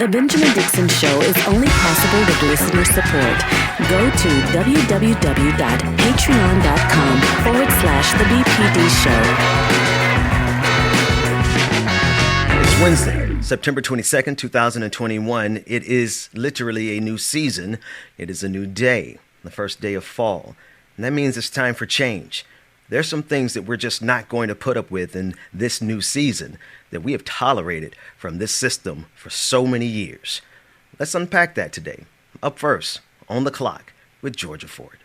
The Benjamin Dixon Show is only possible with listener support. Go to www.patreon.com/The BPD Show. It's Wednesday, September 22nd, 2021. It is literally a new season. It is a new day, the first day of fall. And that means it's time for change. There's some things that we're just not going to put up with in this new season that we have tolerated from this system for so many years. Let's unpack that today. Up first, On the Clock with Georgia Ford.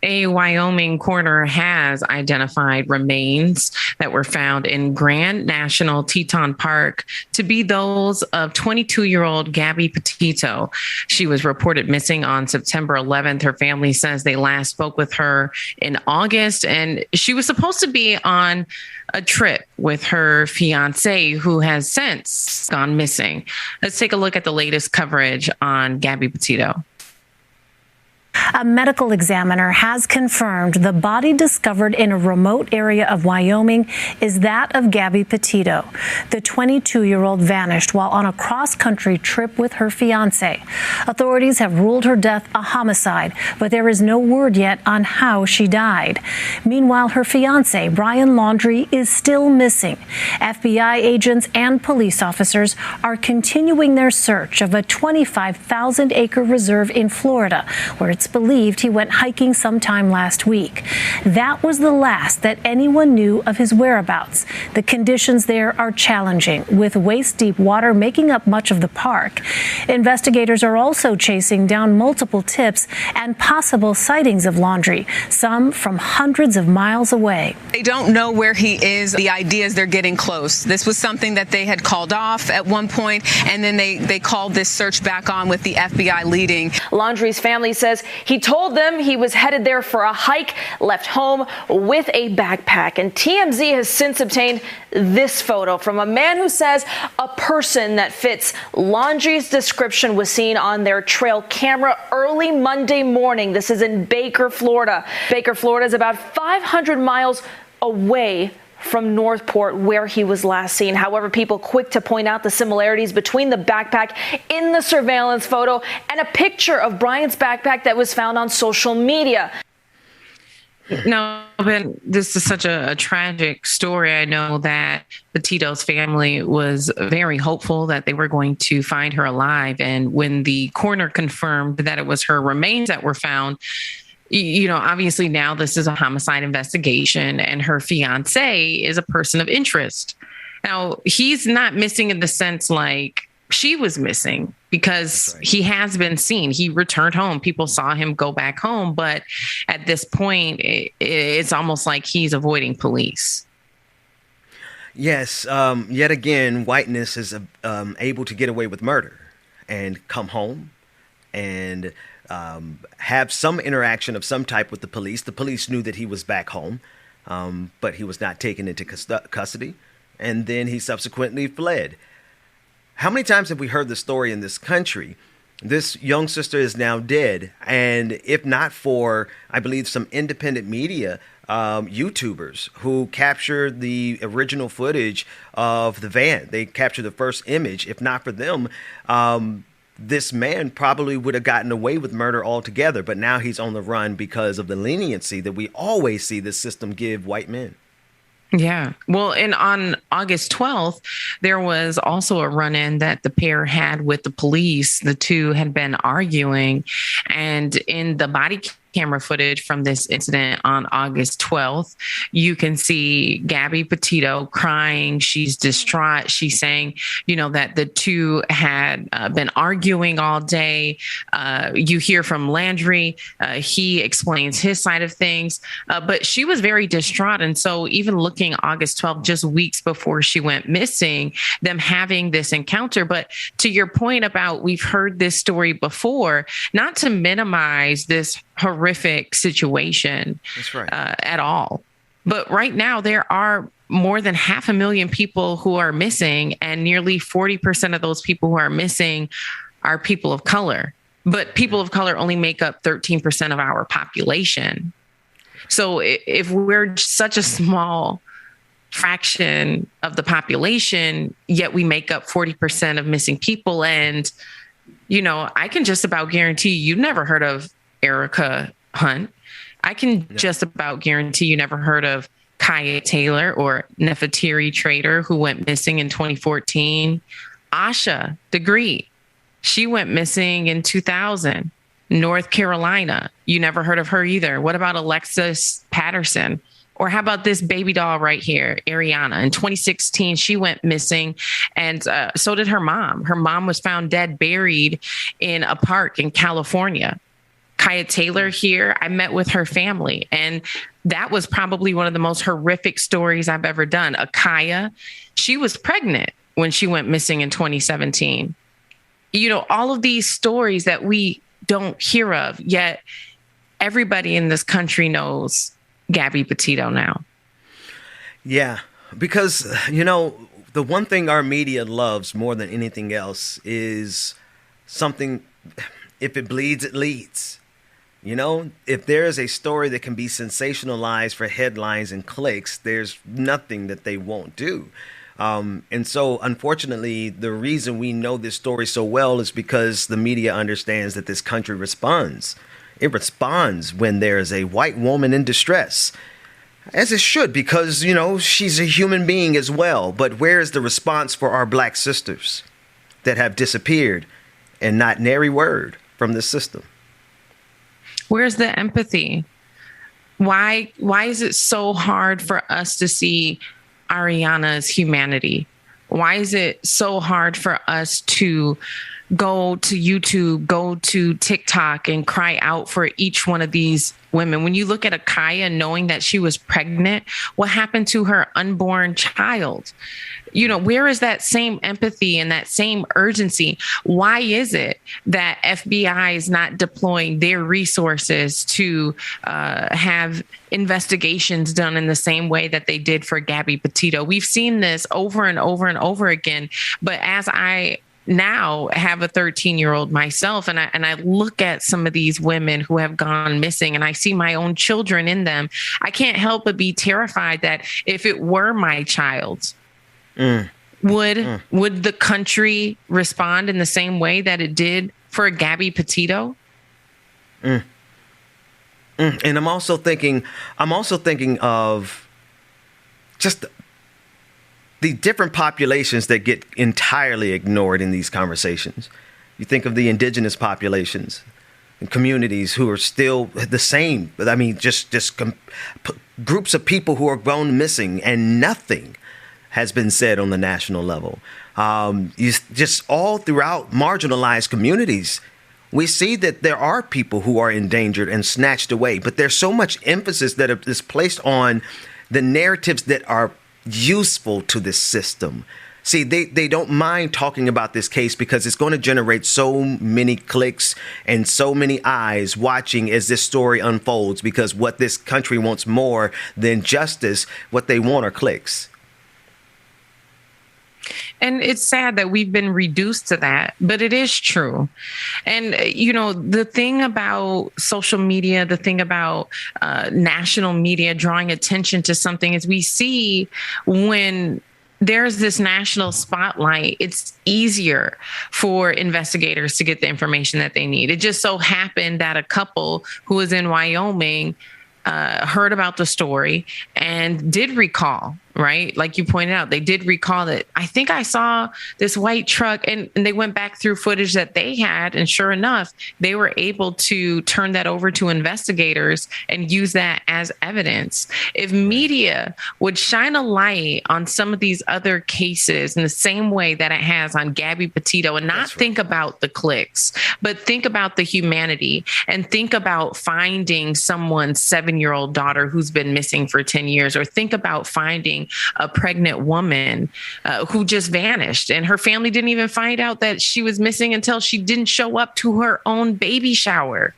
A Wyoming coroner has identified remains that were found in Grand National Teton Park to be those of 22-year-old Gabby Petito. She was reported missing on September 11th. Her family says they last spoke with her in August, and she was supposed to be on a trip with her fiance, who has since gone missing. Let's take a look at the latest coverage on Gabby Petito. A medical examiner has confirmed the body discovered in a remote area of Wyoming is that of Gabby Petito. The 22-year-old vanished while on a cross-country trip with her fiancé. Authorities have ruled her death a homicide, but there is no word yet on how she died. Meanwhile, her fiancé, Brian Laundrie, is still missing. FBI agents and police officers are continuing their search of a 25,000-acre reserve in Florida, where it's believed he went hiking sometime last week. That was the last that anyone knew of his whereabouts. The conditions there are challenging, with waist-deep water making up much of the park. Investigators are also chasing down multiple tips and possible sightings of Laundrie, some from hundreds of miles away. They don't know where he is. The idea is they're getting close. This was something that they had called off at one point, and then they called this search back on with the FBI leading. Laundrie's family says he told them he was headed there for a hike, left home with a backpack. And TMZ has since obtained this photo from a man who says a person that fits Laundrie's description was seen on their trail camera early Monday morning. This is in Baker, Florida. Baker, Florida is about 500 miles away from Northport, where he was last seen. However, people quick to point out the similarities between the backpack in the surveillance photo and a picture of Brian's backpack that was found on social media. No, Ben, this is such a tragic story. I know that Petito's family was very hopeful that they were going to find her alive. And when the coroner confirmed that it was her remains that were found, you know, obviously now this is a homicide investigation and her fiance is a person of interest. Now, he's not missing in the sense like she was missing, because he has been seen. He returned home. People saw him go back home. But at this point, it's almost like he's avoiding police. Yes. Yet again, whiteness is able to get away with murder and come home and have some interaction of some type with the police. The police knew that he was back home, but he was not taken into custody. And then he subsequently fled. How many times have we heard the story in this country? This young sister is now dead. And if not for, I believe, some independent media YouTubers who captured the original footage of the van, they captured the first image. If not for them, this man probably would have gotten away with murder altogether. But now he's on the run because of the leniency that we always see this system give white men. Yeah. Well, and on August 12th, there was also a run-in that the pair had with the police. The two had been arguing, and in the body camera footage from this incident on August 12th, you can see Gabby Petito crying. She's distraught. She's saying, you know, that the two had been arguing all day. You hear from Laundrie. He explains his side of things, but she was very distraught. And so even looking August 12th, just weeks before she went missing, them having this encounter. But to your point about we've heard this story before, not to minimize this horrific situation. That's right. At all. But right now, there are more than 500,000 people who are missing, and nearly 40% of those people who are missing are people of color. But people of color only make up 13% of our population. So if we're such a small fraction of the population, yet we make up 40% of missing people. And, I can just about guarantee you've never heard of Erica Hunt. I can just about guarantee you never heard of Kaya Taylor or Nefertiti Trader, who went missing in 2014. Asha Degree, she went missing in 2000. North Carolina, you never heard of her either. What about Alexis Patterson? Or how about this baby doll right here, Ariana? In 2016, she went missing, and so did her mom. Her mom was found dead, buried in a park in California. Kaya Taylor here, I met with her family, and that was probably one of the most horrific stories I've ever done. Akaya, she was pregnant when she went missing in 2017. All of these stories that we don't hear of, yet everybody in this country knows Gabby Petito now. Yeah, because, the one thing our media loves more than anything else is something, if it bleeds, it leads. If there is a story that can be sensationalized for headlines and clicks, there's nothing that they won't do. And so, unfortunately, the reason we know this story so well is because the media understands that this country responds. It responds when there is a white woman in distress, as it should, because, she's a human being as well. But where is the response for our black sisters that have disappeared and not nary word from the system? Where's the empathy? Why is it so hard for us to see Ariana's humanity? Why is it so hard for us to go to YouTube, go to TikTok and cry out for each one of these women? When you look at Akaya, knowing that she was pregnant, what happened to her unborn child? Where is that same empathy and that same urgency? Why is it that FBI is not deploying their resources to have investigations done in the same way that they did for Gabby Petito? We've seen this over and over and over again. But as I now have a 13-year-old myself, and I look at some of these women who have gone missing, and I see my own children in them, I can't help but be terrified that if it were my child, would the country respond in the same way that it did for Gabby Petito? And I'm also thinking of just the different populations that get entirely ignored in these conversations. You think of the indigenous populations and communities who are still the same. I mean, just groups of people who are gone missing, and nothing has been said on the national level. Just all throughout marginalized communities, we see that there are people who are endangered and snatched away, but there's so much emphasis that is placed on the narratives that are useful to this system. See, they don't mind talking about this case because it's going to generate so many clicks and so many eyes watching as this story unfolds, because what this country wants more than justice, what they want are clicks. And it's sad that we've been reduced to that, but it is true. And, the thing about social media, the thing about national media drawing attention to something is we see when there's this national spotlight, it's easier for investigators to get the information that they need. It just so happened that a couple who was in Wyoming heard about the story and did recall, right? Like you pointed out, they did recall that I think I saw this white truck, and they went back through footage that they had. And sure enough, they were able to turn that over to investigators and use that as evidence. If media would shine a light on some of these other cases in the same way that it has on Gabby Petito, and not think about the clicks, but think about the humanity, and think about finding someone's 7-year-old daughter who's been missing for 10 years, or think about finding a pregnant woman who just vanished, and her family didn't even find out that she was missing until she didn't show up to her own baby shower.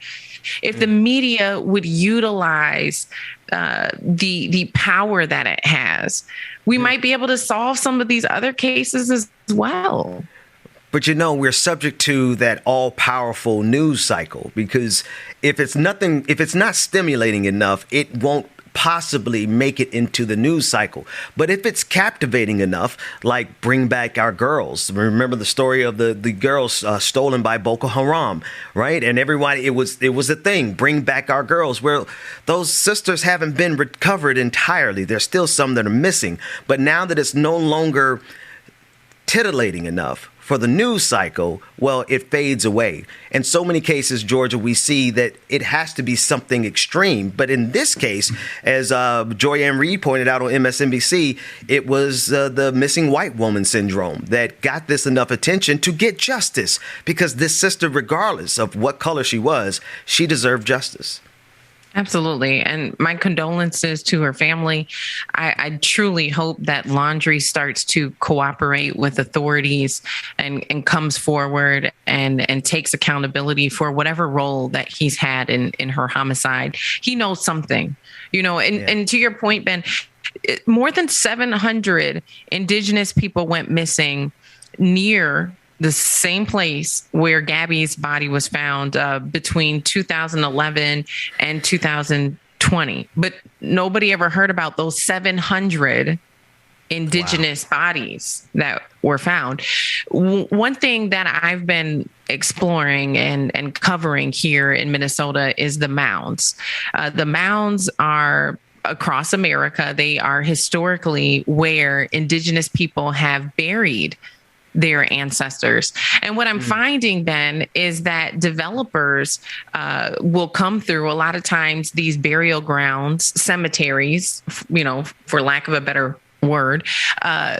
If the media would utilize the power that it has, we might be able to solve some of these other cases as well. But, we're subject to that all-powerful news cycle, because if it's not stimulating enough, it won't possibly make it into the news cycle. But if it's captivating enough, like Bring Back Our Girls, remember the story of the girls stolen by Boko Haram, right? And everybody, it was a thing, Bring Back Our Girls. Well, those sisters haven't been recovered entirely. There's still some that are missing. But now that it's no longer titillating enough for the news cycle, well, it fades away. In so many cases, Georgia, we see that it has to be something extreme. But in this case, as Joy-Ann Reid pointed out on MSNBC, it was the missing white woman syndrome that got this enough attention to get justice, because this sister, regardless of what color she was, she deserved justice. Absolutely. And my condolences to her family. I truly hope that Laundrie starts to cooperate with authorities and comes forward and takes accountability for whatever role that he's had in her homicide. He knows something, and to your point, Ben, more than 700 Indigenous people went missing near the same place where Gabby's body was found between 2011 and 2020. But nobody ever heard about those 700 Indigenous bodies that were found. One thing that I've been exploring and covering here in Minnesota is the mounds. The mounds are across America. They are historically where Indigenous people have buried their ancestors. And what I'm finding, Ben, is that developers will come through a lot of times these burial grounds, cemeteries, for lack of a better word.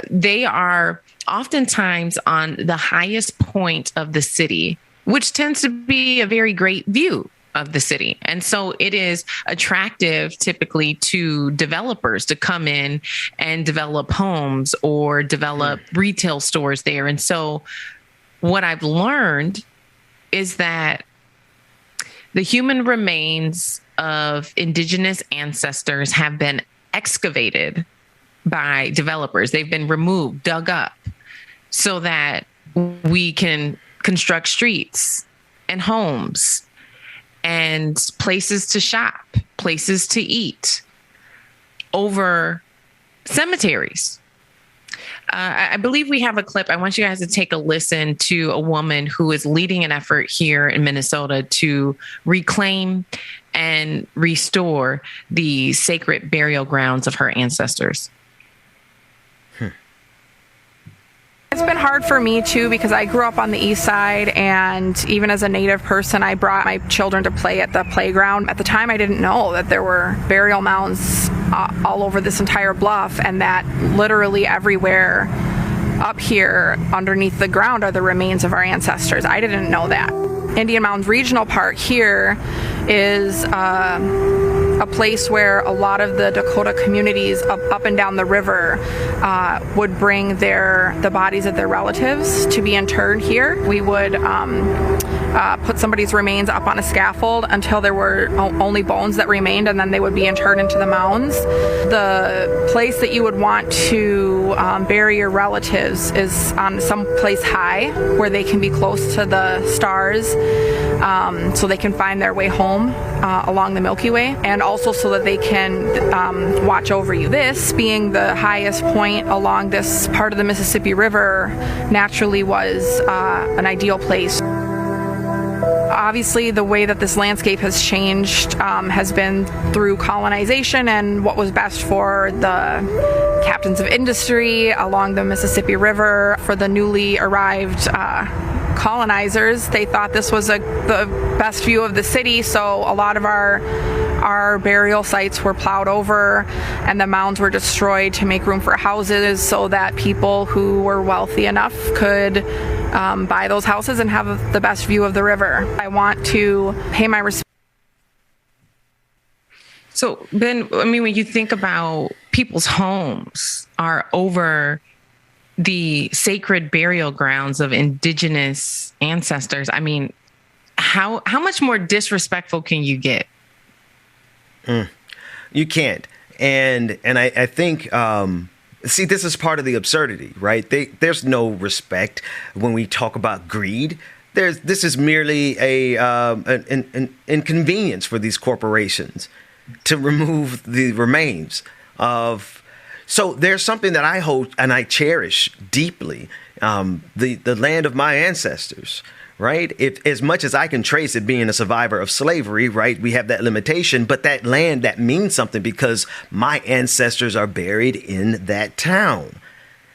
They are oftentimes on the highest point of the city, which tends to be a very great view of the city. And so it is attractive typically to developers to come in and develop homes or develop retail stores there. And so what I've learned is that the human remains of Indigenous ancestors have been excavated by developers. They've been removed, dug up, so that we can construct streets and homes and places to shop, places to eat over cemeteries. I believe we have a clip. I want you guys to take a listen to a woman who is leading an effort here in Minnesota to reclaim and restore the sacred burial grounds of her ancestors. It's been hard for me too, because I grew up on the east side, and even as a Native person, I brought my children to play at the playground. At the time, I didn't know that there were burial mounds all over this entire bluff, and that literally everywhere up here underneath the ground are the remains of our ancestors. I didn't know that. Indian Mounds Regional Park here is a place where a lot of the Dakota communities up and down the river would bring the bodies of their relatives to be interred here. We would put somebody's remains up on a scaffold until there were only bones that remained, and then they would be interred into the mounds. The place that you would want to bury your relatives is on some place high where they can be close to the stars, so they can find their way home along the Milky Way, and also so that they can watch over you. This, being the highest point along this part of the Mississippi River, naturally was an ideal place. Obviously, the way that this landscape has changed has been through colonization and what was best for the captains of industry along the Mississippi River. For the newly arrived colonizers, they thought this was the best view of the city, so a lot of our burial sites were plowed over and the mounds were destroyed to make room for houses so that people who were wealthy enough could buy those houses and have the best view of the river. I want to pay my respect. So, Ben, I mean, when you think about people's homes are over the sacred burial grounds of Indigenous ancestors, I mean, how much more disrespectful can you get? You can't. And I think See, this is part of the absurdity, right? There's no respect when we talk about greed. This is merely an inconvenience for these corporations to remove the remains of. So there's something that I hold and I cherish deeply, the land of my ancestors. Right. If as much as I can trace it being a survivor of slavery, right, we have that limitation. But that land, that means something because my ancestors are buried in that town.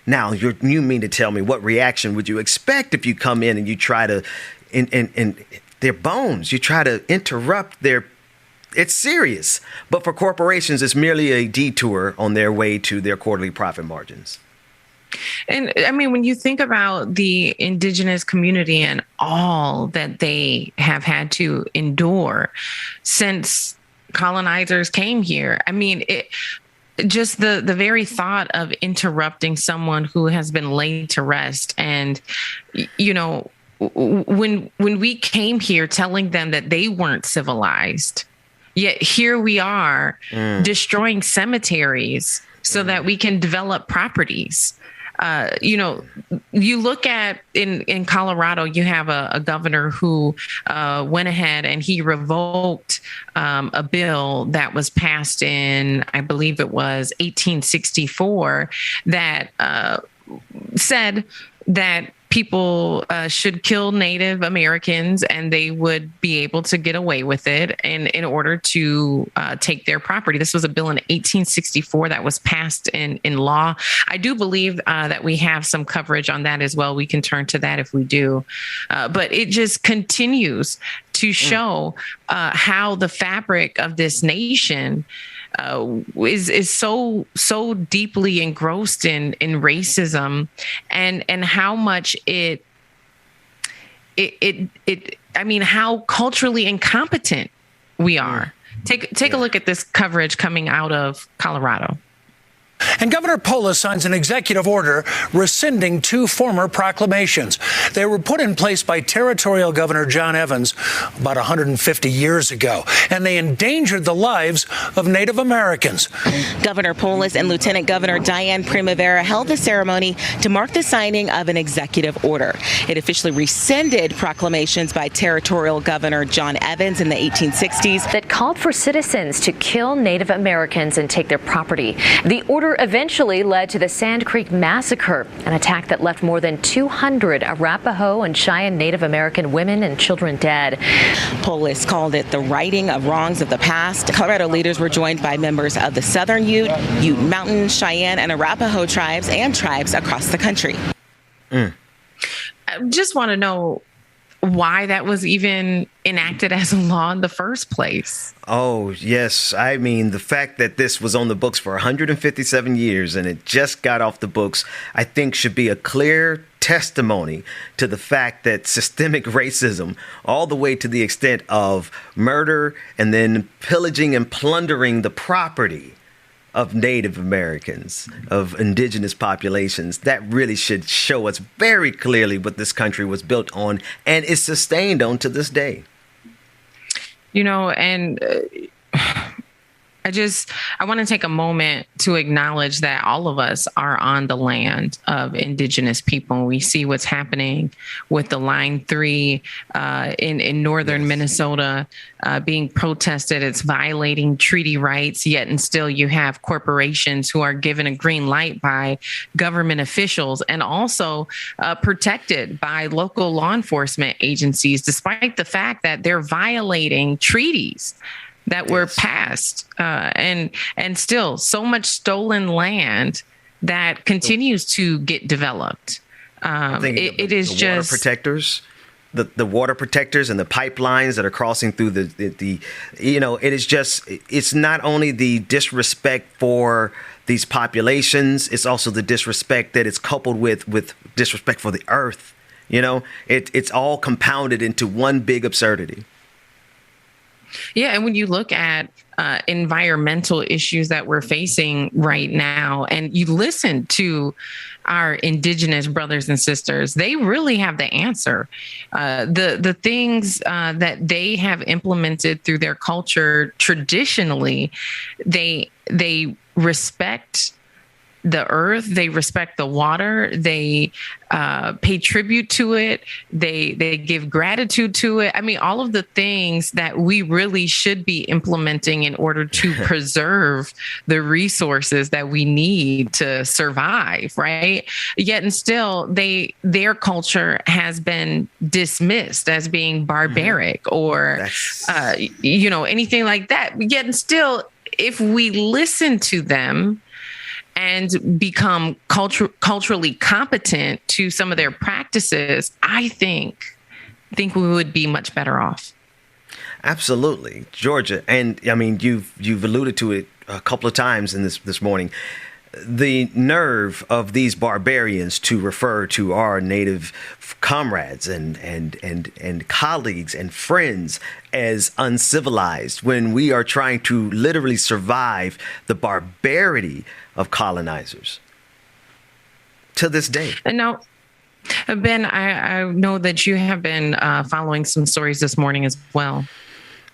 Now, you mean to tell me what reaction would you expect if you come in and you try to in their bones, you try to interrupt their. It's serious. But for corporations, it's merely a detour on their way to their quarterly profit margins. And I mean, when you think about the indigenous community and all that they have had to endure since colonizers came here, I mean, just the very thought of interrupting someone who has been laid to rest. And, you know, when we came here telling them that they weren't civilized, yet here we are destroying cemeteries so that we can develop properties. You know, you look at in Colorado, you have a governor who went ahead and he revoked a bill that was passed in, I believe it was 1864, that said that people should kill Native Americans and they would be able to get away with it in order to take their property. This was a bill in 1864 that was passed in law. I do believe that we have some coverage on that as well. We can turn to that if we do. But it just continues to show how the fabric of this nation is so deeply engrossed in racism and how much it I mean, how culturally incompetent we are. Take a look at this coverage coming out of Colorado. And Governor Polis signs an executive order rescinding 2 former proclamations. They were put in place by Territorial Governor John Evans about 150 years ago, and they endangered the lives of Native Americans. Governor Polis and Lieutenant Governor Diane Primavera held the ceremony to mark the signing of an executive order. It officially rescinded proclamations by Territorial Governor John Evans in the 1860s that called for citizens to kill Native Americans and take their property. The order eventually led to the Sand Creek Massacre, an attack that left more than 200 Arapaho and Cheyenne Native American women and children dead. Polis called it the righting of wrongs of the past. Colorado leaders were joined by members of the Southern Ute, Mountain, Cheyenne, and Arapaho tribes and tribes across the country. I just want to know why that was even enacted as a law in the first place. Oh, yes. I mean, the fact that this was on the books for 157 years and it just got off the books, I think should be a clear testimony to the fact that systemic racism, all the way to the extent of murder and then pillaging and plundering the property of Native Americans, of indigenous populations, that really should show us very clearly what this country was built on and is sustained on to this day. You know, and I want to take a moment to acknowledge that all of us are on the land of indigenous people. We see what's happening with the Line 3 in northern Minnesota being protested. It's violating treaty rights, yet and still you have corporations who are given a green light by government officials and also protected by local law enforcement agencies, despite the fact that they're violating treaties that were passed, and still so much stolen land that continues to get developed. It is just water protectors, the water protectors and the pipelines that are crossing through the you know, it is just, it's not only the disrespect for these populations, it's also the disrespect that it's coupled with disrespect for the earth. You know, it's all compounded into one big absurdity. Yeah. And when you look at environmental issues that we're facing right now, and you listen to our indigenous brothers and sisters, they really have the answer. The things that they have implemented through their culture traditionally, they respect the earth, they respect the water, they pay tribute to it, they give gratitude to it. I mean, all of the things that we really should be implementing in order to preserve the resources that we need to survive, right? Yet and still, their culture has been dismissed as being barbaric or anything like that. Yet and still, if we listen to them and become culturally competent to some of their practices, I think we would be much better off. Absolutely, Georgia, and I mean you've alluded to it a couple of times in this morning. The nerve of these barbarians to refer to our native comrades and colleagues and friends as uncivilized when we are trying to literally survive the barbarity of colonizers to this day. And now, Ben, I know that you have been following some stories this morning as well.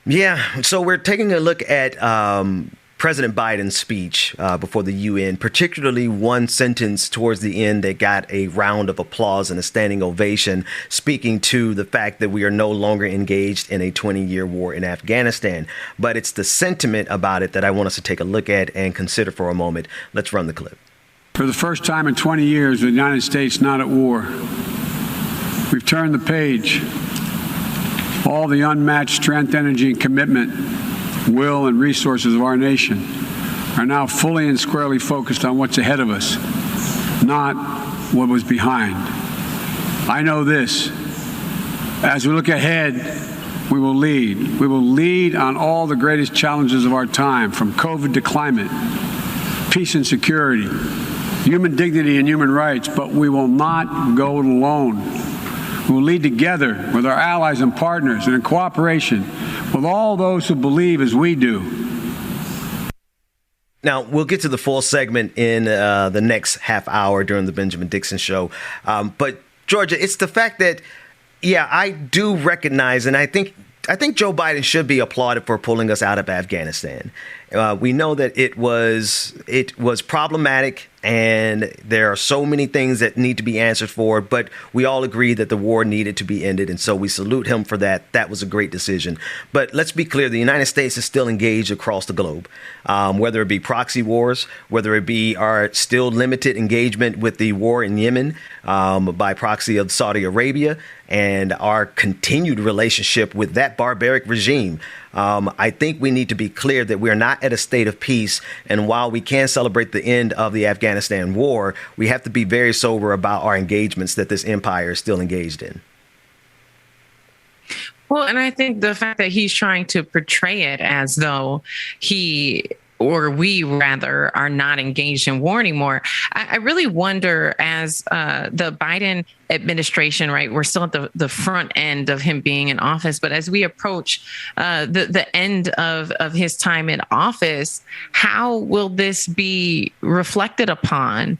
Yeah, so we're taking a look at President Biden's speech before the UN, particularly one sentence towards the end that got a round of applause and a standing ovation, speaking to the fact that we are no longer engaged in a 20-year war in Afghanistan. But it's the sentiment about it that I want us to take a look at and consider for a moment. Let's run the clip. For the first time in 20 years, the United States not at war. We've turned the page. All the unmatched strength, energy, and commitment, will and resources of our nation are now fully and squarely focused on what's ahead of us, not what was behind. I know this. As we look ahead, we will lead. We will lead on all the greatest challenges of our time, from COVID to climate, peace and security, human dignity and human rights, but we will not go it alone. We will lead together with our allies and partners and in cooperation with all those who believe as we do. Now, we'll get to the full segment in the next half hour during the Benjamin Dixon Show. But, Georgia, it's the fact that, yeah, I do recognize, and I think Joe Biden should be applauded for pulling us out of Afghanistan. We know that it was problematic, and there are so many things that need to be answered for, but we all agree that the war needed to be ended, and so we salute him for that. That was a great decision. But let's be clear, the United States is still engaged across the globe, whether it be proxy wars, whether it be our still limited engagement with the war in Yemen by proxy of Saudi Arabia, and our continued relationship with that barbaric regime. I think we need to be clear that we are not at a state of peace. And while we can celebrate the end of the Afghanistan war, we have to be very sober about our engagements that this empire is still engaged in. Well, and I think the fact that he's trying to portray it as though we rather are not engaged in war anymore. I really wonder, as the Biden administration, right, we're still at the front end of him being in office, but as we approach the end of his time in office, how will this be reflected upon?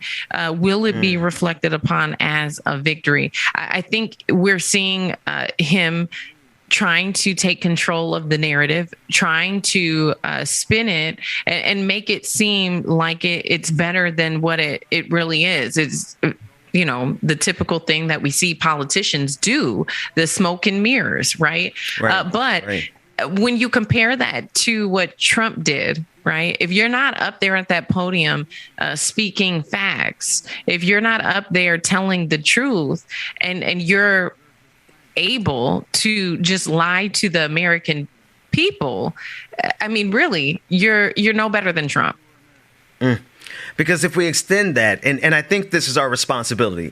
Will it be reflected upon as a victory? I think we're seeing him trying to take control of the narrative, trying to spin it and make it seem like it's better than what it really is. It's, the typical thing that we see politicians do, the smoke and mirrors, right? But when you compare that to what Trump did, right? If you're not up there at that podium speaking facts, if you're not up there telling the truth, and you're able to just lie to the American people, I mean, really, you're no better than Trump. Because if we extend that, and I think this is our responsibility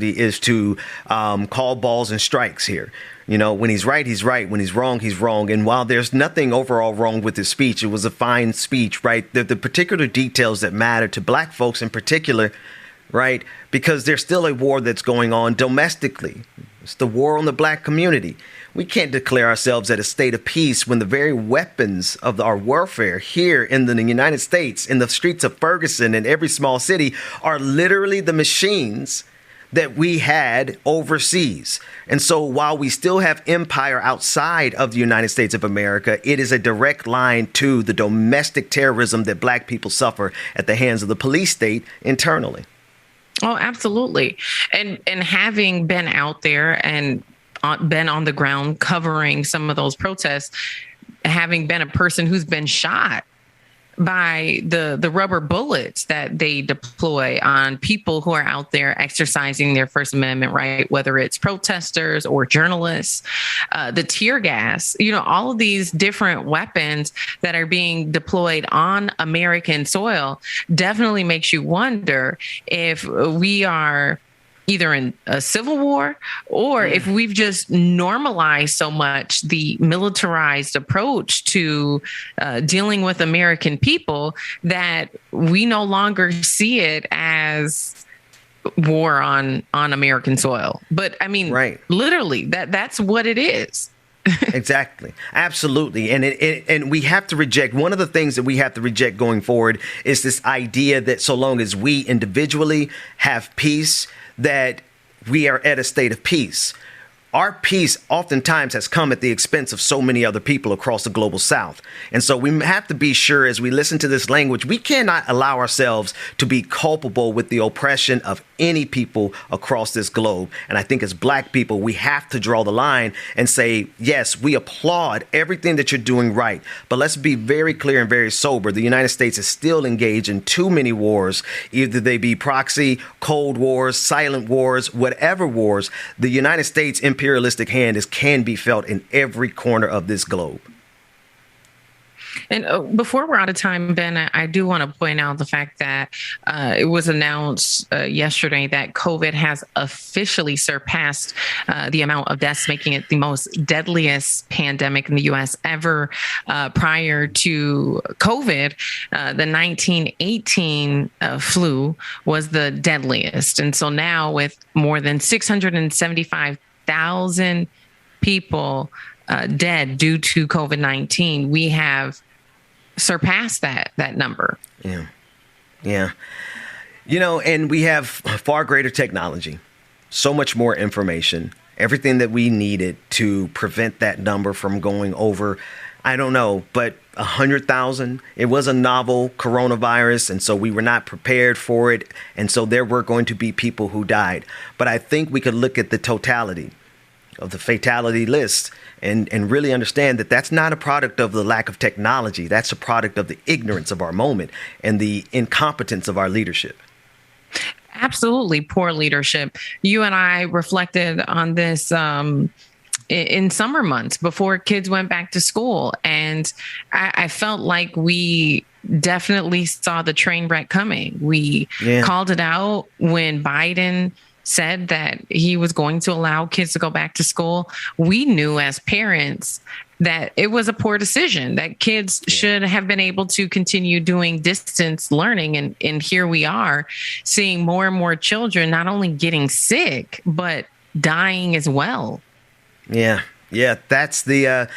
is to call balls and strikes here. When he's right, he's right. When he's wrong, he's wrong. And while there's nothing overall wrong with his speech, it was a fine speech, right? The particular details that matter to black folks in particular, right? Because there's still a war that's going on domestically. It's the war on the black community. We can't declare ourselves at a state of peace when the very weapons of our warfare here in the United States, in the streets of Ferguson and every small city, are literally the machines that we had overseas. And so while we still have empire outside of the United States of America, it is a direct line to the domestic terrorism that black people suffer at the hands of the police state internally. Oh, absolutely. And having been out there and been on the ground covering some of those protests, having been a person who's been shot by the rubber bullets that they deploy on people who are out there exercising their First Amendment right, whether it's protesters or journalists, the tear gas, all of these different weapons that are being deployed on American soil definitely makes you wonder if we are either in a civil war or if we've just normalized so much the militarized approach to dealing with American people that we no longer see it as war on American soil. But I mean, literally, that's what it is. Exactly. Absolutely. And we have to reject, one of the things that we have to reject going forward is this idea that so long as we individually have peace, that we are at a state of peace. Our peace oftentimes has come at the expense of so many other people across the global south. And so we have to be sure as we listen to this language, we cannot allow ourselves to be culpable with the oppression of any people across this globe. And I think as black people, we have to draw the line and say, yes, we applaud everything that you're doing right. But let's be very clear and very sober. The United States is still engaged in too many wars, either they be proxy, cold wars, silent wars, whatever wars. The United States imperialistic hand can be felt in every corner of this globe. And before we're out of time, Ben, I do want to point out the fact that it was announced yesterday that COVID has officially surpassed the amount of deaths, making it the most deadliest pandemic in the U.S. ever. Prior to COVID, the 1918 flu was the deadliest. And so now with more than 675,000 people dead due to COVID-19, we have surpassed that number. Yeah. And we have far greater technology, so much more information, everything that we needed to prevent that number from going over, I don't know, but 100,000. It was a novel coronavirus, and so we were not prepared for it. And so there were going to be people who died. But I think we could look at the totality of the fatality list and really understand that that's not a product of the lack of technology. That's a product of the ignorance of our moment and the incompetence of our leadership. Absolutely poor leadership. You and I reflected on this in summer months before kids went back to school. And I felt like we definitely saw the train wreck coming. We called it out when Biden said that he was going to allow kids to go back to school. We knew as parents that it was a poor decision, that kids should have been able to continue doing distance learning. And here we are seeing more and more children not only getting sick, but dying as well. Yeah, that's the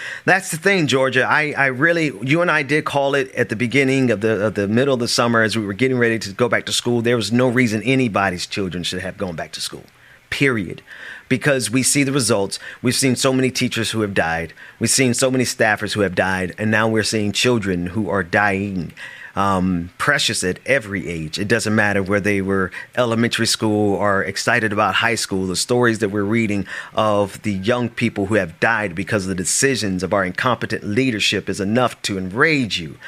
thing, Georgia. I really, you and I did call it at the beginning of the middle of the summer as we were getting ready to go back to school. There was no reason anybody's children should have gone back to school, period. Because we see the results. We've seen so many teachers who have died. We've seen so many staffers who have died. And now we're seeing children who are dying. Precious at every age. It doesn't matter where they were elementary school or excited about high school. The stories that we're reading of the young people who have died because of the decisions of our incompetent leadership is enough to enrage you.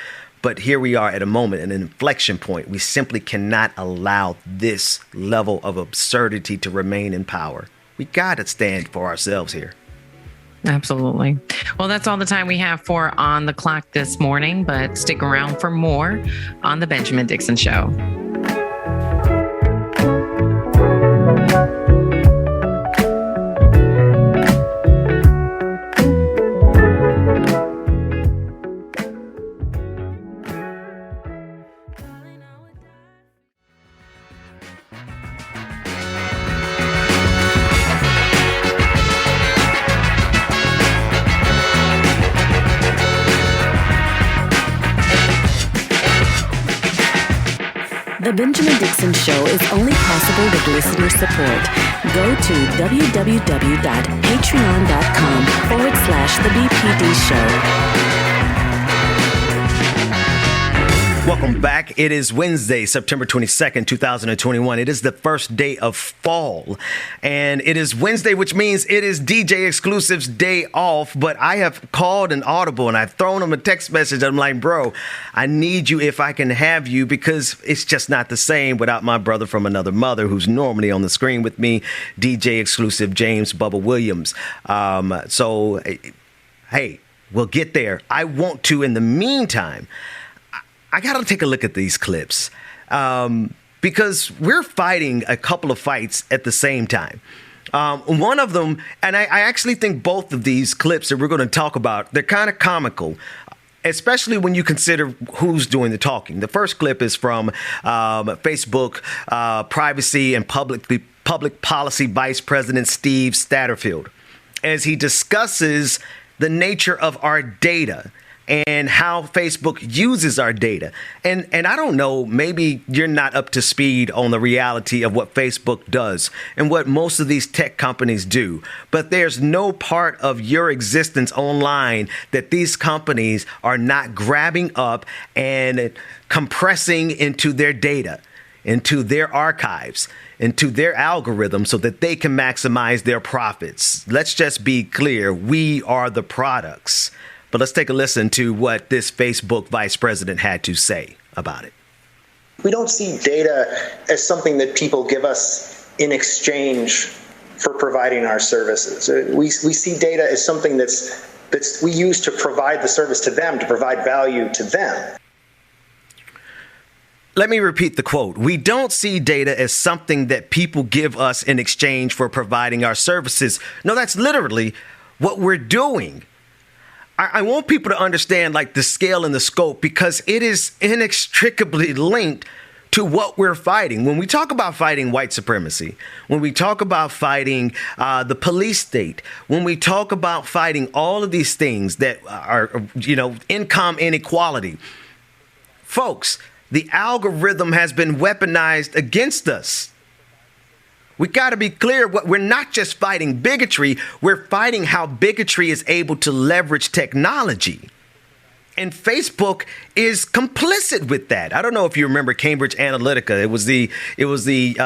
But here we are at a moment, an inflection point. We simply cannot allow this level of absurdity to remain in power. We got to stand for ourselves here. Absolutely. Well, that's all the time we have for On the Clock this morning, but stick around for more on The Benjamin Dixon Show. The Benjamin Dixon Show is only possible with listener support. Go to www.patreon.com/The BPD Show. Welcome back. It is Wednesday, September 22nd, 2021. It is the first day of fall. And it is Wednesday, which means it is DJ Exclusive's day off. But I have called an audible and I've thrown him a text message. I'm like, bro, I need you if I can have you, because it's just not the same without my brother from another mother who's normally on the screen with me, DJ Exclusive James Bubba Williams. So, hey, we'll get there. I want to, in the meantime, I got to take a look at these clips because we're fighting a couple of fights at the same time. One of them, and I actually think both of these clips that we're going to talk about, they're kind of comical, especially when you consider who's doing the talking. The first clip is from Facebook Privacy and Public Policy Vice President Steve Satterfield, as he discusses the nature of our data and how Facebook uses our data. And I don't know, maybe you're not up to speed on the reality of what Facebook does and what most of these tech companies do. But there's no part of your existence online that these companies are not grabbing up and compressing into their data, into their archives, into their algorithms so that they can maximize their profits. Let's just be clear. We are the products. But let's take a listen to what this Facebook vice president had to say about it. We don't see data as something that people give us in exchange for providing our services. We see data as something that's we use to provide the service to them, to provide value to them. Let me repeat the quote. We don't see data as something that people give us in exchange for providing our services. No, that's literally what we're doing. I want people to understand like the scale and the scope, because it is inextricably linked to what we're fighting. When we talk about fighting white supremacy, when we talk about fighting the police state, when we talk about fighting all of these things that are, income inequality, folks, the algorithm has been weaponized against us. We got to be clear. We're not just fighting bigotry. We're fighting how bigotry is able to leverage technology. And Facebook is complicit with that. I don't know if you remember Cambridge Analytica. It was the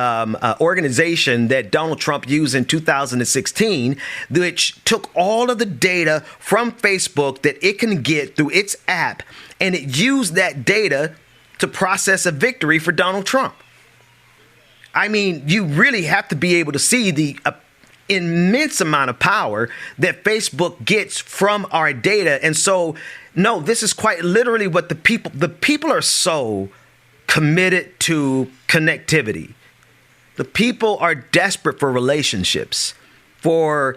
organization that Donald Trump used in 2016, which took all of the data from Facebook that it can get through its app, and it used that data to process a victory for Donald Trump. I mean, you really have to be able to see the immense amount of power that Facebook gets from our data. And so, no, this is quite literally what the people are so committed to connectivity. The people are desperate for relationships, for,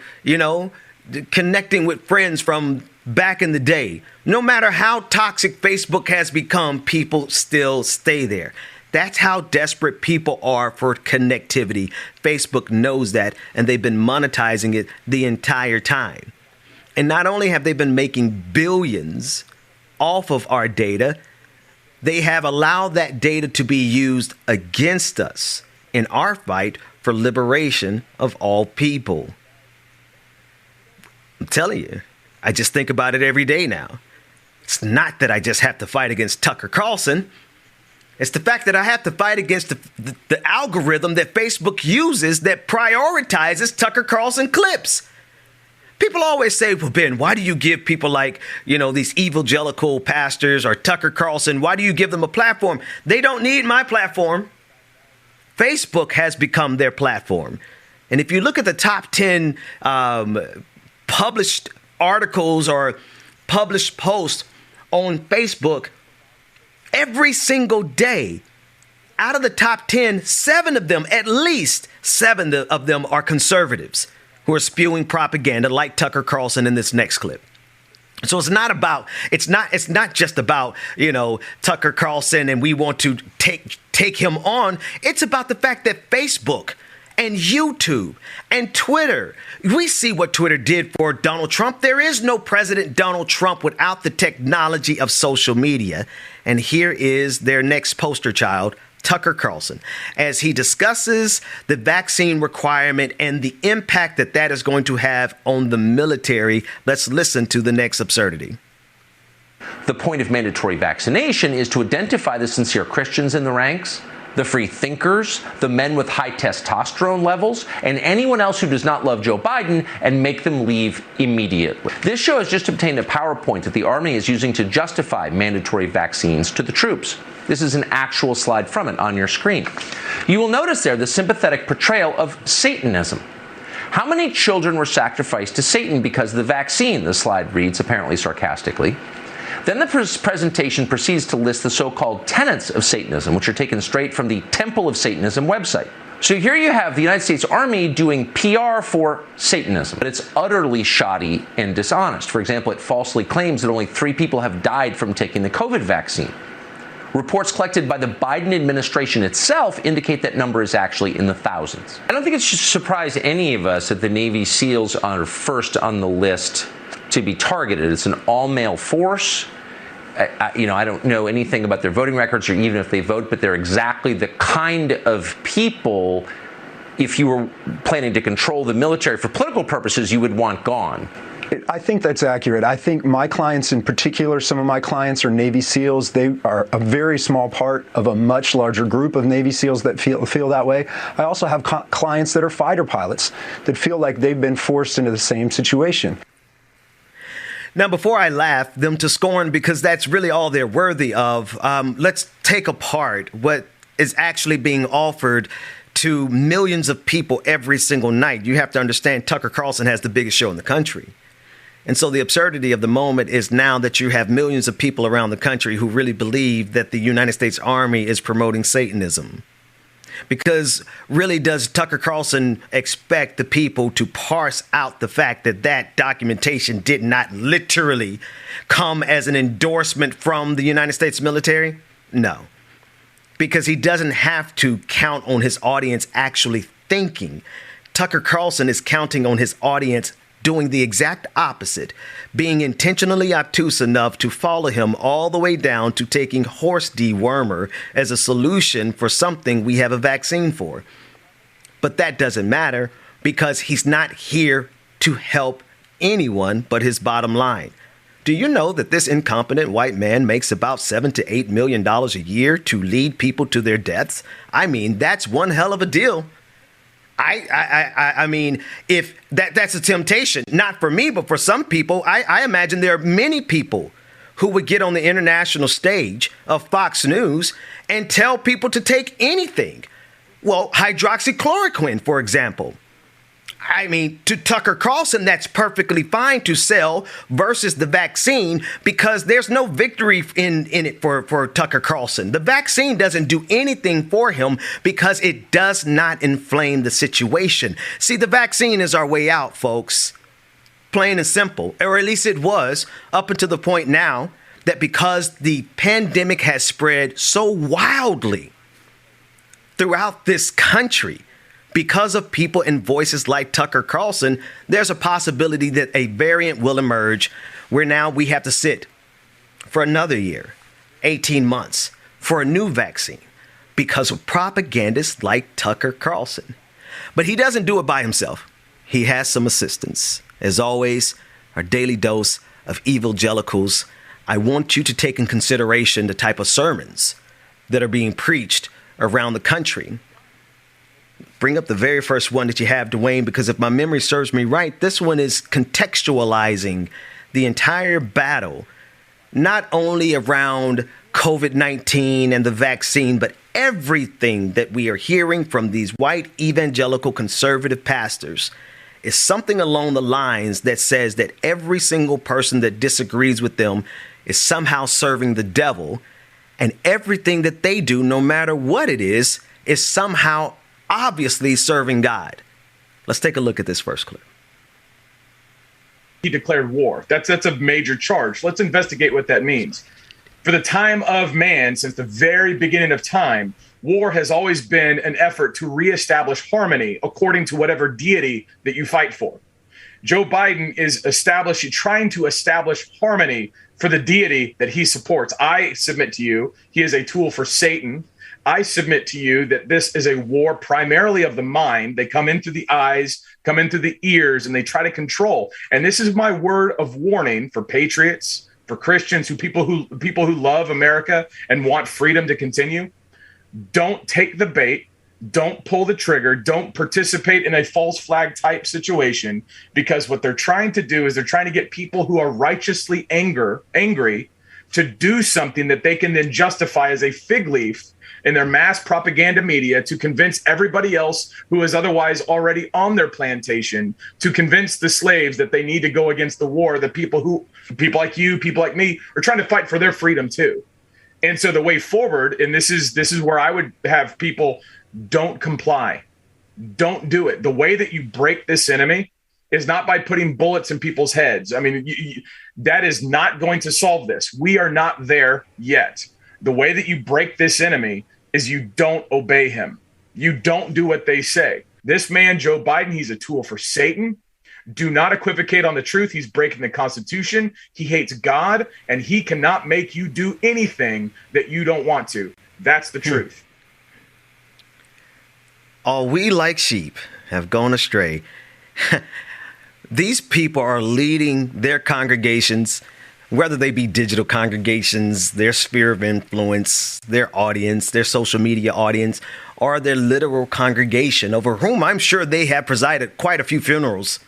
connecting with friends from back in the day. No matter how toxic Facebook has become, people still stay there. That's how desperate people are for connectivity. Facebook knows that, and they've been monetizing it the entire time. And not only have they been making billions off of our data, they have allowed that data to be used against us in our fight for liberation of all people. I'm telling you, I just think about it every day now. It's not that I just have to fight against Tucker Carlson. It's the fact that I have to fight against the algorithm that Facebook uses that prioritizes Tucker Carlson clips. People always say, well, Ben, why do you give people like, these evangelical pastors or Tucker Carlson, why do you give them a platform? They don't need my platform. Facebook has become their platform. And if you look at the top 10 published articles or published posts on Facebook, every single day, out of the top 10, at least seven of them are conservatives who are spewing propaganda like Tucker Carlson in this next clip. So it's not just about, Tucker Carlson and we want to take him on. It's about the fact that Facebook and YouTube and Twitter, we see what Twitter did for Donald Trump. There is no President Donald Trump without the technology of social media. And here is their next poster child, Tucker Carlson, as he discusses the vaccine requirement and the impact that that is going to have on the military. Let's listen to the next absurdity. The point of mandatory vaccination is to identify the sincere Christians in the ranks, the free thinkers, the men with high testosterone levels, and anyone else who does not love Joe Biden, and make them leave immediately. This show has just obtained a PowerPoint that the Army is using to justify mandatory vaccines to the troops. This is an actual slide from it on your screen. You will notice there the sympathetic portrayal of Satanism. How many children were sacrificed to Satan because of the vaccine? The slide reads, apparently sarcastically. Then the presentation proceeds to list the so-called tenets of Satanism, which are taken straight from the Temple of Satanism website. So here you have the United States Army doing PR for Satanism, but it's utterly shoddy and dishonest. For example, it falsely claims that only 3 people have died from taking the COVID vaccine. Reports collected by the Biden administration itself indicate that number is actually in the thousands. I don't think it should surprise any of us that the Navy SEALs are first on the list to be targeted. It's an all-male force. I don't know anything about their voting records or even if they vote, but they're exactly the kind of people, if you were planning to control the military for political purposes, you would want gone. I think that's accurate. I think my clients in particular, some of my clients are Navy SEALs. They are a very small part of a much larger group of Navy SEALs that feel that way. I also have clients that are fighter pilots that feel like they've been forced into the same situation. Now, before I laugh them to scorn, because that's really all they're worthy of, let's take apart what is actually being offered to millions of people every single night. You have to understand Tucker Carlson has the biggest show in the country. And so the absurdity of the moment is now that you have millions of people around the country who really believe that the United States Army is promoting Satanism. Because really, does Tucker Carlson expect the people to parse out the fact that that documentation did not literally come as an endorsement from the United States military? No, because he doesn't have to count on his audience actually thinking. Tucker Carlson is counting on his audience doing the exact opposite, being intentionally obtuse enough to follow him all the way down to taking horse dewormer as a solution for something we have a vaccine for. But that doesn't matter because he's not here to help anyone but his bottom line. Do you know that this incompetent white man makes about $7 to $8 million a year to lead people to their deaths? I mean, that's one hell of a deal. I mean, if that's a temptation, not for me, but for some people, I imagine there are many people who would get on the international stage of Fox News and tell people to take anything. Well, hydroxychloroquine, for example. I mean, to Tucker Carlson, that's perfectly fine to sell versus the vaccine because there's no victory in it for Tucker Carlson. The vaccine doesn't do anything for him because it does not inflame the situation. See, the vaccine is our way out, folks. Plain and simple, or at least it was up until the point now that because the pandemic has spread so wildly throughout this country, because of people and voices like Tucker Carlson, there's a possibility that a variant will emerge where now we have to sit for another year, 18 months, for a new vaccine because of propagandists like Tucker Carlson. But he doesn't do it by himself. He has some assistance. As always, our daily dose of evangelicals. I want you to take in consideration the type of sermons that are being preached around the country. Bring up the very first one that you have, Dwayne, because if my memory serves me right, this one is contextualizing the entire battle, not only around COVID-19 and the vaccine, but everything that we are hearing from these white evangelical conservative pastors is something along the lines that says that every single person that disagrees with them is somehow serving the devil, and everything that they do, no matter what it is somehow obviously serving God. Let's take a look at this first clip. He declared war. That's a major charge. Let's investigate what that means. For the time of man, since the very beginning of time, war has always been an effort to reestablish harmony according to whatever deity that you fight for. Joe Biden is trying to establish harmony for the deity that he supports. I submit to you, he is a tool for Satan. I submit to you that this is a war primarily of the mind. They come in through the eyes, come in through the ears, and they try to control. And this is my word of warning for patriots, for Christians, people who love America and want freedom to continue. Don't take the bait. Don't pull the trigger. Don't participate in a false flag type situation, because what they're trying to do is they're trying to get people who are righteously angry to do something that they can then justify as a fig leaf in their mass propaganda media to convince everybody else who is otherwise already on their plantation, to convince the slaves that they need to go against the war, the people like you, people like me, are trying to fight for their freedom too. And so the way forward, and this is where I would have people, don't comply. Don't do it. The way that you break this enemy is not by putting bullets in people's heads. I mean, that is not going to solve this. We are not there yet. The way that you break this enemy is you don't obey him. You don't do what they say. This man, Joe Biden, he's a tool for Satan. Do not equivocate on the truth. He's breaking the Constitution. He hates God, and he cannot make you do anything that you don't want to. That's the truth. All we like sheep have gone astray. These people are leading their congregations, whether they be digital congregations, their sphere of influence, their audience, their social media audience, or their literal congregation, over whom I'm sure they have presided quite a few funerals.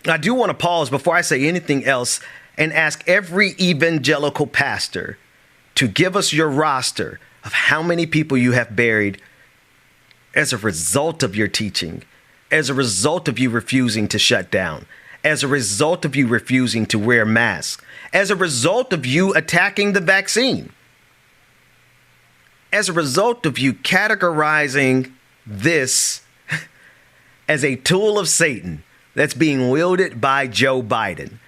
I do want to pause before I say anything else and ask every evangelical pastor to give us your roster of how many people you have buried as a result of your teaching, as a result of you refusing to shut down, as a result of you refusing to wear masks, as a result of you attacking the vaccine, as a result of you categorizing this as a tool of Satan that's being wielded by Joe Biden.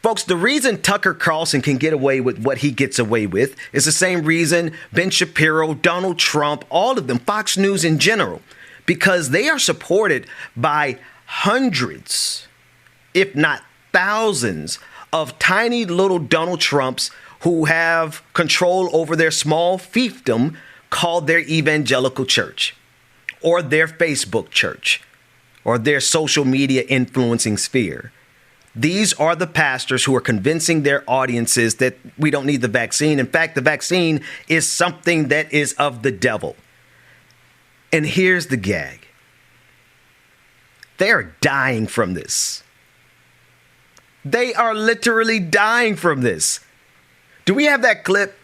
Folks, the reason Tucker Carlson can get away with what he gets away with is the same reason Ben Shapiro, Donald Trump, all of them, Fox News in general, because they are supported by hundreds, if not thousands, of tiny little Donald Trumps who have control over their small fiefdom called their evangelical church, or their Facebook church, or their social media influencing sphere. These are the pastors who are convincing their audiences that we don't need the vaccine. In fact, the vaccine is something that is of the devil. And here's the gag. They are dying from this. They are literally dying from this. Do we have that clip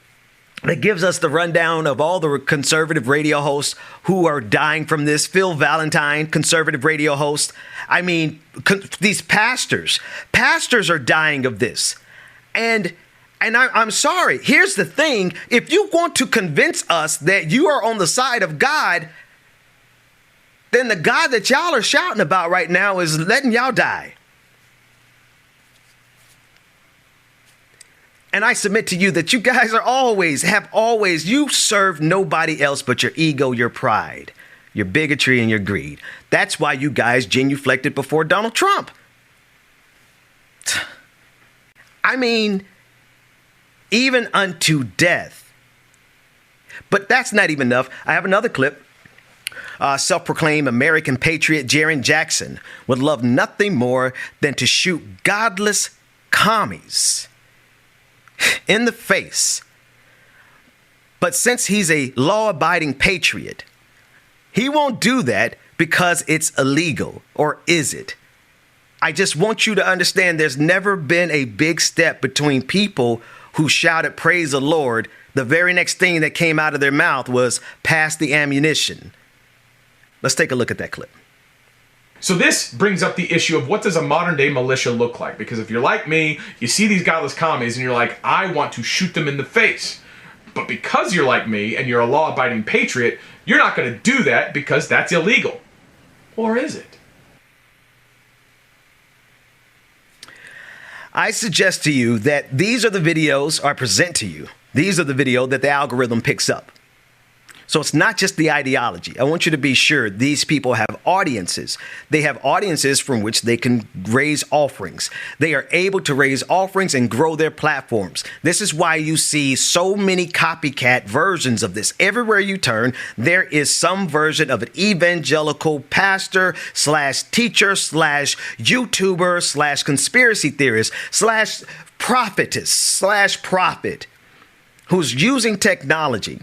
that gives us the rundown of all the conservative radio hosts who are dying from this? Phil Valentine, conservative radio host. I mean, these pastors are dying of this. And I'm sorry. Here's the thing. If you want to convince us that you are on the side of God, then the God that y'all are shouting about right now is letting y'all die. And I submit to you that you guys you serve nobody else but your ego, your pride, your bigotry, and your greed. That's why you guys genuflected before Donald Trump. I mean, even unto death. But that's not even enough. I have another clip. Self-proclaimed American patriot Jaren Jackson would love nothing more than to shoot godless commies in the face. But since he's a law-abiding patriot, he won't do that because it's illegal. Or is it? I just want you to understand there's never been a big step between people who shouted praise the Lord. The very next thing that came out of their mouth was pass the ammunition. Let's take a look at that clip. So this brings up the issue of what does a modern day militia look like? Because if you're like me, you see these godless commies and you're like, I want to shoot them in the face. But because you're like me and you're a law-abiding patriot, you're not going to do that because that's illegal. Or is it? I suggest to you that these are the videos I present to you. These are the video that the algorithm picks up. So it's not just the ideology. I want you to be sure these people have audiences. They have audiences from which they can raise offerings. They are able to raise offerings and grow their platforms. This is why you see so many copycat versions of this. Everywhere you turn, there is some version of an evangelical pastor / teacher / YouTuber / conspiracy theorist / prophetess / prophet who's using technology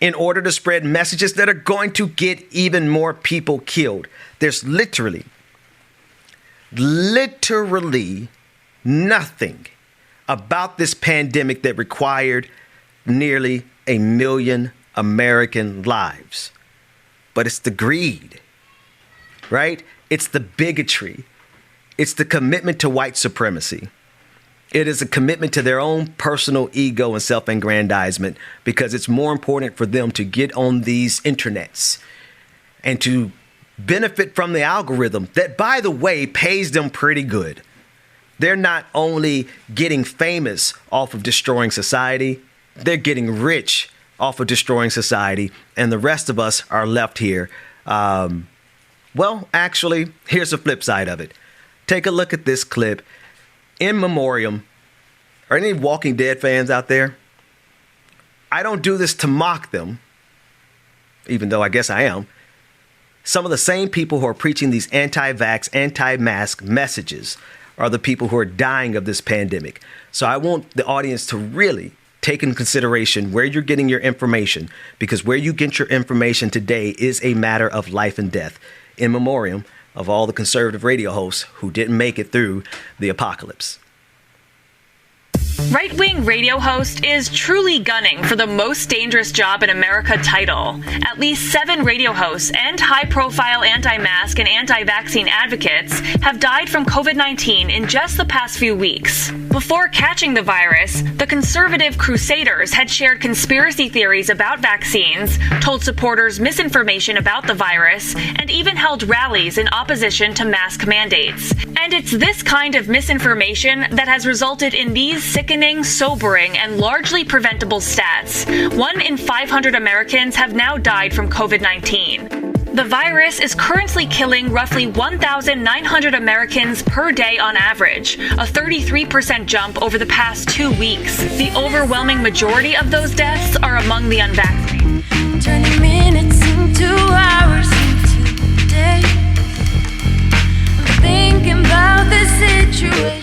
in order to spread messages that are going to get even more people killed. There's literally nothing about this pandemic that required nearly 1 million American lives. But it's the greed, right? It's the bigotry. It's the commitment to white supremacy. It is a commitment to their own personal ego and self-aggrandizement, because it's more important for them to get on these internets and to benefit from the algorithm that, by the way, pays them pretty good. They're not only getting famous off of destroying society, they're getting rich off of destroying society, and the rest of us are left here. Well, actually, here's the flip side of it. Take a look at this clip. In memoriam, are any Walking Dead fans out there? I don't do this to mock them, even though I guess I am. Some of the same people who are preaching these anti-vax, anti-mask messages are the people who are dying of this pandemic. So I want the audience to really take in consideration where you're getting your information, because where you get your information today is a matter of life and death. In memoriam of all the conservative radio hosts who didn't make it through the apocalypse. Right-wing radio host is truly gunning for the most dangerous job in America title. At least 7 radio hosts and high-profile anti-mask and anti-vaccine advocates have died from COVID-19 in just the past few weeks. Before catching the virus, the conservative crusaders had shared conspiracy theories about vaccines, told supporters misinformation about the virus, and even held rallies in opposition to mask mandates. And it's this kind of misinformation that has resulted in these sickening, sobering, and largely preventable stats. 1 in 500 Americans have now died from COVID-19. The virus is currently killing roughly 1,900 Americans per day on average, a 33% jump over the past 2 weeks. The overwhelming majority of those deaths are among the unvaccinated. Turning minutes into hours into day. I'm thinking about the situation.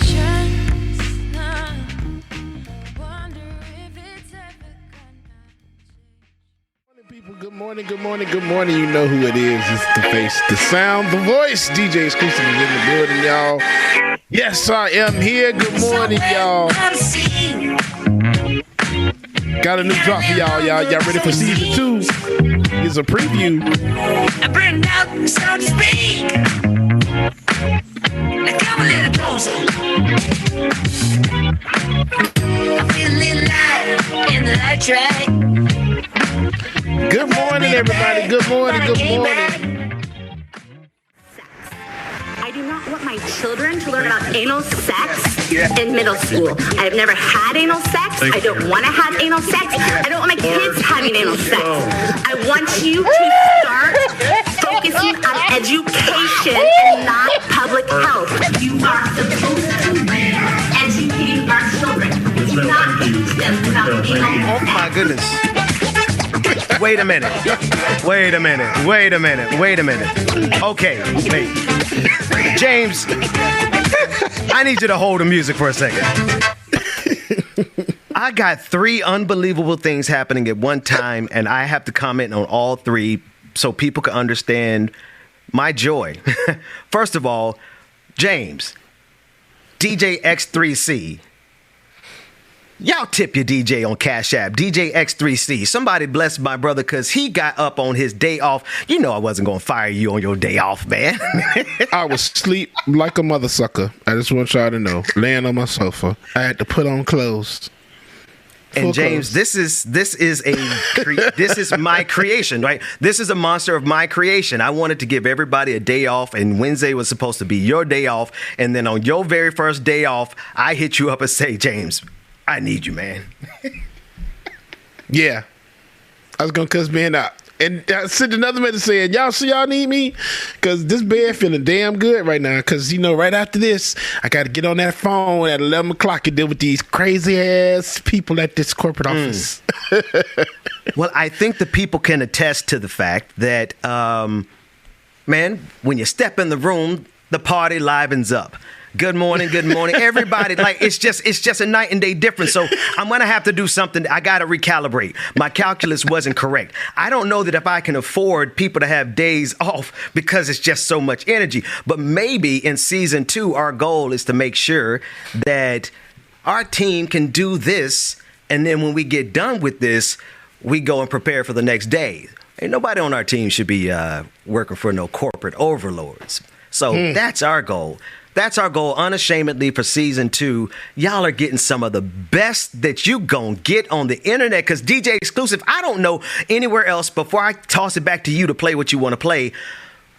Good morning, good morning, good morning. You know who it is. It's the face, the sound, the voice. DJ Exclusive is in the building, y'all. Yes, I am here. Good morning, y'all. Got a new drop for y'all. Y'all ready for season 2? Here's a preview. I bring out, so to speak. Now come a little closer. I feel a little light in the light track. Good morning, everybody. Good morning. Good morning. I do not want my children to learn about anal sex in middle school. I have never had anal sex. I don't want to have anal sex. I don't want my kids having anal sex. I want you to start focusing on education and not public health. You are supposed to be educating our children. Do not teach them about anal sex. Oh my goodness. Wait a minute. Okay, wait. James, I need you to hold the music for a second. I got 3 unbelievable things happening at one time, and I have to comment on all 3 so people can understand my joy. First of all, James, DJ X3C. Y'all tip your DJ on Cash App, DJ X3C. Somebody bless my brother because he got up on his day off. You know I wasn't going to fire you on your day off, man. I was asleep like a mother sucker. I just want y'all to know. Laying on my sofa. I had to put on clothes. And James, this is my creation, right? This is a monster of my creation. I wanted to give everybody a day off, and Wednesday was supposed to be your day off. And then on your very first day off, I hit you up and say, James, I need you, man. Yeah. I was going to cuss Ben out. And I sent another message saying, y'all sure y'all need me? Because this bed feeling damn good right now. Because, right after this, I got to get on that phone at 11 o'clock and deal with these crazy-ass people at this corporate office. Well, I think the people can attest to the fact that, man, when you step in the room, the party livens up. Good morning, everybody. Like it's just a night and day difference. So I'm gonna have to do something. I gotta recalibrate. My calculus wasn't correct. I don't know that if I can afford people to have days off because it's just so much energy. But maybe in season 2, our goal is to make sure that our team can do this, and then when we get done with this, we go and prepare for the next day. Ain't nobody on our team should be working for no corporate overlords. So that's our goal. That's our goal, unashamedly, for season 2. Y'all are getting some of the best that you gon' get on the internet. Because DJ Exclusive, I don't know anywhere else, before I toss it back to you to play what you want to play,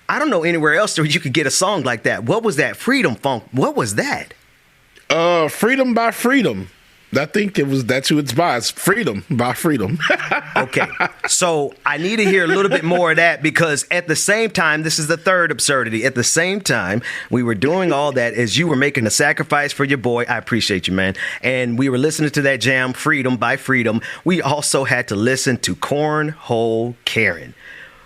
I don't know anywhere else where you could get a song like that. What was that? Freedom Funk. What was that? Freedom by Freedom. I think that's who it's by. It's Freedom by Freedom. Okay. So I need to hear a little bit more of that, because at the same time, this is the third absurdity. At the same time, we were doing all that as you were making a sacrifice for your boy. I appreciate you, man. And we were listening to that jam, Freedom by Freedom. We also had to listen to Cornhole Karen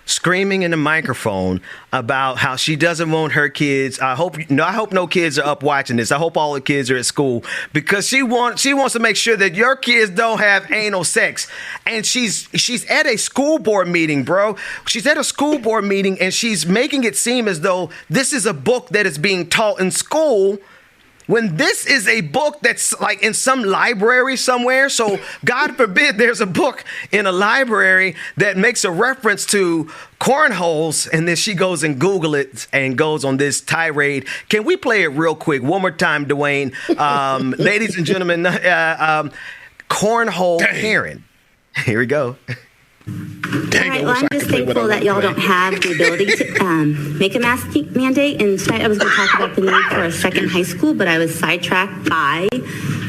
screaming in the microphone about how she doesn't want her kids. I hope no kids are up watching this. I hope all the kids are at school, because she wants to make sure that your kids don't have anal sex. And she's at a school board meeting, bro. She's at a school board meeting, and she's making it seem as though this is a book that is being taught in school, when this is a book that's like in some library somewhere. So God forbid there's a book in a library that makes a reference to cornholes, and then she goes and Google it and goes on this tirade. Can we play it real quick one more time, Dwayne? Ladies and gentlemen, Cornhole Karen. Here we go. All right, well, I'm just thankful that y'all don't have the ability to make a mask mandate. And I was going to talk about the need for a second high school, but I was sidetracked by,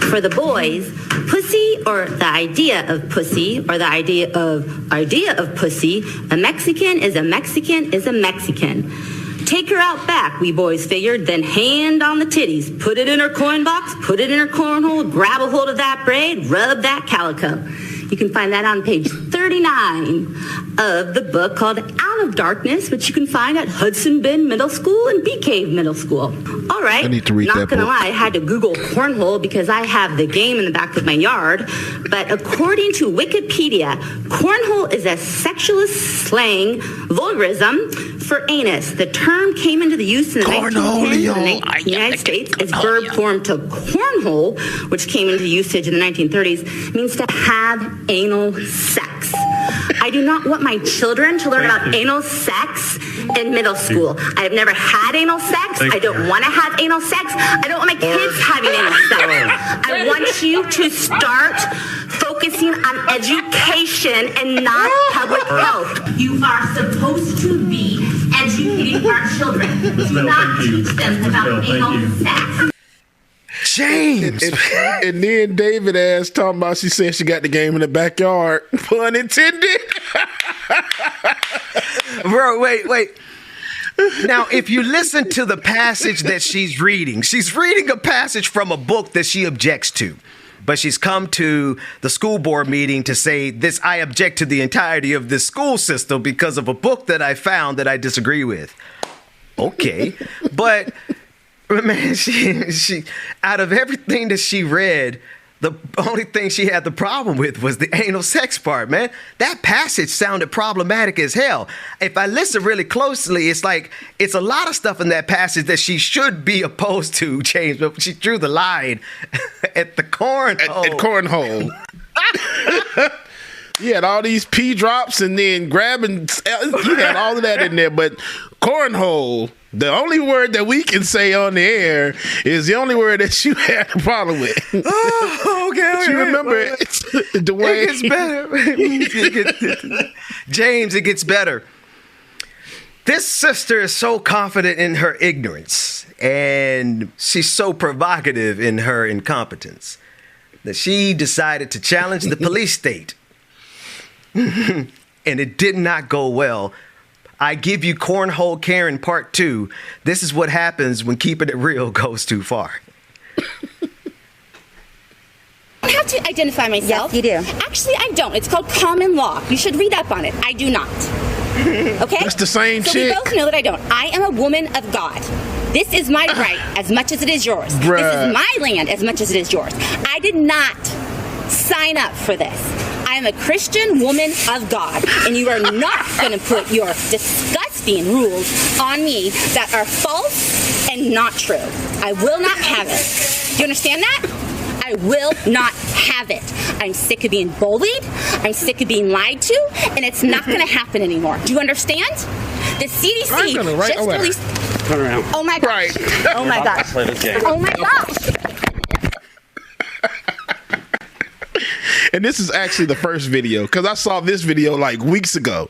for the boys, pussy, or the idea of pussy, or the idea of pussy. A Mexican is a Mexican is a Mexican. Take her out back, we boys figured, then hand on the titties. Put it in her coin box, put it in her cornhole, grab a hold of that braid, rub that calico. You can find that on page 39 of the book called Out of Darkness, which you can find at Hudson Bend Middle School and Bee Cave Middle School. All right, I need to read not that gonna book. lie, I had to Google cornhole because I have the game in the back of my yard. But according to Wikipedia, cornhole is a sexualist slang vulgarism for anus. The term came into the use in the 1910s in the United States as verb form to cornhole, which came into usage in the 1930s, means to have anal sex. I do not want my children to learn about anal sex in middle school. I have never had anal sex. I don't want to have anal sex. I don't want my kids having anal sex. I want you to start focusing on education and not public health. You are supposed to be educating our children. Do not teach them about anal sex. James. And then David asked, talking about, she said she got the game in the backyard. Pun intended. Bro, wait. Now, if you listen to the passage that she's reading a passage from a book that she objects to. But she's come to the school board meeting to say this, I object to the entirety of this school system because of a book that I found that I disagree with. Okay. But man, she out of everything that she read, the only thing she had the problem with was the anal sex part, man. That passage sounded problematic as hell. If I listen really closely, it's like it's a lot of stuff in that passage that she should be opposed to, James, but she drew the line at the cornhole. At cornhole. You had all these pee drops and then grabbing. You had all of that in there, but cornhole, the only word that we can say on the air is the only word that you had a problem with. Oh, okay. You remember it, Dwayne? It gets better. James, it gets better. This sister is so confident in her ignorance, and she's so provocative in her incompetence, that she decided to challenge the police state and it did not go well. I give you Cornhole Karen Part 2. This is what happens when keeping it real goes too far. I have to identify myself. Yes, you do. Actually, I don't. It's called common law. You should read up on it. I do not. Okay? That's the same so chick. We both know that I don't. I am a woman of God. This is my right as much as it is yours. Bruh. This is my land as much as it is yours. I did not sign up for this. I am a Christian woman of God, and you are not going to put your disgusting rules on me that are false and not true. I will not have it. Do you understand that? I will not have it. I'm sick of being bullied. I'm sick of being lied to, and it's not going to happen anymore. Do you understand? The CDC just released. Turn around. Oh my gosh. Oh my gosh. Oh my gosh. And this is actually the first video, because I saw this video like weeks ago.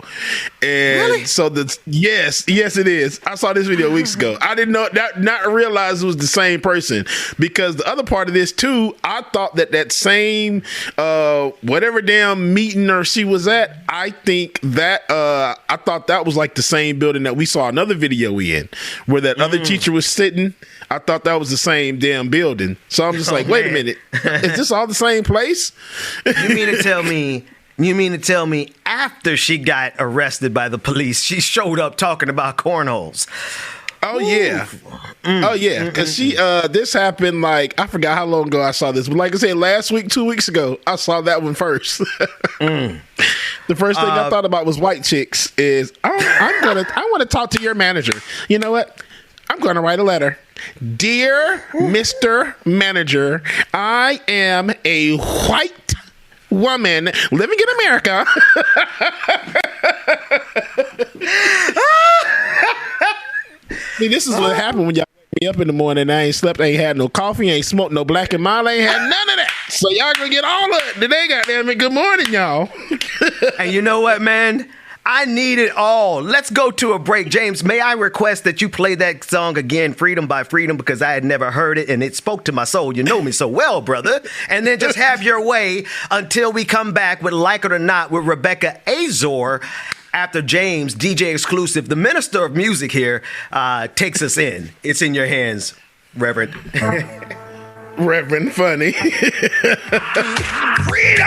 And really? So yes it is. I saw this video weeks ago. I didn't know not realize it was the same person, because the other part of this too, I thought that same whatever damn meeting or she was at, I think that I thought that was like the same building that we saw another video in, where that other teacher was sitting. I thought that was the same damn building. So I'm just wait a minute. Is this all the same place? You mean to tell me after she got arrested by the police, she showed up talking about cornholes? Oh, yeah. Oh, yeah. Because this happened like, I forgot how long ago I saw this. But like I said, last week, 2 weeks ago, I saw that one first. The first thing I thought about was white chicks is, I want to talk to your manager. You know what? I'm going to write a letter. Dear Mr. Manager, I am a white woman living in America. See, this is what happened when y'all wake me up in the morning. I ain't slept, ain't had no coffee, ain't smoked no Black and Mild, ain't had none of that. So y'all gonna get all of it today. Goddamn it! Good morning, y'all. And you know what, man? I need it all. Let's go to a break. James, may I request that you play that song again, Freedom by Freedom, because I had never heard it and it spoke to my soul. You know me so well, brother. And then just have your way until we come back with Like It or Not with Rebecca Azor after James, DJ Exclusive, the minister of music here, takes us in. It's in your hands, Reverend. Reverend Funny. Freedom!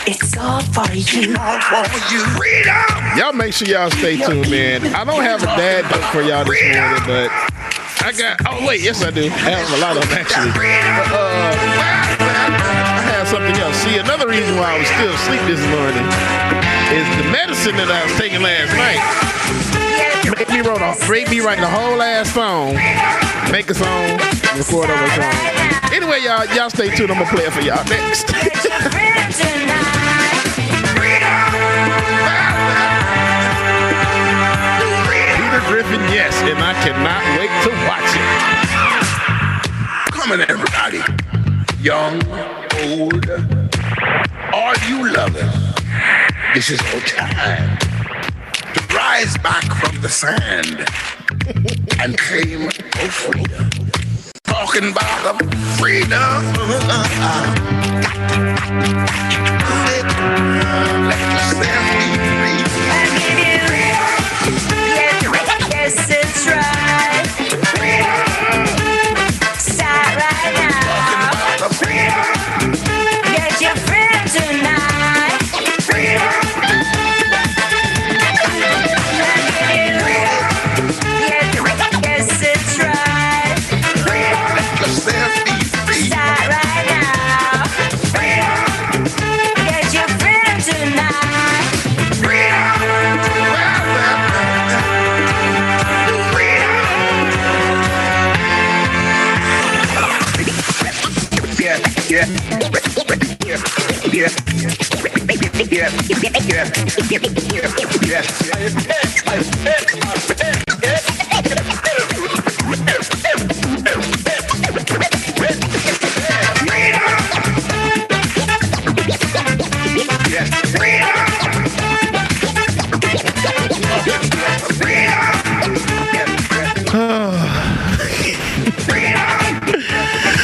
It's all for you. All for you. Freedom! Y'all make sure y'all stay tuned, man. I don't have a dad joke for y'all this morning, but I got. Oh wait, yes I do. I have a lot of them actually. I have something else. See, another reason why I was still asleep this morning is the medicine that I was taking last night. Made me write the whole ass song, make a song, record over a song. Anyway, y'all stay tuned. I'm gonna play it for y'all next. Peter Griffin, yes, and I cannot wait to watch it. Come on, everybody, young, old, all you lovers. This is our time to rise back from the sand and claim our freedom. Talking about the freedom. Let yourself be free. I give you freedom. Yes, it's right. Freedom. Start right now. Talking about the freedom. Get your freedom tonight. Freedom. Yes, it's right. Freedom. Let yourself be free. Start right now. Freedom. Get your freedom tonight. Freedom.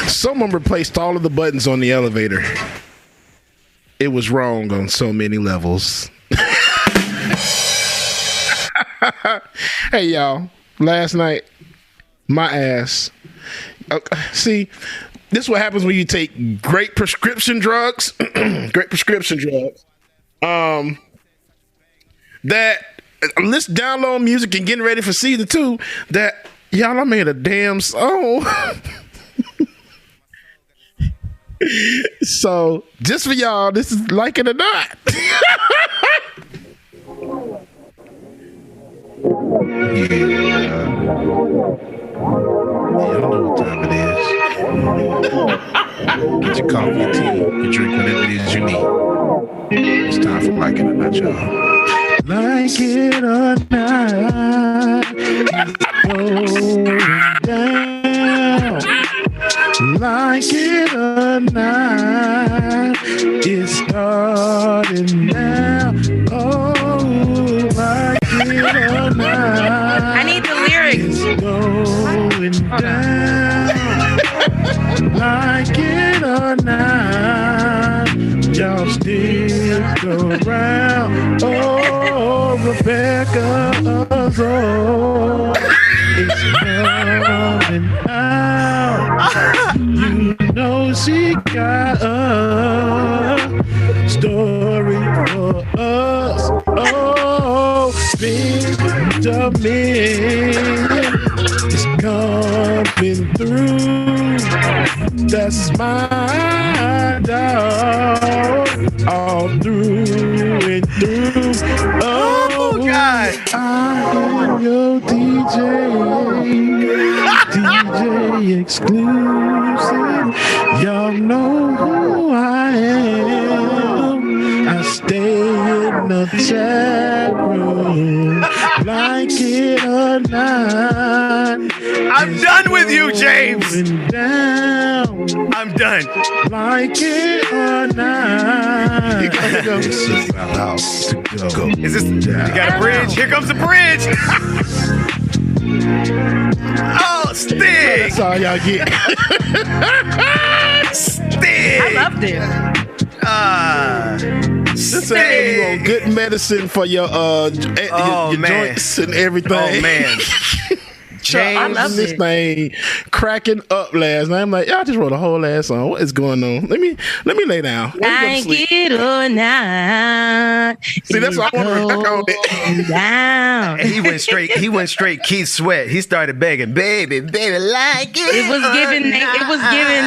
Someone replaced all of the buttons on the elevator. it was wrong on so many levels. Hey, y'all. Last night, my ass. See, this is what happens when you take great prescription drugs. Great prescription drugs. That let's download music and getting ready for season 2. That y'all, I made a damn song. So just for y'all, this is Like It or Not. Y'all know what time it is. Get your coffee, your tea, your drink, whatever it is you need. It's time for Like It or Not, y'all. Like it or not, going down. Like it or not, it's starting now. Oh, like it or not, I need the lyrics. It's going down. Like it or not, y'all stick around. Oh, Rebecca's oh, it's coming out. You know she got a story for us. Oh, Benjamin is coming through. That's my dog, all through and through. Oh God! I am your DJ exclusive. Y'all know who I am. I stay in the chat room. Like it or not, I'm done with you, James. Down. I'm done. Like it or not, You gotta go. This is about to go. Is this? You got a bridge? Here comes the bridge. Oh, Stig! That's all y'all get. Stig! I loved it. This ain't you on good medicine for your your joints and everything. Oh man. James, this thing cracking up last night. I'm like, y'all just wrote a whole ass song. What is going on? Let me lay down. Like it or not. See, that's what I want to back on it. Down. And he went straight Keith Sweat. He started begging, baby, like it. It was given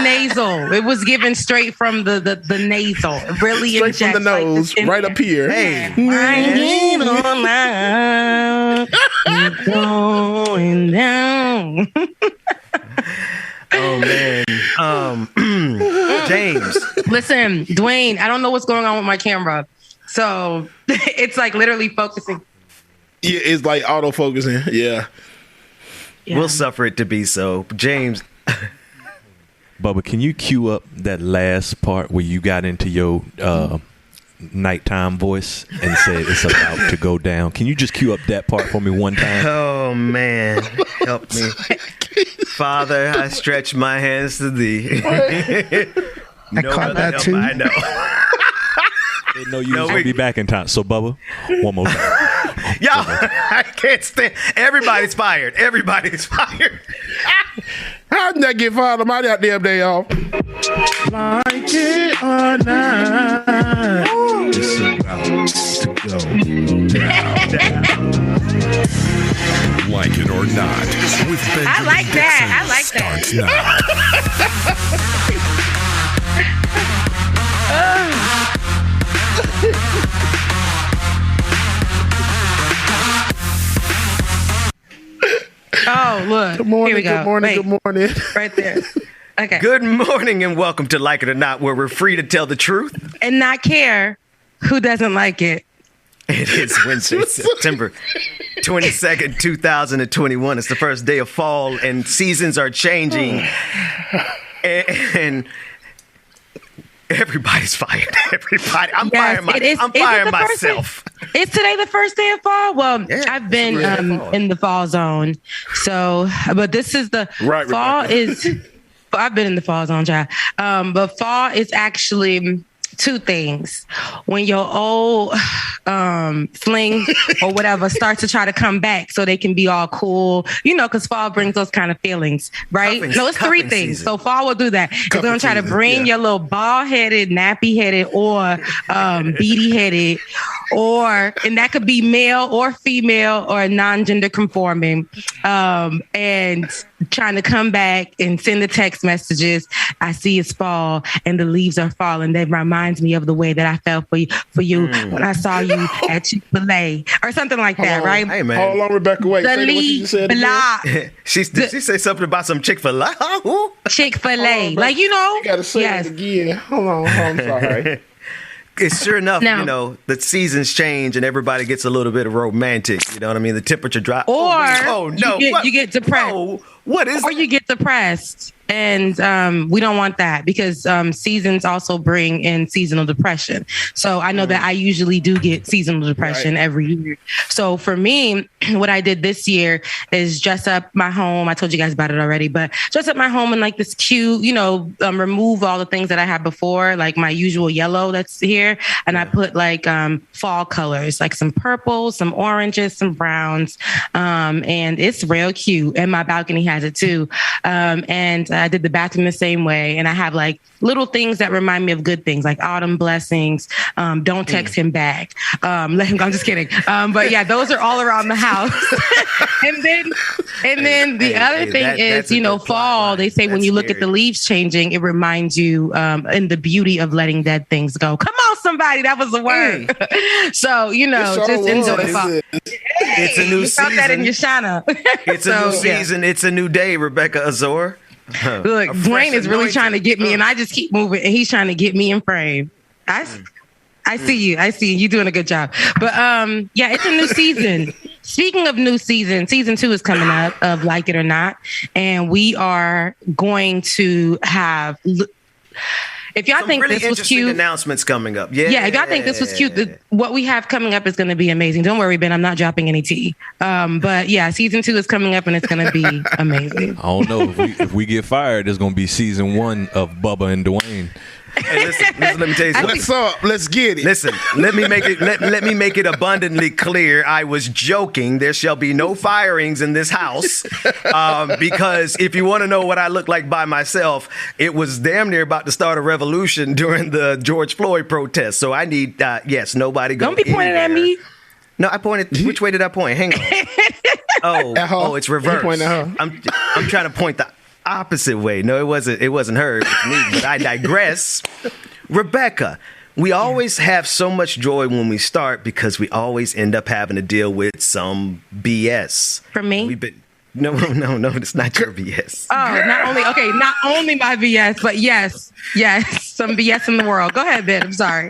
nasal. It was given straight from the nasal. It really straight from the nose, like right up here. Hey. Like it or not. It's going down. Oh man. James. Listen, Dwayne, I don't know what's going on with my camera. So it's like literally focusing. Yeah, it's like autofocusing. Yeah. We'll suffer it to be so. James. Bubba, can you cue up that last part where you got into your nighttime voice and said it's about to go down? Can you just cue up that part for me one time? Oh man, help me. Father, I stretch my hands to thee. I caught that too. I know. They know you was gonna be back in time. So Bubba, one more time. Y'all, I can't stand. Everybody's fired. Everybody's fired. How did that get fired on my damn day off? Like it or not, it's about to go down. Like it or not, with Benjamin I like Dixon that. I like starts that. Oh, look. Good morning, Here we go. good morning, Wait. good morning. Right there. Okay. Good morning and welcome to Like It or Not, where we're free to tell the truth and not care who doesn't like it. It is Wednesday, September 22nd, 2021. It's the first day of fall and seasons are changing. And everybody's fired. Everybody. I'm firing myself. Is today the first day of fall? Well, yeah, I've been in the fall zone. So, but this is the right, fall Rebecca. I've been in the fall zone, child. But fall is actually two things. When your old fling or whatever starts to try to come back so they can be all cool, because fall brings those kind of feelings, right? It's three things. So fall will do that. It's going to try to bring your little ball-headed, nappy-headed, or beady-headed, and that could be male or female or non-gender conforming, and trying to come back and send the text messages. I see it's fall and the leaves are falling. That reminds me of the way that I felt for you when I saw you at Chick-fil-A or something like that, right? Hey, man. Hold on, Rebecca. Wait. The leaves, did she say something about some Chick-fil-A? Chick-fil-A. You gotta say it again. Hold on. I'm sorry. It's sure enough, the seasons change and everybody gets a little bit of romantic. You know what I mean? The temperature drops. Or you get depressed. No. What is? Or you get depressed, and we don't want that because seasons also bring in seasonal depression. So I know that I usually do get seasonal depression every year. So for me, what I did this year is dress up my home. I told you guys about it already, but dress up my home in like this cute, remove all the things that I had before, like my usual yellow that's here, and I put like fall colors, like some purples, some oranges, some browns, and it's real cute. And my balcony has it too. And I did the bathroom the same way. And I have like little things that remind me of good things, like autumn blessings. Don't text him back. Let him go. I'm just kidding. But yeah, those are all around the house. and then the other thing is, fall. They say when you look at the leaves changing, it reminds you in the beauty of letting dead things go. Come on, somebody, that was the word. So just enjoy fall. It's a new season. You felt that in your shana. It's a new season. It's a new day, Rebecca Azor. Look, Dwayne is really trying to get me, and I just keep moving, and he's trying to get me in frame. I see you. You're doing a good job. But it's a new season. Speaking of new season 2 is coming up of Like It or Not, and we are going to have. If y'all think really this was cute, announcements coming up. Yeah, if y'all think this was cute, what we have coming up is going to be amazing. Don't worry, Ben, I'm not dropping any tea. But yeah, season 2 is coming up and it's going to be amazing. I don't know if we get fired, there's going to be season 1 of Bubba and Dwayne. Hey, listen, let me tell you something. What's up? Let's get it. Listen, let me make it abundantly clear. I was joking. There shall be no firings in this house because if you want to know what I look like by myself, it was damn near about to start a revolution during the George Floyd protest. So I need nobody go. Don't be pointing at me. No, I pointed. Which way did I point? Hang on. It's reversed. I'm trying to point the opposite way. No, it wasn't her. It was me. But I digress. Rebecca, we always have so much joy when we start because we always end up having to deal with some BS. From me? No, it's not your BS. Oh, not only my BS, but yes, some BS in the world. Go ahead, Ben. I'm sorry.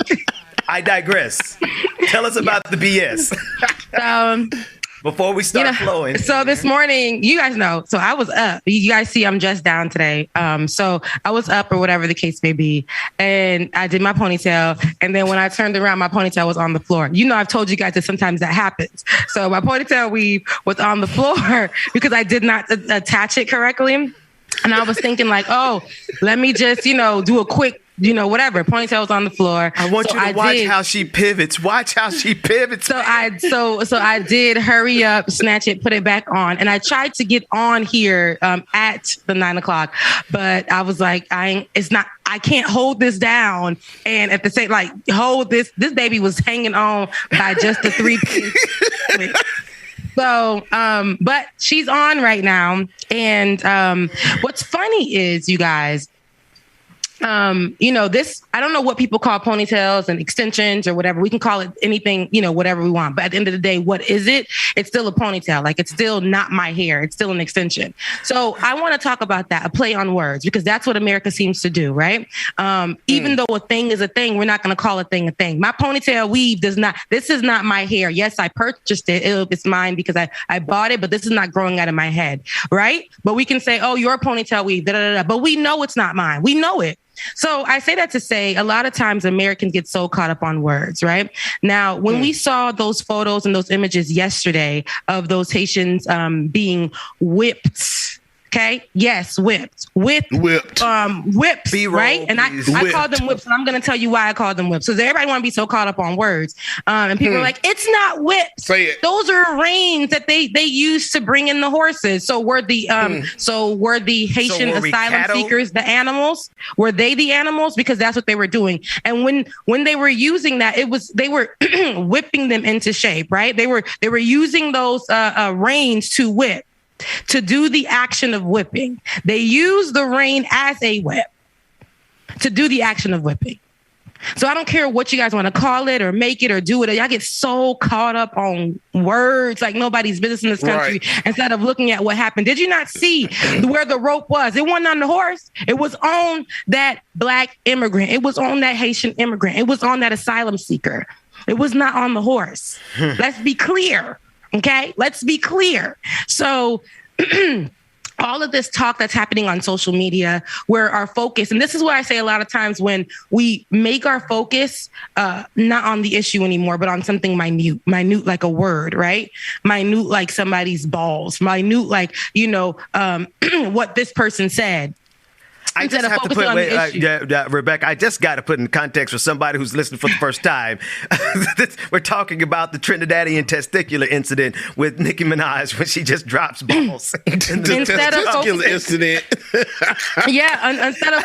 I digress. Tell us about the BS. Before we start flowing. So this morning, you guys know, so I was up. You guys see I'm dressed down today. So I was up or whatever the case may be. And I did my ponytail. And then when I turned around, my ponytail was on the floor. I've told you guys that sometimes that happens. So my ponytail weave was on the floor because I did not attach it correctly. And I was thinking like, let me just, do a quick, whatever. Ponytail's on the floor. I want you to watch how she pivots. Watch how she pivots. So I did hurry up, snatch it, put it back on. And I tried to get on here at the 9:00, but I was like, I can't hold this down. And at the same, hold this baby was hanging on by just the 3 piece. So, but she's on right now. And what's funny is, you guys, I don't know what people call ponytails and extensions or whatever. We can call it anything, whatever we want. But at the end of the day, what is it? It's still a ponytail. Like, it's still not my hair. It's still an extension. So I want to talk about that, a play on words, because that's what America seems to do, right? Even though a thing is a thing, we're not going to call a thing a thing. My ponytail weave this is not my hair. Yes, I purchased it. It's mine because I bought it, but this is not growing out of my head, right? But we can say, your ponytail weave, but we know it's not mine. We know it. So I say that to say a lot of times Americans get so caught up on words, right? Now, when we saw those photos and those images yesterday of those Haitians being whipped Okay. Yes, whipped. Whips, B-roll, right? And I call them whips, and I'm going to tell you why I call them whips. Because everybody want to be so caught up on words. And people are like, it's not whips. Say it. Those are reins that they use to bring in the horses. So were the Haitian asylum seekers the animals? Were they the animals? Because that's what they were doing. And when they were using that, they were whipping them into shape, right? They were using those reins to whip. To do the action of whipping. They use the rein as a whip to do the action of whipping. So I don't care what you guys want to call it or make it or do it. Y'all get so caught up on words like nobody's business in this country instead of looking at what happened. Did you not see where the rope was? It wasn't on the horse. It was on that Black immigrant. It was on that Haitian immigrant. It was on that asylum seeker. It was not on the horse. Let's be clear. Okay, let's be clear. So all of this talk that's happening on social media, where our focus, and this is what I say a lot of times when we make our focus not on the issue anymore, but on something minute like a word, right? Minute like somebody's balls, minute like, what this person said. I just have to put, Rebecca, I just got to put in context for somebody who's listening for the first time. We're talking about the Trinidadian testicular incident with Nicki Minaj when she just drops balls. Instead of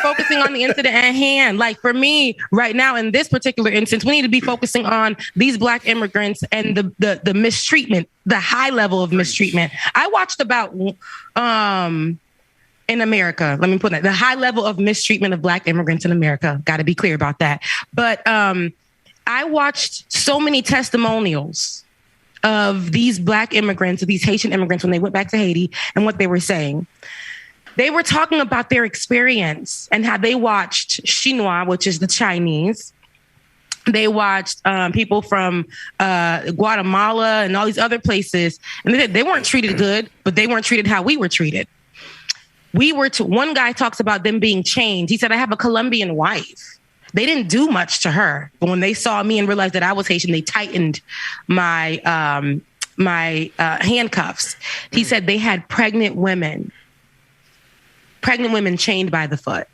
focusing on the incident at hand, like for me right now in this particular instance, we need to be focusing on these Black immigrants and the mistreatment, the high level of mistreatment. I watched about in America, let me put that, the high level of mistreatment of Black immigrants in America. Got to be clear about that. But I watched so many testimonials of these Black immigrants, of these Haitian immigrants when they went back to Haiti and what they were saying. They were talking about their experience and how they watched Chinois, which is the Chinese. They watched people from Guatemala and all these other places. And they weren't treated good, but they weren't treated how we were treated. One guy talks about them being changed. He said, I have a Colombian wife. They didn't do much to her. But when they saw me and realized that I was Haitian, they tightened my handcuffs. He said they had pregnant women chained by the foot.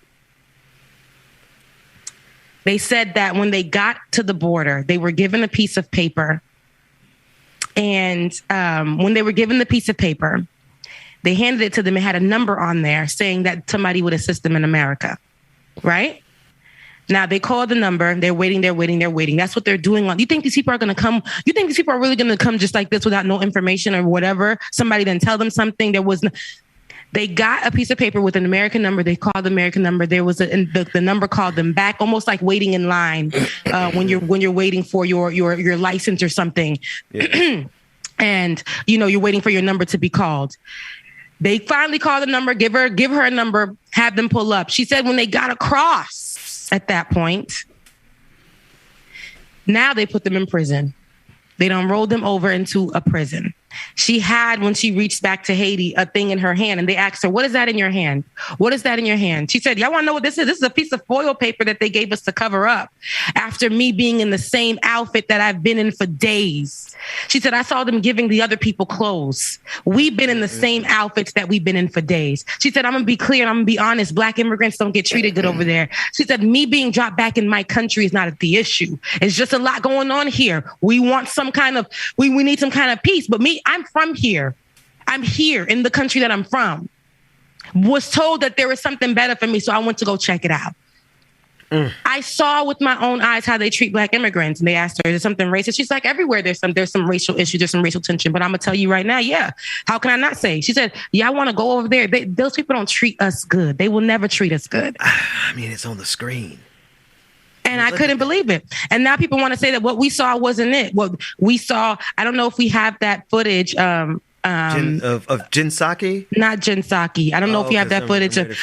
They said that when they got to the border, they were given a piece of paper. And when they were given the piece of paper, they handed it to them and had a number on there saying that somebody would assist them in America, right? Now they called the number. They're waiting. That's what they're doing. You think these people are going to come? You think these people are really going to come just like this without no information or whatever? Somebody didn't tell them something. They got a piece of paper with an American number. They called the American number. There was the number called them back, almost like waiting in line when you're waiting for your license or something, and you're waiting for your number to be called. They finally called the number, give her a number, have them pull up. She said when they got across at that point, now they put them in prison. They done rolled them over into a prison. She had, when she reached back to Haiti, a thing in her hand, and they asked her, what is that in your hand? What is that in your hand? She said, y'all want to know what this is? This is a piece of foil paper that they gave us to cover up after me being in the same outfit that I've been in for days. She said, I saw them giving the other people clothes. We've been in the same outfits that we've been in for days. She said, I'm going to be clear and I'm going to be honest. Black immigrants don't get treated good over there. She said, me being dropped back in my country is not the issue. It's just a lot going on here. We want some kind of, we need some kind of peace. But me, I'm from here. I'm here in the country that I'm from. Was told that there was something better for me, so I went to go check it out. I saw with my own eyes how they treat Black immigrants, and they asked her, "Is there something racist?" She's like, "Everywhere there's some racial issue, there's some racial tension." But I'm gonna tell you right now, yeah. How can I not say? She said, "Yeah, I want to go over there. Those people don't treat us good. They will never treat us good." I mean, it's on the screen. And I couldn't believe it. And now people want to say that what we saw wasn't it. What we saw, I don't know if we have that footage. Of Jinsaki? Not Jinsaki. I don't know if you have that footage of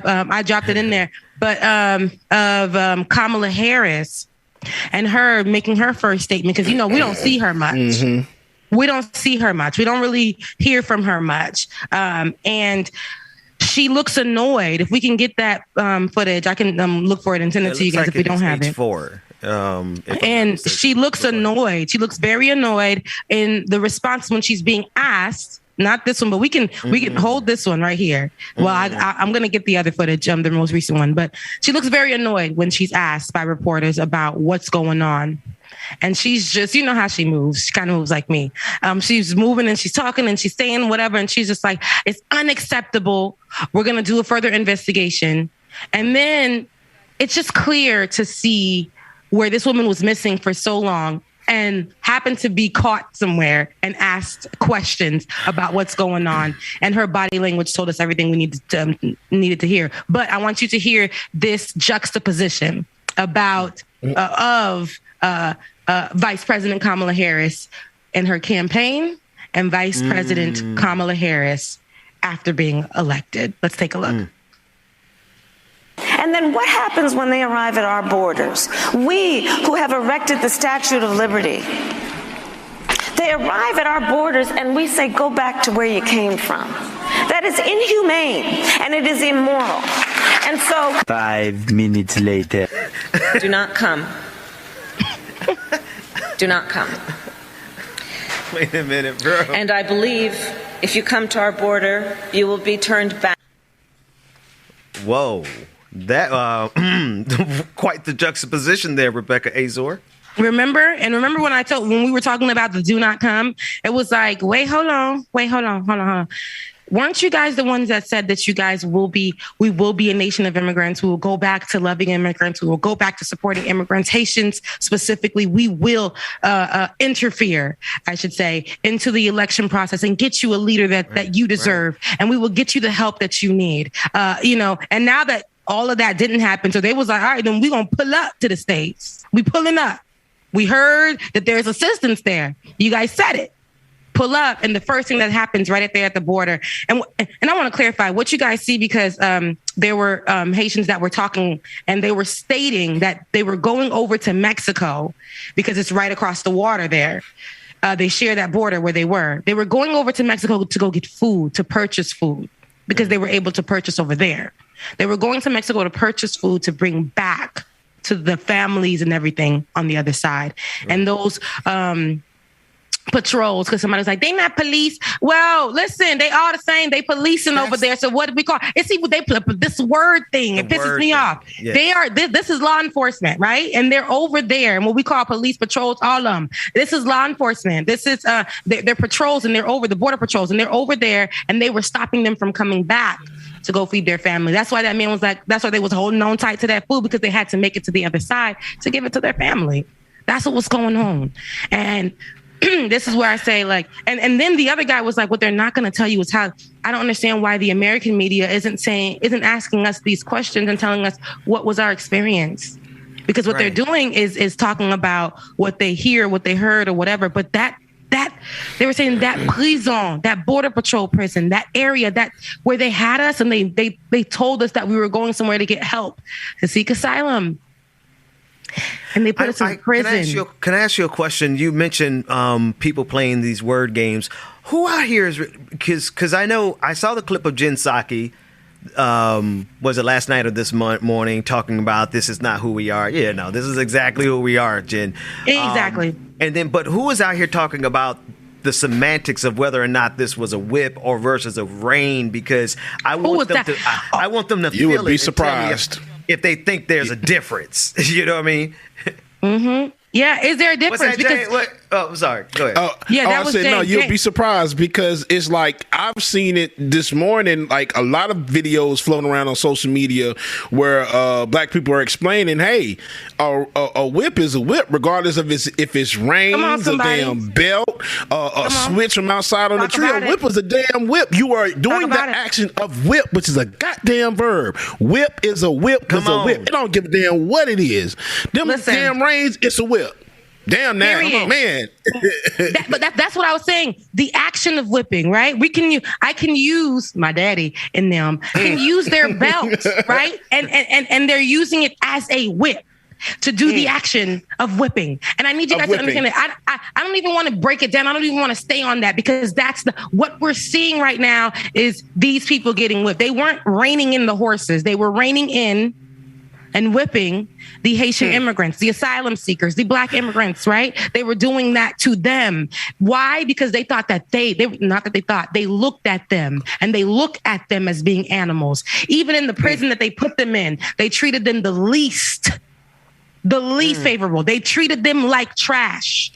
I dropped it in there. But of Kamala Harris and her making her first statement. Because, we don't see her much. Mm-hmm. We don't see her much. We don't really hear from her much. And she looks annoyed. If we can get that footage, I can look for it and send it to you guys if we don't have it. And she looks annoyed. She looks very annoyed in the response when she's being asked. Not this one, but we can hold this one right here. Well, I'm going to get the other footage, the most recent one. But she looks very annoyed when she's asked by reporters about what's going on. And she's just, you know how she moves. She kind of moves like me. She's moving and she's talking and she's saying whatever. And she's just like, it's unacceptable. We're going to do a further investigation. And then it's just clear to see where this woman was missing for so long and happened to be caught somewhere and asked questions about what's going on. And her body language told us everything we needed to hear. But I want you to hear this juxtaposition about of Vice President Kamala Harris and her campaign and Vice President Kamala Harris after being elected. Let's take a look. And then what happens when they arrive at our borders? We who have erected the Statue of Liberty, they arrive at our borders and we say, go back to where you came from. That is inhumane and it is immoral. And so 5 minutes later. Do not come. Do not come. Wait a minute, bro. And I believe if you come to our border, you will be turned back. Whoa. That quite the juxtaposition there, Rebecca Azor. Remember when we were talking about the do not come, it was like, wait, hold on. Weren't you guys the ones that said that we will be a nation of immigrants? We will go back to loving immigrants. We will go back to supporting immigrants. Haitians specifically, we will interfere, I should say, into the election process and get you a leader that you deserve. Right. And we will get you the help that you need. And now that all of that didn't happen, so they was like, all right, then we're going to pull up to the States. We pulling up. We heard that there's assistance there. You guys said it. Pull up, and the first thing that happens right there at the border. And I want to clarify what you guys see, because there were Haitians that were talking, and they were stating that they were going over to Mexico because it's right across the water there. They share that border where they were. They were going over to Mexico to go get food, to purchase food, because they were able to purchase over there. They were going to Mexico to purchase food to bring back to the families and everything on the other side. Right. And those patrols, because somebody's like, they not police. Well, listen, they all the same. They policing over there. So what do we call it? See what they put this word thing. It pisses me off. Yes. They are this is law enforcement, right? And they're over there. And what we call police patrols, all of them. This is law enforcement. This is they're patrols, and they're over the border patrols, and they're over there, and they were stopping them from coming back to go feed their family. That's why that man was like, that's why they was holding on tight to that food, because they had to make it to the other side to give it to their family. That's what was going on. And this is where I say, like, and then the other guy was like, what they're not going to tell you is how, I don't understand why the American media isn't asking us these questions and telling us what was our experience. Because what they're doing is talking about what they hear, what they heard, or whatever. But that they were saying that prison, that border patrol prison, that area, that where they had us, and they told us that we were going somewhere to get help, to seek asylum. And they put us in prison. Can I ask you a question? You mentioned people playing these word games. Who out here is, because I know I saw the clip of Jen Psaki, was it last night or this morning, talking about this is not who we are. Yeah, no, this is exactly who we are, Jen. Exactly. And then, but who is out here talking about the semantics of whether or not this was a whip or versus a rein? Because I want them to. I want them to. You would be surprised if they think there's a difference. You know what I mean? Mm-hmm. Yeah, is there a difference? Oh, sorry. Go ahead. That was no, you'll be surprised, because it's like, I've seen it this morning, like a lot of videos floating around on social media where black people are explaining, hey, a whip is a whip, regardless of if it's reins, a damn belt, a switch from outside on the tree. A whip is a damn whip. You are doing the action of whip, which is a goddamn verb. Whip is a whip is a whip. It don't give a damn what it is. Them damn reins, it's a whip. Damn now, man. But that's what I was saying. The action of whipping, right? I can use my daddy and them can use their belt, right? And they're using it as a whip to do the action of whipping. And I need you guys to understand that. I don't even want to break it down. I don't even want to stay on that, because that's what we're seeing right now is these people getting whipped. They weren't reining in the horses. They were reining in and whipping the Haitian immigrants, the asylum seekers, the Black immigrants, right? They were doing that to them. Why? Because they thought that they looked at them, and they look at them as being animals. Even in the prison that they put them in, they treated them the least favorable. They treated them like trash.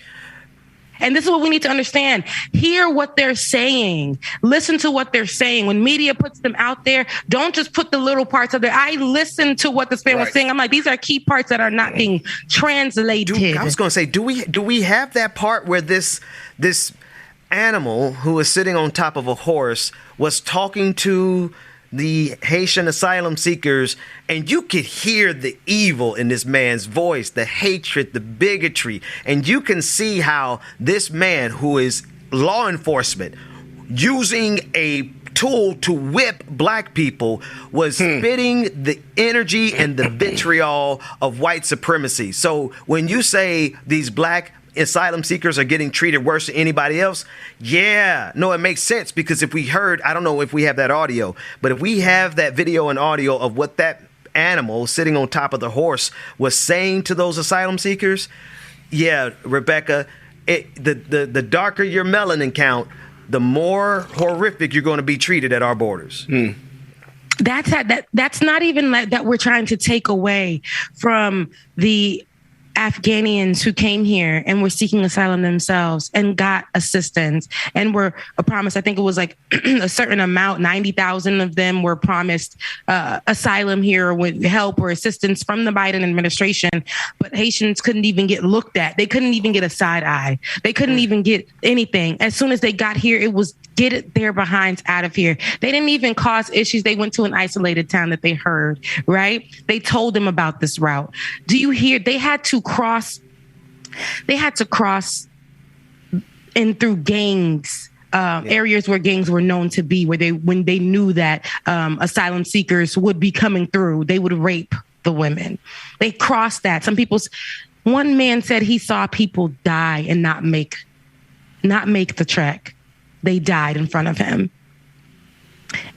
And this is what we need to understand. Hear what they're saying. Listen to what they're saying. When media puts them out there, don't just put the little parts of it. I listened to what this man was saying. I'm like, these are key parts that are not being translated. I was going to say, do we have that part where this animal who is sitting on top of a horse was talking to the Haitian asylum seekers, and you could hear the evil in this man's voice, the hatred, the bigotry, and you can see how this man, who is law enforcement, using a tool to whip Black people, was spitting the energy and the vitriol of white supremacy. So when you say these Black asylum seekers are getting treated worse than anybody else, it makes sense, because if we heard, I don't know if we have that audio, but if we have that video and audio of what that animal sitting on top of the horse was saying to those asylum seekers, Rebecca, the darker your melanin count, the more horrific you're going to be treated at our borders. That's not even that we're trying to take away from the Afghanians who came here and were seeking asylum themselves and got assistance and were promised, I think it was like a certain amount, 90,000 of them were promised asylum here with help or assistance from the Biden administration. But Haitians couldn't even get looked at. They couldn't even get a side eye. They couldn't even get anything. As soon as they got here, it was get their behinds out of here. They didn't even cause issues. They went to an isolated town that they heard, right? They told them about this route. Do you hear? They had to cross in through gangs, areas where gangs were known to be, when they knew that asylum seekers would be coming through, they would rape the women. They crossed that. One man said he saw people die and not make the trek. They died in front of him.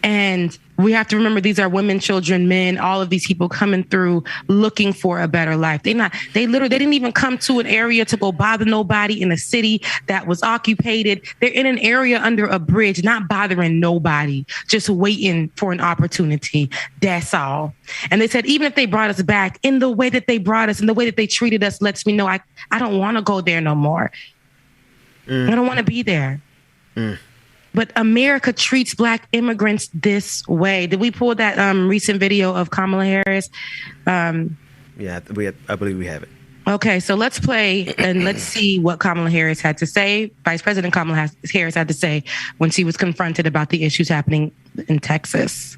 And we have to remember, these are women, children, men, all of these people coming through looking for a better life. They didn't even come to an area to go bother nobody in a city that was occupied. They're in an area under a bridge, not bothering nobody, just waiting for an opportunity. That's all. And they said, even if they brought us back, in the way that they brought us and the way that they treated us lets me know I don't want to go there no more. I don't want to be there. But America treats Black immigrants this way. Did we pull that recent video of Kamala Harris? I believe we have it. Okay, so let's play and let's see what Kamala Harris had to say. Vice President Kamala Harris had to say when she was confronted about the issues happening in Texas.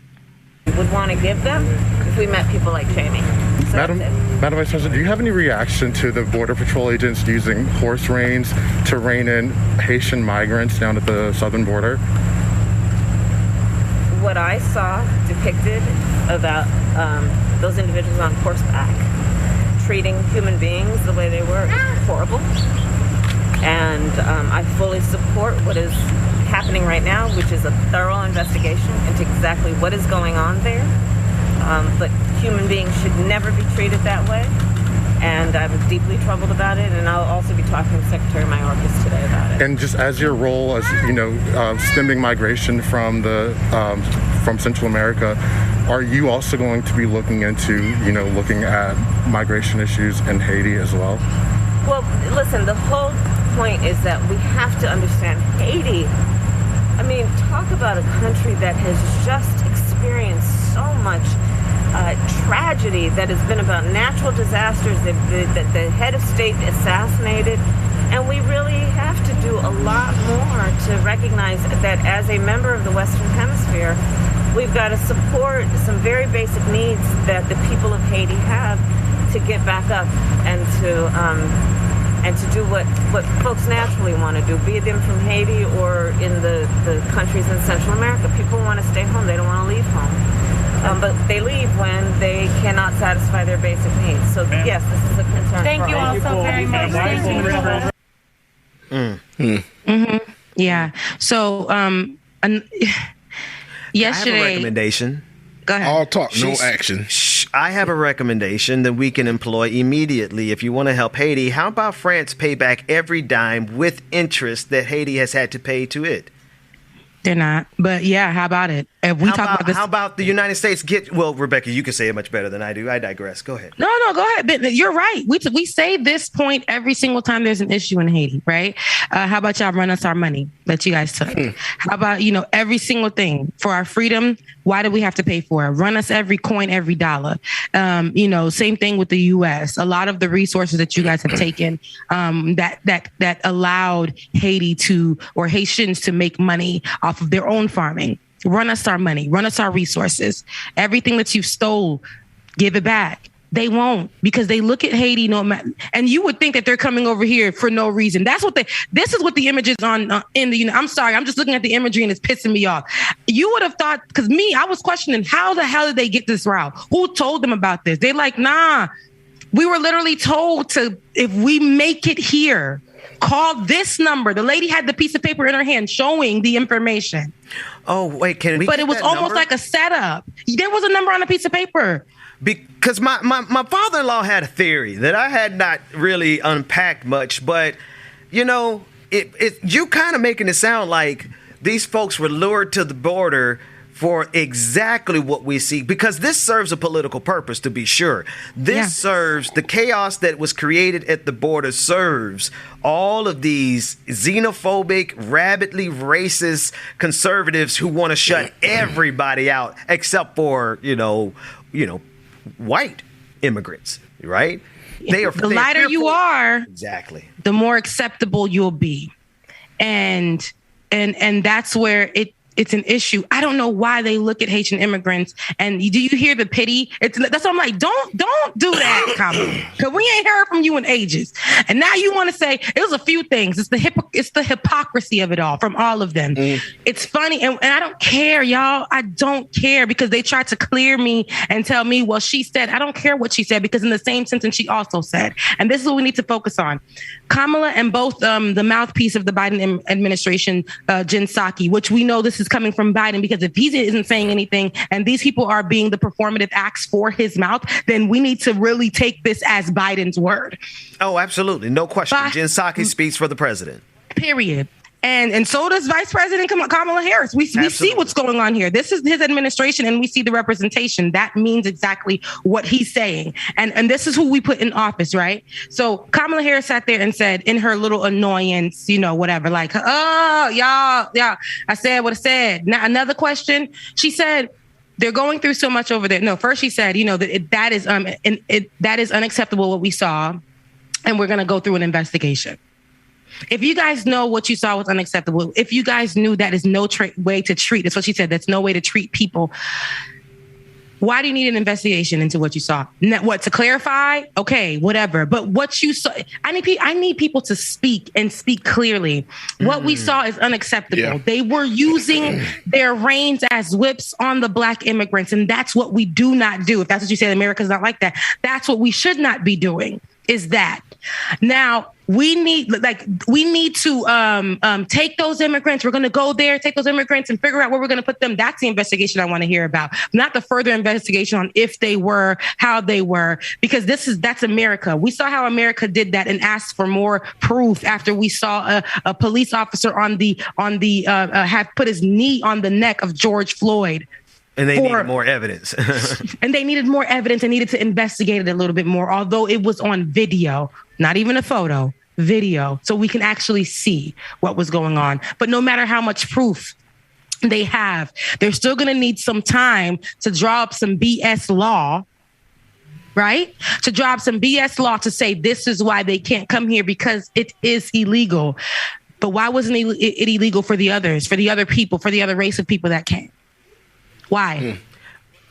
Would want to give them if we met people like Jamie. So Madam Vice President, do you have any reaction to the Border Patrol agents using horse reins to rein in Haitian migrants down at the southern border? What I saw depicted about those individuals on horseback treating human beings the way they were is horrible. And I fully support what is happening right now, which is a thorough investigation into exactly what is going on there. But human beings should never be treated that way. And I'm deeply troubled about it. And I'll also be talking to Secretary Mayorkas today about it. And just as your role as, stemming migration from Central America, are you also going to be looking into, looking at migration issues in Haiti as well? Well, listen, the whole point is that we have to understand Haiti. I mean, talk about a country that has just experienced so much tragedy that has been about natural disasters, the head of state assassinated, and we really have to do a lot more to recognize that as a member of the Western Hemisphere, we've got to support some very basic needs that the people of Haiti have to get back up and to do what folks naturally want to do, be them from Haiti or in the countries in Central America. People want to stay home. They don't want to leave home. But they leave when they cannot satisfy their basic needs. So, yes, this is a concern. Thank you all so very much. Yeah. So, yesterday. I have a recommendation. Go ahead. All talk, no action. I have a recommendation that we can employ immediately if you want to help Haiti. How about France pay back every dime with interest that Haiti has had to pay to it? They're not. But yeah, how about it? If we talk about this. How about the United States well, Rebecca, you can say it much better than I do. I digress. Go ahead. No, go ahead. But you're right. We say this point every single time there's an issue in Haiti, right? How about y'all run us our money that you guys took? How about, every single thing for our freedom? Why do we have to pay for it? Run us every coin, every dollar. Same thing with the U.S. A lot of the resources that you guys have taken that allowed Haiti or Haitians to make money off of their own farming. Run us our money, run us our resources. Everything that you stole, give it back. They won't, because they look at Haiti and you would think that they're coming over here for no reason. This is what the image is on in the. I'm sorry, I'm just looking at the imagery and it's pissing me off. You would have thought, because I was questioning how the hell did they get this route? Who told them about this? They're like, nah, we were literally told if we make it here, call this number. The lady had the piece of paper in her hand showing the information. Oh, wait, can we? But it was almost like a setup. There was a number on a piece of paper. Because my father-in-law had a theory that I had not really unpacked much, but you kind of making it sound like these folks were lured to the border for exactly what we see, because this serves a political purpose, to be sure. This serves the chaos that was created at the border, serves all of these xenophobic, rabidly racist conservatives who want to shut everybody out except for, white immigrants, right? The lighter you are, exactly, the more acceptable you'll be. And that's where it's an issue. I don't know why they look at Haitian immigrants. And do you hear the pity? That's what I'm like, don't do that, Kamala. Because we ain't heard from you in ages. And now you want to say, it was a few things. It's the hypocrisy of it all, from all of them. It's funny. And I don't care, y'all. I don't care, because they tried to clear me and tell me, well, she said. I don't care what she said, because in the same sentence, she also said. And this is what we need to focus on. Kamala and both the mouthpiece of the Biden administration, Jen Psaki, which we know this is coming from Biden, because if he isn't saying anything and these people are being the performative acts for his mouth, then we need to really take this as Biden's word. Oh, absolutely. No question. Jen Psaki speaks for the president. Period. And so does Vice President Kamala Harris. We see what's going on here. This is his administration, and we see the representation. That means exactly what he's saying. And this is who we put in office, right? So Kamala Harris sat there and said, in her little annoyance, whatever, like, oh, y'all, I said what I said. Now, another question, she said, they're going through so much over there. No, first she said, that is unacceptable what we saw, and we're going to go through an investigation. If you guys know what you saw was unacceptable, if you guys knew that is no way to treat, that's what she said, that's no way to treat people, why do you need an investigation into what you saw? What, to clarify? Okay, whatever. But what you saw, I need people to speak and speak clearly. What we saw is unacceptable. Yeah. They were using their reins as whips on the Black immigrants, and that's what we do not do. If that's what you said, America's not like that. That's what we should not be doing, is that. Now, we need to take those immigrants. We're going to go there, take those immigrants and figure out where we're going to put them. That's the investigation I want to hear about, not the further investigation on if they were, how they were, because that's America. We saw how America did that and asked for more proof after we saw a police officer have put his knee on the neck of George Floyd. And they needed more evidence. And they needed more evidence and needed to investigate it a little bit more, although it was on video, not even a photo, video, so we can actually see what was going on. But no matter how much proof they have, they're still going to need some time to draw up some BS law, right? To draw up some BS law to say this is why they can't come here, because it is illegal. But why wasn't it illegal for the others, for the other people, for the other race of people that came? Why?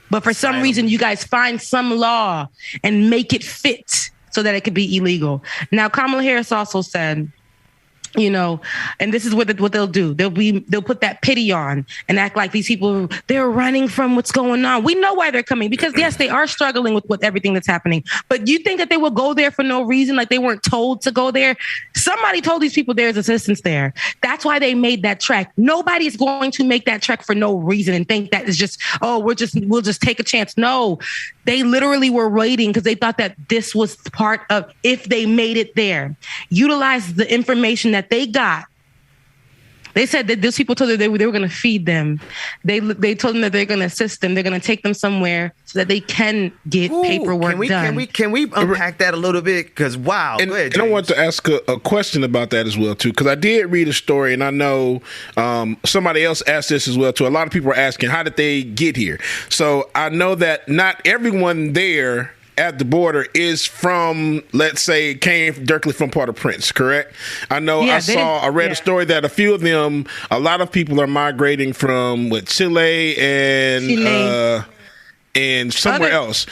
But for some reason, you guys find some law and make it fit so that it could be illegal. Now, Kamala Harris also said You know, and this is what they'll do. They'll put that pity on and act like these people, they're running from what's going on. We know why they're coming, because yes, they are struggling with everything that's happening. But you think that they will go there for no reason, like they weren't told to go there? Somebody told these people there's assistance there. That's why they made that trek. Nobody's going to make that trek for no reason and think that is just, oh, we'll just take a chance. No, they literally were waiting because they thought that this was part of, if they made it there, utilize the information that they got. They said that those people told them they were going to feed them. They told them that they're going to assist them. They're going to take them somewhere so that they can get paperwork done. Can we unpack that a little bit? Because wow. And, go ahead, and I want to ask a question about that as well too, because I did read a story, and I know somebody else asked this as well too. A lot of people are asking, how did they get here? So I know that not everyone there at the border is from, let's say, came directly from Port-au-Prince, correct? I know. Yeah, I read a story that a few of them, a lot of people are migrating from Chile and somewhere else.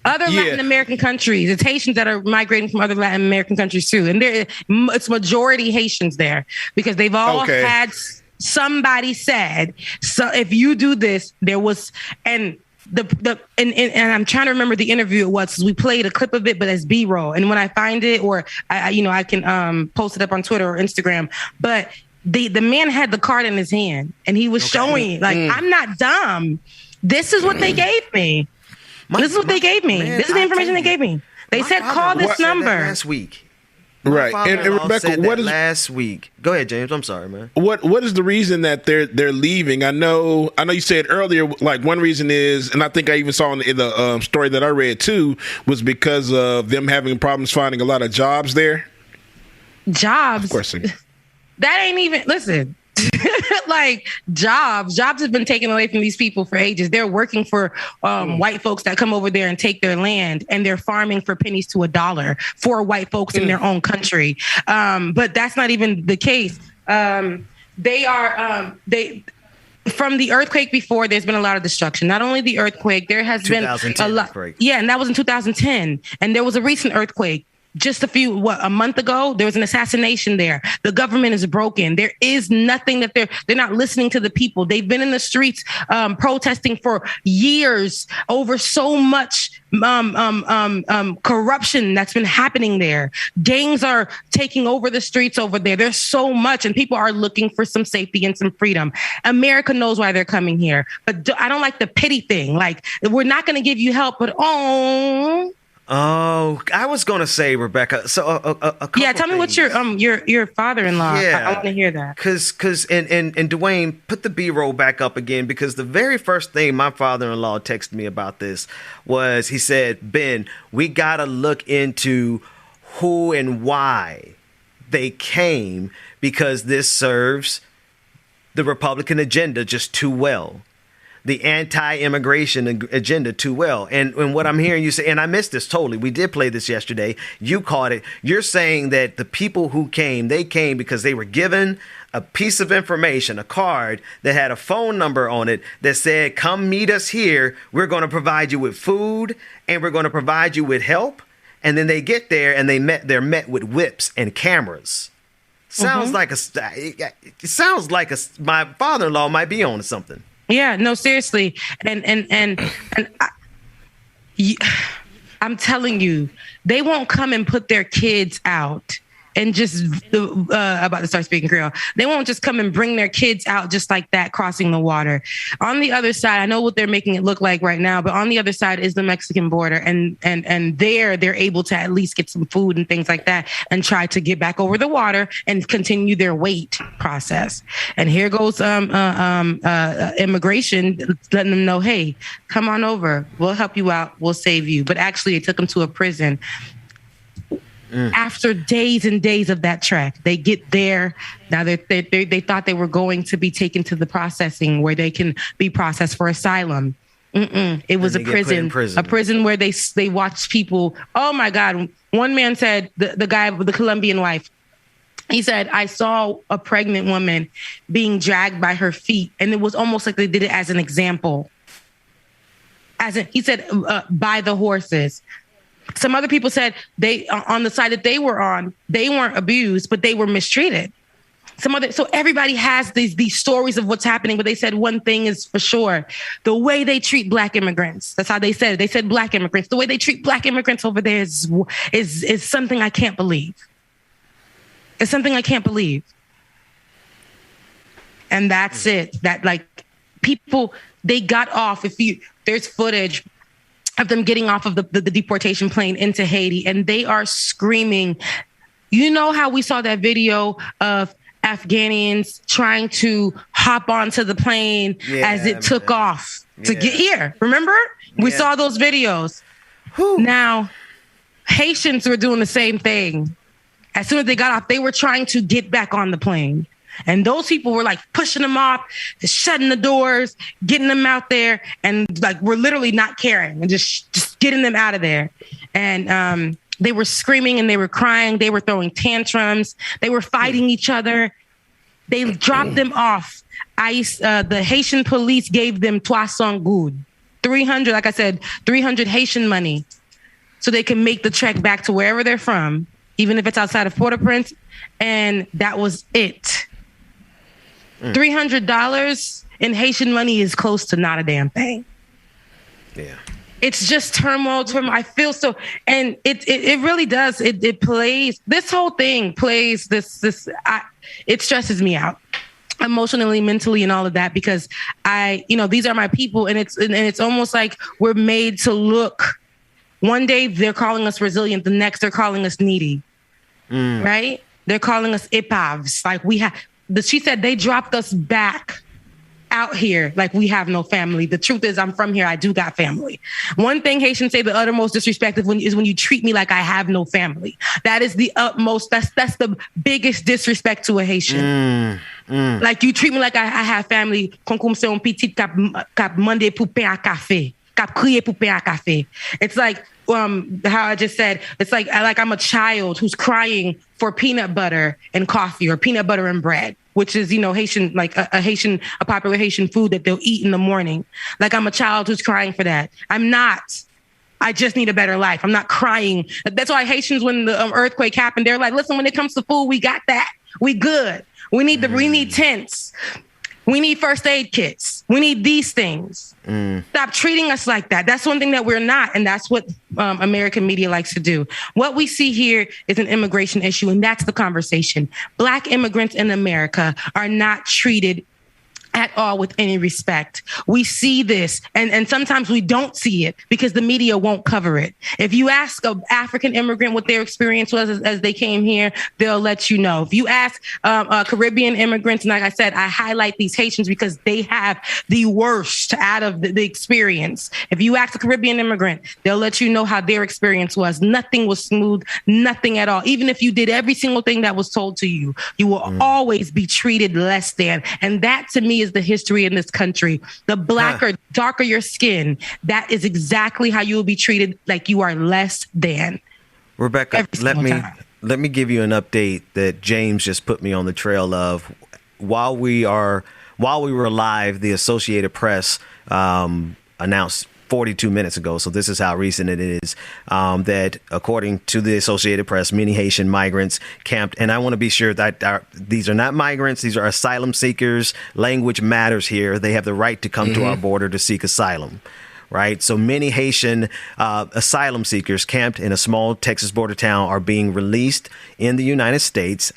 Other Latin American countries. It's Haitians that are migrating from other Latin American countries too. And it's majority Haitians there because they've all had, somebody said, so if you do this, there was, and I'm trying to remember the interview it was, because we played a clip of it, but as B-roll. And when I find it, or I can post it up on Twitter or Instagram. But the man had the card in his hand, and he was showing I'm not dumb. This is what they gave me. This is what they gave me. This is the information they gave me. They said call this number last week. Right. And Rebecca, what is last week? Go ahead, James. I'm sorry, man. What is the reason that they're leaving? I know you said earlier, like one reason is, and I think I even saw in the story that I read too, was because of them having problems finding a lot of jobs there. Jobs? Of course. That ain't even, listen. Like jobs have been taken away from these people for ages. They're working for white folks that come over there and take their land, and they're farming for pennies to $1 for white folks in their own country. But that's not even the case. From the earthquake before, there's been a lot of destruction. Not only the earthquake, there has been a lot. Yeah, and that was in 2010. And there was a recent earthquake. Just a month ago, there was an assassination there. The government is broken. There is nothing that they're not listening to the people. They've been in the streets protesting for years over so much corruption that's been happening there. Gangs are taking over the streets over there. There's so much, and people are looking for some safety and some freedom. America knows why they're coming here, but I don't like the pity thing. Like, we're not going to give you help, but Oh, I was going to say, Rebecca. So a couple tell me what your father-in-law. Yeah, I want to hear that. Because and Dwayne, put the B-roll back up again, because the very first thing my father-in-law texted me about this was, he said, Ben, we got to look into who and why they came, because this serves the Republican agenda just too well. The anti-immigration agenda too well. And what I'm hearing you say, and I missed this totally. We did play this yesterday. You caught it. You're saying that the people who came, they came because they were given a piece of information, a card that had a phone number on it that said, come meet us here. We're going to provide you with food, and we're going to provide you with help. And then they get there and they're met with whips and cameras. Sounds like my father-in-law might be on to something. Yeah, no, seriously. And I'm telling you, they won't come and put their kids out and just about to start speaking Creole. They won't just come and bring their kids out just like that, crossing the water. On the other side, I know what they're making it look like right now, but on the other side is the Mexican border, and there they're able to at least get some food and things like that and try to get back over the water and continue their wait process. And here goes immigration letting them know, hey, come on over. We'll help you out. We'll save you. But actually, it took them to a prison. After days and days of that trek, they get there. Now they thought they were going to be taken to the processing where they can be processed for asylum. It was a prison where they watched people. Oh my God! One man said, the guy with the Colombian wife, he said, I saw a pregnant woman being dragged by her feet, and it was almost like they did it as an example. He said, by the horses. Some other people said they, on the side that they were on, they weren't abused, but they were mistreated. So everybody has these stories of what's happening, but they said one thing is for sure: the way they treat Black immigrants. That's how they said it. They said Black immigrants. The way they treat Black immigrants over there is something I can't believe. It's something I can't believe. And that's it. That like people, they got off. There's footage of them getting off of the deportation plane into Haiti, and they are screaming. You know how we saw that video of Afghanians trying to hop onto the plane as it took off to get here. Remember? We saw those videos. Now, Haitians were doing the same thing. As soon as they got off, they were trying to get back on the plane. And those people were like pushing them off, just shutting the doors, getting them out there. And like, we're literally not caring and just getting them out of there. And they were screaming and they were crying. They were throwing tantrums. They were fighting each other. They dropped them off. The Haitian police gave them 300 goud. 300, like I said, 300 Haitian money. So they can make the trek back to wherever they're from, even if it's outside of Port-au-Prince. And that was it. $300 in Haitian money is close to not a damn thing. Yeah. It's just turmoil. I feel so, and it really does. It plays, this whole thing plays it stresses me out emotionally, mentally, and all of that, because these are my people, and it's almost like we're made to look. One day they're calling us resilient, the next they're calling us needy, right? They're calling us épaves. Like she said they dropped us back out here like we have no family. The truth is, I'm from here. I do got family. One thing Haitians say the uttermost disrespect is when you treat me like I have no family. That is the utmost. That's the biggest disrespect to a Haitian. Like you treat me like I have family. Comme c'est un petit cap mande pour pain à café. Cap crier pour pain à café. It's like how I just said. It's like I'm a child who's crying for peanut butter and coffee or peanut butter and bread, which is, Haitian, like a popular Haitian food that they'll eat in the morning. Like I'm a child who's crying for that. I'm not. I just need a better life. I'm not crying. That's why Haitians, when the earthquake happened, they're like, listen, when it comes to food, we got that. We good. We need tents. We need first aid kits. We need these things. Stop treating us like that. That's one thing that we're not. And that's what American media likes to do. What we see here is an immigration issue. And that's the conversation. Black immigrants in America are not treated at all with any respect. We see this, and sometimes we don't see it because the media won't cover it. If you ask an African immigrant what their experience was as they came here, they'll let you know. If you ask Caribbean immigrants, and like I said, I highlight these Haitians because they have the worst out of the experience. If you ask a Caribbean immigrant, they'll let you know how their experience was. Nothing was smooth, nothing at all. Even if you did every single thing that was told to you, you will always be treated less than. And that, to me, is the history in this country. The blacker, darker your skin, that is exactly how you will be treated, like you are less than. Rebecca, let me give you an update that James just put me on the trail of. While we were live, the Associated Press announced 42 minutes ago, so this is how recent it is, that according to the Associated Press, many Haitian migrants camped, and I want to be sure that these are not migrants, these are asylum seekers. Language matters here. They have the right to come to our border to seek asylum. Right. So many Haitian asylum seekers camped in a small Texas border town are being released in the United States.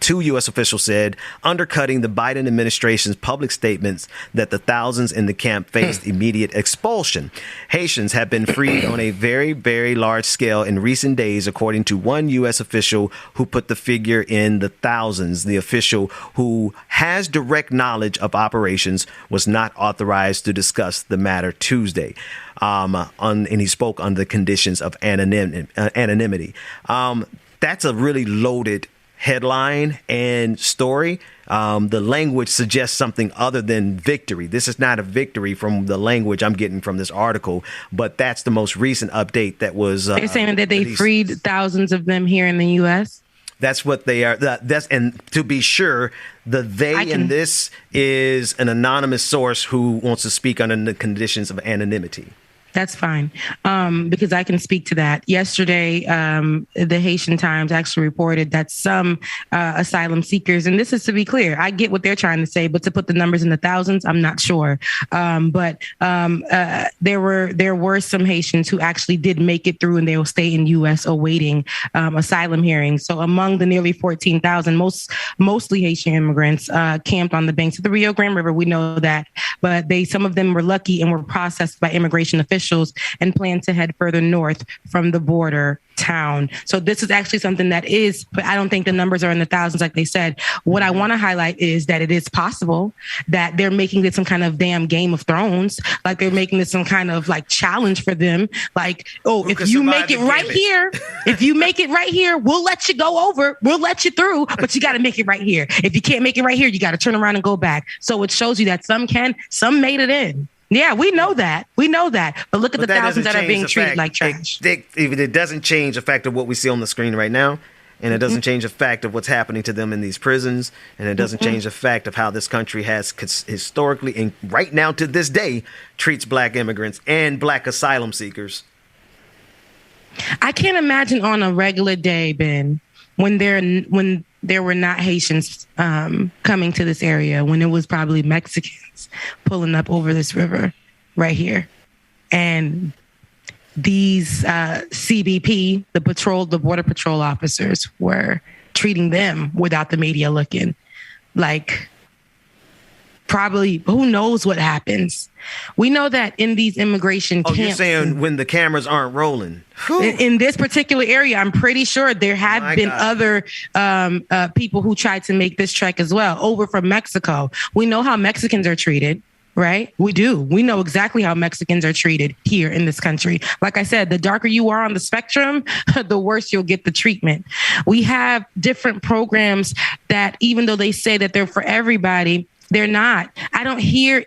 Two U.S. officials said, undercutting the Biden administration's public statements that the thousands in the camp faced immediate expulsion. Haitians have been freed on a very, very large scale in recent days, according to one U.S. official who put the figure in the thousands. The official, who has direct knowledge of operations, was not authorized to discuss the matter Tuesday. And he spoke on the conditions of anonymity. That's a really loaded headline and story. The language suggests something other than victory. This is not a victory from the language I'm getting from this article, but that's the most recent update that was. They're saying that they freed thousands of them here in the U.S. That's what they are. And to be sure, in this is an anonymous source who wants to speak under the conditions of anonymity. That's fine, because I can speak to that. Yesterday, the Haitian Times actually reported that some asylum seekers, and this is to be clear, I get what they're trying to say, but to put the numbers in the thousands, I'm not sure. But there were some Haitians who actually did make it through, and they will stay in U.S. awaiting asylum hearings. So among the nearly 14,000, mostly Haitian immigrants camped on the banks of the Rio Grande River. We know that, but some of them were lucky and were processed by immigration officials and plan to head further north from the border town. So this is actually something that is, but I don't think the numbers are in the thousands like they said. What I want to highlight is that it is possible that they're making this some kind of damn Game of Thrones, like they're making this some kind of like challenge for them. Like, oh, if you make it right here, we'll let you go over, we'll let you through, but you got to make it right here. If you can't make it right here, you got to turn around and go back. So it shows you that some can, some made it in. Yeah, we know that. But look at the thousands that are being treated like trash. It doesn't change the fact of what we see on the screen right now, and it doesn't change the fact of what's happening to them in these prisons, and it doesn't change the fact of how this country has historically and right now to this day treats black immigrants and black asylum seekers. I can't imagine on a regular day, Ben, when there were not Haitians coming to this area, when it was probably Mexicans pulling up over this river right here. And these CBP, the Border Patrol officers, were treating them without the media looking. Like, probably, who knows what happens. We know that in these immigration camps. You're saying when the cameras aren't rolling? In this particular area, I'm pretty sure there have been other people who tried to make this trek as well, over from Mexico. We know how Mexicans are treated, right? We do. We know exactly how Mexicans are treated here in this country. Like I said, the darker you are on the spectrum, the worse you'll get the treatment. We have different programs that, even though they say that they're for everybody, they're not. I don't hear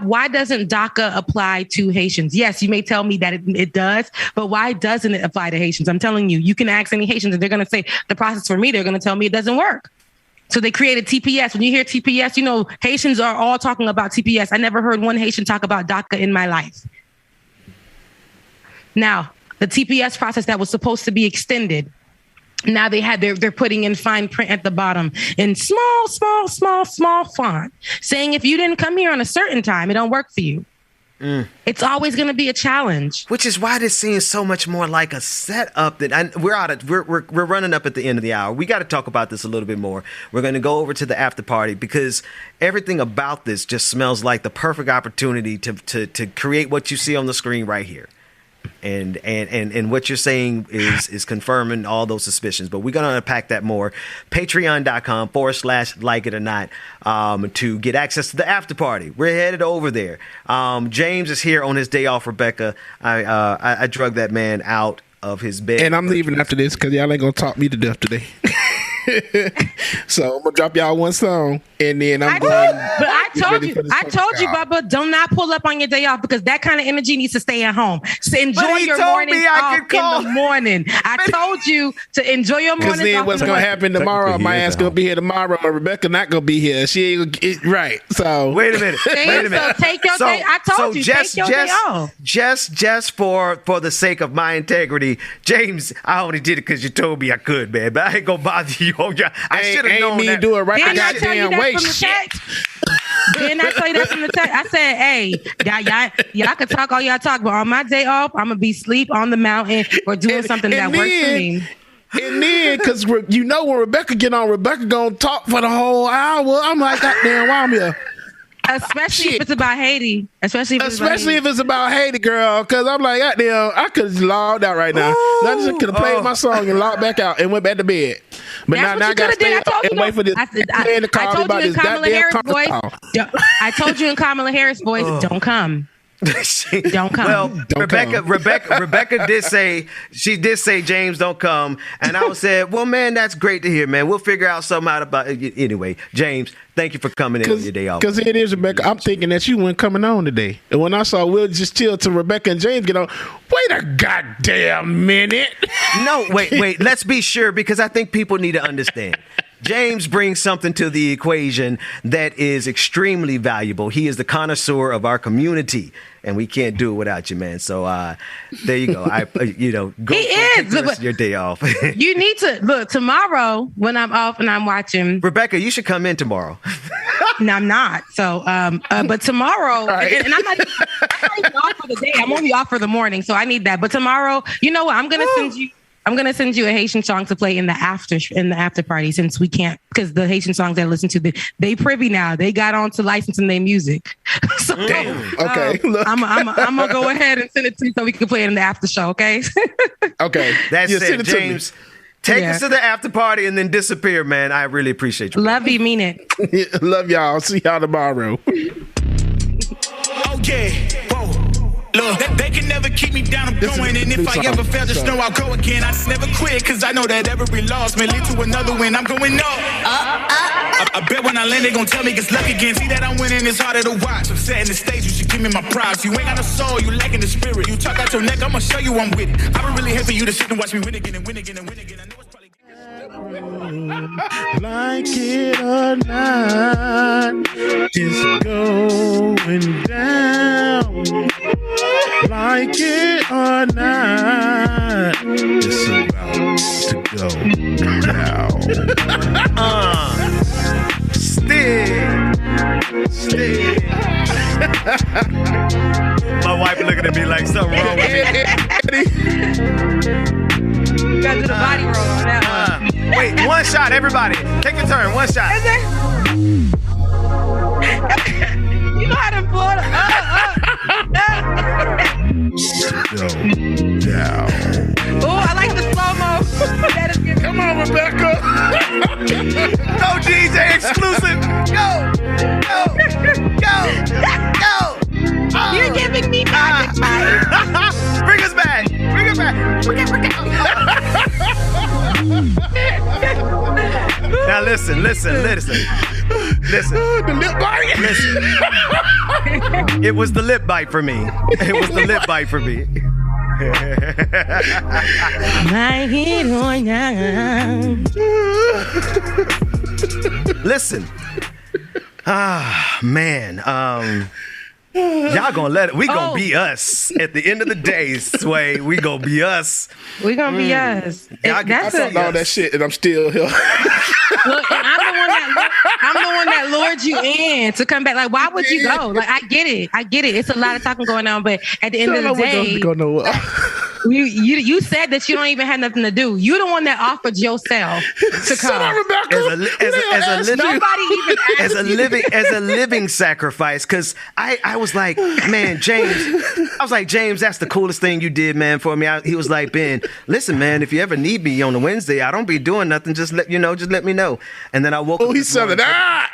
why doesn't DACA apply to Haitians? Yes, you may tell me that it does, but why doesn't it apply to Haitians? I'm telling you, you can ask any Haitians and they're going to say the process for me, they're going to tell me it doesn't work. So they created TPS. When you hear TPS, you know, Haitians are all talking about TPS. I never heard one Haitian talk about DACA in my life. Now, the TPS process that was supposed to be extended, now they're putting in fine print at the bottom in small font, saying if you didn't come here on a certain time, it don't work for you. It's always going to be a challenge. Which is why this seems so much more like a setup that we're running up at the end of the hour. We got to talk about this a little bit more. We're going to go over to the after party because everything about this just smells like the perfect opportunity to create what you see on the screen right here. And what you're saying is confirming all those suspicions, but we're going to unpack that more. Patreon.com/like it or not to get access to the after party. We're headed over there. James is here on his day off. Rebecca, I drug that man out of his bed, and I'm leaving after this because y'all ain't gonna talk me to death today. So I'm gonna drop y'all one song, and then I'm going. But I told you, Bubba, do not pull up on your day off because that kind of energy needs to stay at home. So enjoy your morning off in the morning. I told you to enjoy your morning. Because then what's gonna happen tomorrow? My ass gonna be here tomorrow, and Rebecca not gonna be here. She ain't gonna get right. So wait a minute. So take your day. I told you, take your day off. Just for the sake of my integrity, James, I only did it because you told me I could, man. But I ain't gonna bother you. I should have known that. Do it right. Didn't I tell you that from the text? Didn't I tell you that from the text? I said, hey, y'all can talk all y'all talk, but on my day off, I'm gonna be asleep on the mountain or doing something that works for me. And then, because you know when Rebecca get on, Rebecca gonna talk for the whole hour. I'm like, goddamn, why I'm here? Especially if it's about Haiti. Especially if it's about Haiti, girl. Because I'm like, goddamn, I could have logged out right now. I just could have played my song and logged back out and went back to bed. But now I got to stay up and wait for this man to call me about this goddamn conference call. I told you in Kamala Harris' voice, don't come. Don't come. Well, Rebecca did say James don't come, and I said, well, man, that's great to hear, man. We'll figure out something out about it. Anyway, James, thank you for coming in on your day off. Because it is Rebecca. I'm thinking that you weren't coming on today, and when I saw Will just chill till Rebecca and James get on, wait a goddamn minute. No, wait. Let's be sure because I think people need to understand. James brings something to the equation that is extremely valuable. He is the connoisseur of our community, and we can't do it without you, man. So there you go. Go take the rest of your day off. You need to look tomorrow when I'm off and I'm watching. Rebecca, you should come in tomorrow. No, I'm not. So, but tomorrow, and I'm not even off for the day. I'm only off for the morning, so I need that. But tomorrow, you know what? I'm gonna send you a Haitian song to play in the after party, since we can't, because the Haitian songs I listen to, they privy now. They got on to licensing their music. So, damn. Okay. I'm gonna go ahead and send it to you so we can play it in the after show. Okay. Okay. That's it, James. Take us to the after party and then disappear, man. I really appreciate you. Love you, mean it. Love y'all. See y'all tomorrow. Oh yeah. Whoa. Look, they can never keep me down, I'm going. And if I ever fail, just know I'll go again. I just never quit, cause I know that every loss may lead to another win. I'm going up. I bet when I land, they gon' tell me it's luck again. See that I'm winning, it's harder to watch. I'm setting the stage, you should give me my props. You ain't got no soul, you lacking the spirit. You talk out your neck, I'ma show you I'm with it. I would really hate for you to sit and watch me win again and win again and win again. I know it's probably like it or not, it's going down. Like it or not, it's about to go down. Stick. My wife looking at me like something wrong with me. You gotta do the body roll on that one. Wait, one shot, everybody. Take a turn, one shot. You know how to pull it Go down. Oh, I like the slow-mo. Come on, Rebecca. Go, DJ exclusive. Go. Oh. You're giving me magic, Bring us back. Now listen. The lip bite. Listen. It was the lip bite for me. Listen. Man. Y'all gonna let it. We gonna be us at the end of the day, Sway. We gonna be us. We gonna be us. I thought all that shit, and I'm still here. Look, I'm the one that lured you in to come back. Like, why would you go? Like, I get it. It's a lot of talking going on, but at the end of the day, you said that you don't even have nothing to do. You're the one that offered yourself to come. As a living sacrifice, because I was like, man, James, that's the coolest thing you did, man, for me. He was like, Ben, listen, man, if you ever need me on a Wednesday, I don't be doing nothing. Just let me know. And then I woke up. Oh, he said that.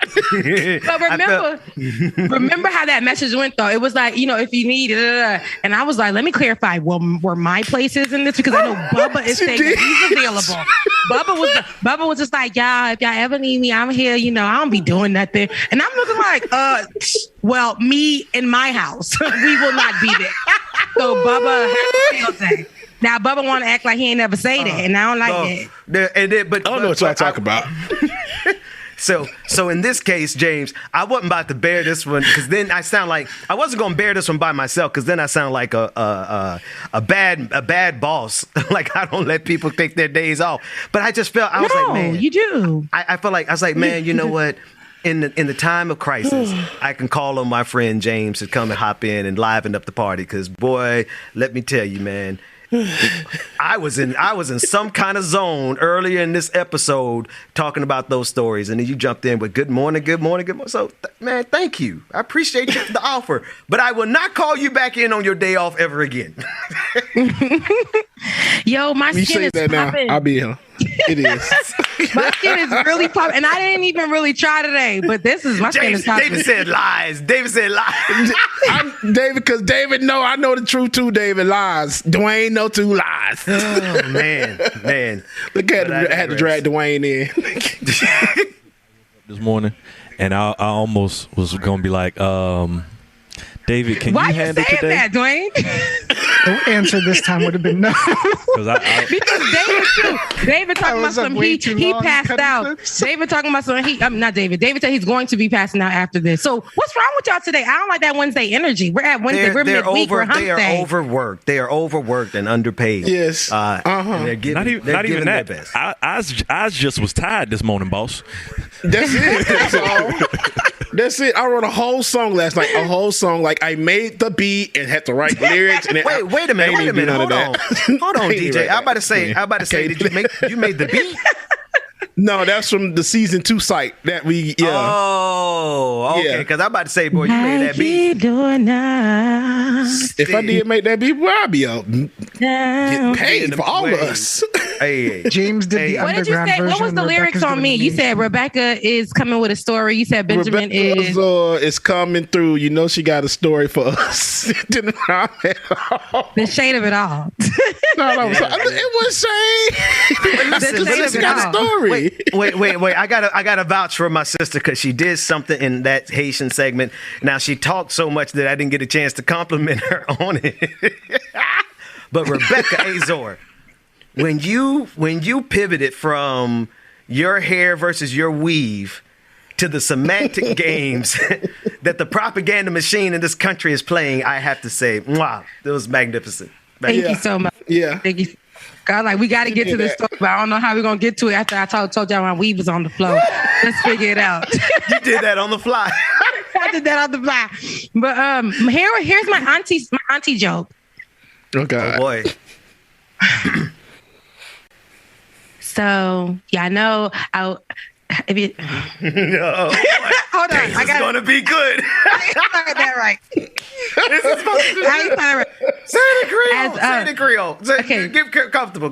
But remember how that message went though. It was like, if you need it, and I was like, let me clarify. Were my places in this? Because I know Bubba is saying that he's available. Bubba was just like, y'all, if y'all ever need me, I'm here. I don't be doing nothing. And I'm looking like, well, me in my house, we will not be there. So Bubba has to say. Now Bubba want to act like he ain't never say that, and I don't like that. I don't know what y'all talk about. So in this case, James, I wasn't about to bear this one because then I sound like I wasn't going to bear this one by myself because then I sound like a bad boss. Like I don't let people take their days off. But I just felt I was like, man, you do. I felt like I was like, man, you know what? In the time of crisis, I can call on my friend James to come and hop in and liven up the party. Because boy, let me tell you, man. I was in some kind of zone earlier in this episode talking about those stories, and then you jumped in with good morning. So, man, thank you. I appreciate the offer, but I will not call you back in on your day off ever again. Yo, my skin is popping. I'll be here. It is. My skin is really popping, and I didn't even really try today, but my skin is popping. David said lies. David, because David I know the truth too. David lies. Dwayne know two lies. Oh man. Look at I had to drag Dwayne in this morning, and I almost was gonna be like, David, can you handle today? Why you saying that, Dwayne? The answer this time would have been no. Because David too. David talking about some he passed out. David talking about some not David. David said he's going to be passing out after this. So what's wrong with y'all today? I don't like that Wednesday energy. We're at Wednesday. We're midweek. We're hump day. They are overworked. They are overworked and underpaid. Yes. And they're giving, not even their that. best. I just was tired this morning, boss. That's it. That's all. That's it. I wrote a whole song last night. A whole song. Like I made the beat and had to write lyrics. And wait a minute. Hold on, DJ. I'm about to say. Did you made the beat? No, that's from the season 2 site that we. Yeah. Oh, okay. Because I'm about to say, boy, you made that beat. If I did make that beat, well, I'd be getting paid for all of us. Hey, James did the what did you underground say? version. What was the lyrics on me? You said Rebecca is coming with a story. You said Benjamin is coming through. You know she got a story for us. The shade of it all. It was shade. Listen, got a story. Wait. I gotta vouch for my sister because she did something in that Haitian segment. Now she talked so much that I didn't get a chance to compliment her on it. But Rebecca Azor, when you pivoted from your hair versus your weave to the semantic games that the propaganda machine in this country is playing, I have to say, wow, it was magnificent. Thank you so much. Yeah. Thank you. God, we got to get to this story, but I don't know how we're going to get to it after I told y'all my weave was on the floor. Let's figure it out. You did that on the fly. I did that on the fly. But here's my auntie joke. Okay. Oh, boy. So, yeah, I know. If you no, hold on, I got gonna be good. I got that right. This is supposed to be right. Say it in Creole. Say it in Creole. Okay. Get comfortable.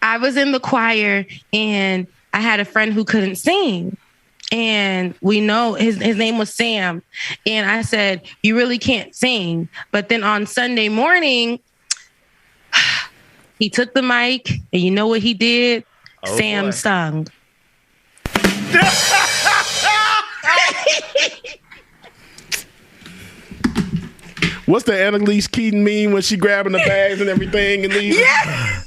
I was in the choir and I had a friend who couldn't sing. And we know his name was Sam. And I said, you really can't sing. But then on Sunday morning, he took the mic and you know what he did? Oh, Sam sung. What's the Annalise Keaton meme when she grabbing the bags and everything and leaving? Yeah.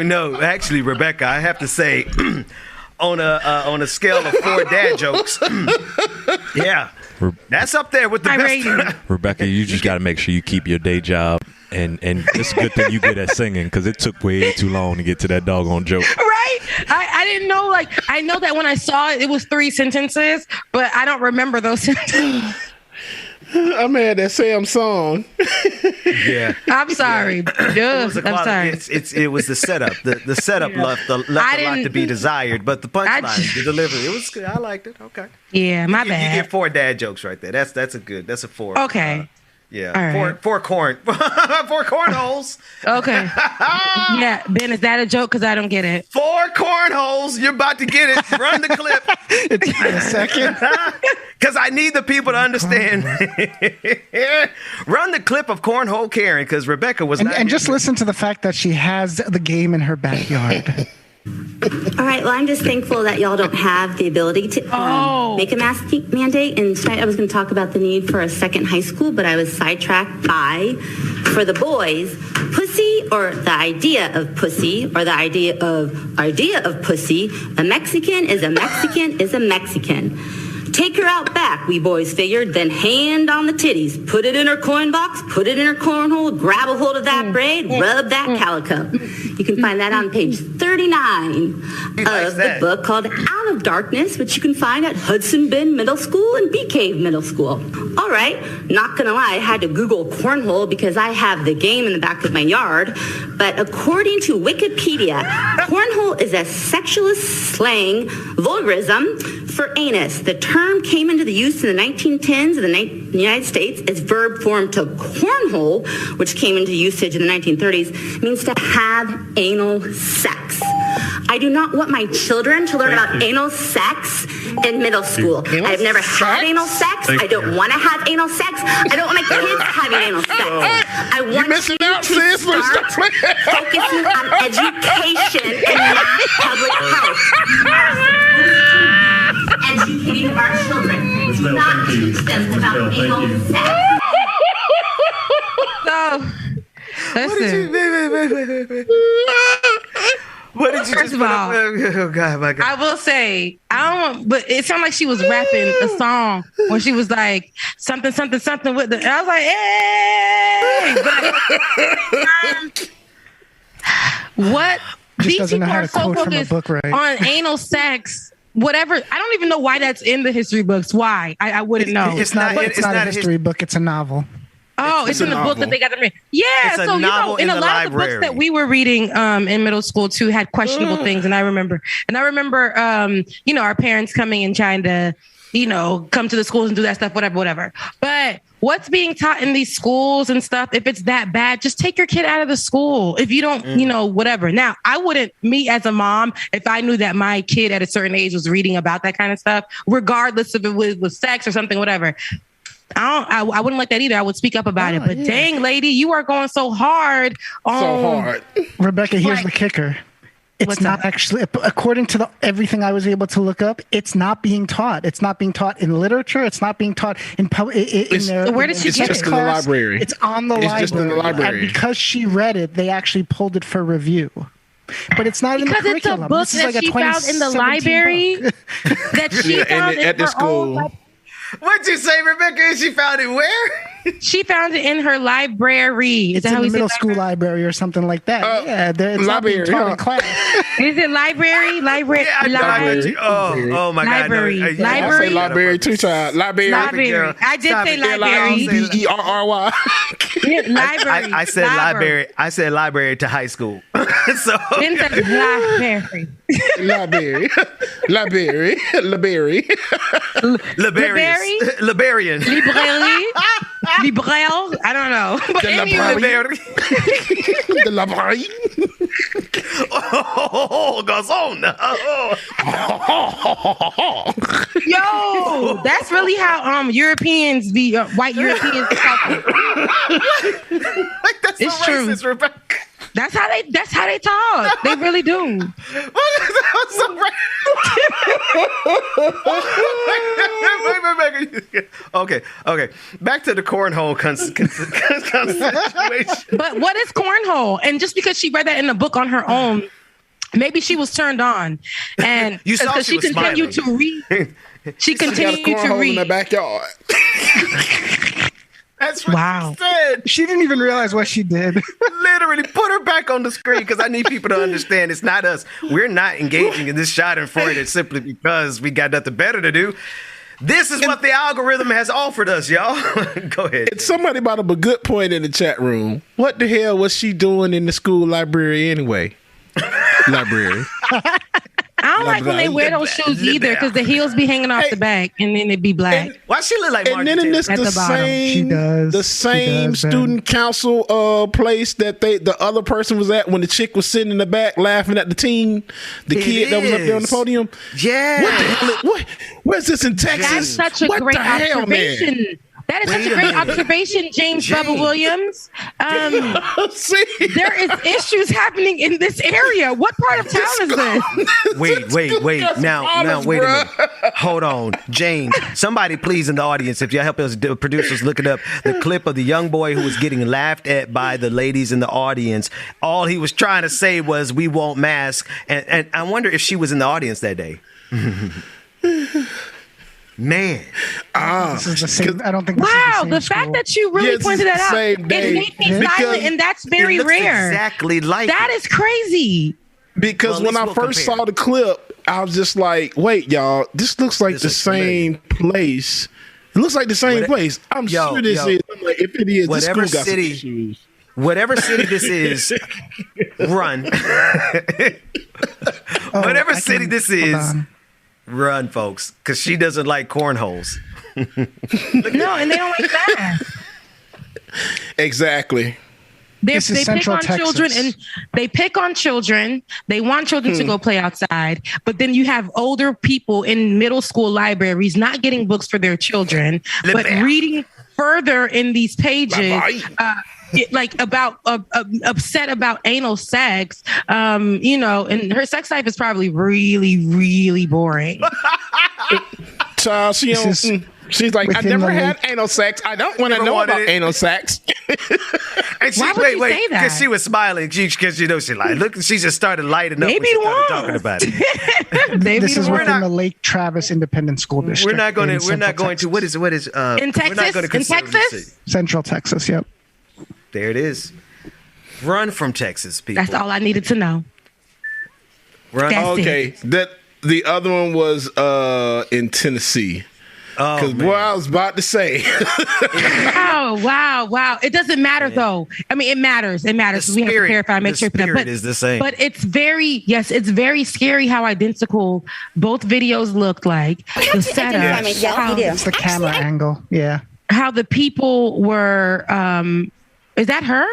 No, actually, Rebecca, I have to say, on a scale of 4 dad jokes, yeah, that's up there with the best. Rebecca, you just got to make sure you keep your day job. And it's a good thing you good at singing because it took way too long to get to that doggone joke. Right? I didn't know. Like, I know that when I saw it, it was 3 sentences, but I don't remember those sentences. I mad that Sam song. Yeah, I'm sorry. Yeah. I'm sorry. It was the setup. The setup left a lot to be desired, but the punchline, the delivery, it was good. I liked it. Okay. Yeah, my bad. You get 4 dad jokes right there. That's a 4. Okay. Yeah, right. four cornholes. Okay. Yeah, Ben, is that a joke? Because I don't get it. 4 cornholes. You're about to get it. Run the clip. It's a second. Because I need the people to understand. Run the clip of cornhole Karen, because Rebecca was not. And just listen to the fact that she has the game in her backyard. All right, well, I'm just thankful that y'all don't have the ability to make a mask mandate. And tonight I was going to talk about the need for a second high school, but I was sidetracked by, for the boys, pussy or the idea of pussy or the idea of pussy. A Mexican is a Mexican is a Mexican. Take her out back, we boys figured, then hand on the titties. Put it in her coin box, put it in her cornhole, grab a hold of that braid, rub that calico. You can find that on page 39 of the book called Out of Darkness, which you can find at Hudson Bend Middle School and Bee Cave Middle School. All right, not gonna lie, I had to Google cornhole because I have the game in the back of my yard. But according to Wikipedia, cornhole is a sexualist slang vulgarism for anus. The term came into the use in the 1910s in the United States as verb form to cornhole, which came into usage in the 1930s, means to have anal sex. I do not want my children to learn about anal sex in middle school. I've never had anal sex. I don't want to have anal sex. I don't want my kids having anal sex. I want you to start focusing on education and not public health. Educating our children. Do not teach them about anal sex. Listen. What did you First just of all, oh God, my God. I will say, I don't, but it sounded like she was rapping a song when she was like something with the. I was like, hey, but what Just these doesn't know people how are to so quote from a focused book, right? on anal sex. Whatever, I don't even know why that's in the history books. Why? I wouldn't know. It's not a history book. It's a novel. Oh, it's in the book that they got to read. Yeah, It's a so novel in in a the lot of the books that we were reading in middle school too had questionable things, and I remember, our parents coming and trying to, come to the schools and do that stuff, whatever. But what's being taught in these schools and stuff, if it's that bad, just take your kid out of the school. If you don't, whatever. Now, I wouldn't, me as a mom, if I knew that my kid at a certain age was reading about that kind of stuff, regardless if it was sex or something, whatever. I wouldn't like that either. I would speak up about it. But dang, lady, you are going so hard. Rebecca, here's the kicker. It's not actually, according to everything I was able to look up, it's not being taught. It's not being taught in literature. It's not being taught in where did she get it? It's just in the library. It's on the library. Just in the library. And because she read it, they actually pulled it for review. But it's not in the curriculum. Because it's a book that she found in the library that she found at the school. What'd you say, Rebecca? She found it where? She found it in her library. It's in the middle school library or something like that. It's library, not being taught in class. Is it library? Library. Oh my library. God. No. I say library two times. Library. I did say library. Library. I said library. I said library to high school. So then said library. Library. Liberian. Librel? I don't know. But The library. Oh, Gazon. Yo, that's really how Europeans be white Europeans talk. That's it's so true. Racist, Rebecca. That's how they talk. They really do. Okay. Back to the cornhole situation. But what is cornhole? And just because she read that in a book on her own, maybe she was turned on, and you saw she continued smiling. to read. She continued to read in the backyard. That's what she said. She didn't even realize what she did. Literally put her back on the screen because I need people to understand it's not us. We're not engaging in this schadenfreude simply because we got nothing better to do. This is what the algorithm has offered us, y'all. Go ahead. And somebody brought up a good point in the chat room. What the hell was she doing in the school library anyway? Library. I don't like when they wear those shoes either because the heels be hanging off the back and then it be black. Why she look like And then in this the same student council place that the other person was at when the chick was sitting in the back laughing at the teen, the kid that was up there on the podium. Yeah. What the hell? Where's this in Texas? That's such a great observation. That is such a great observation, James Bubba Williams. There is issues happening in this area. What part of town is this? Wait. Now, wait a minute. Hold on. James, somebody please in the audience, if y'all help us, the producers, look it up. The clip of the young boy who was getting laughed at by the ladies in the audience. All he was trying to say was, we won't mask. And I wonder if she was in the audience that day. Man, this is the same. I don't think. Wow, the fact that you really pointed that out, it made me silent, and that's very rare. Exactly like that is crazy. Because when I first saw the clip, I was just like, "Wait, y'all, this looks like the same place. It looks like the same place. I'm sure this is. I'm like, if it is, whatever this school got city, some issues. Whatever city this is, run. Whatever city this is. Run, folks, because she doesn't like cornholes. No, and they don't like that. Exactly. They pick on children, and they pick on children. They want children to go play outside, but then you have older people in middle school libraries not getting books for their children, but reading further in these pages. Like about upset about anal sex, and her sex life is probably really, really boring. Child, she She's like, I never had anal sex. I don't want to know about anal sex. And she, Why would you say that? Because she was smiling. Because she like, look, she just started lighting up Maybe when she started talking about it. This is within the Lake Travis Independent School District. We're not going to. What is? in we're not Texas? going to In Texas? Central Texas. Yep. There it is. Run from Texas, people. That's all I needed to know. Run. Okay, the other one was in Tennessee. Because boy, I was about to say. Wow. It doesn't matter though. I mean, it matters. It matters. We have to clarify, make sure. But is the same. But it's very scary how identical both videos looked like. The setup. It's the camera angle. Yeah. How the people were. Is that her?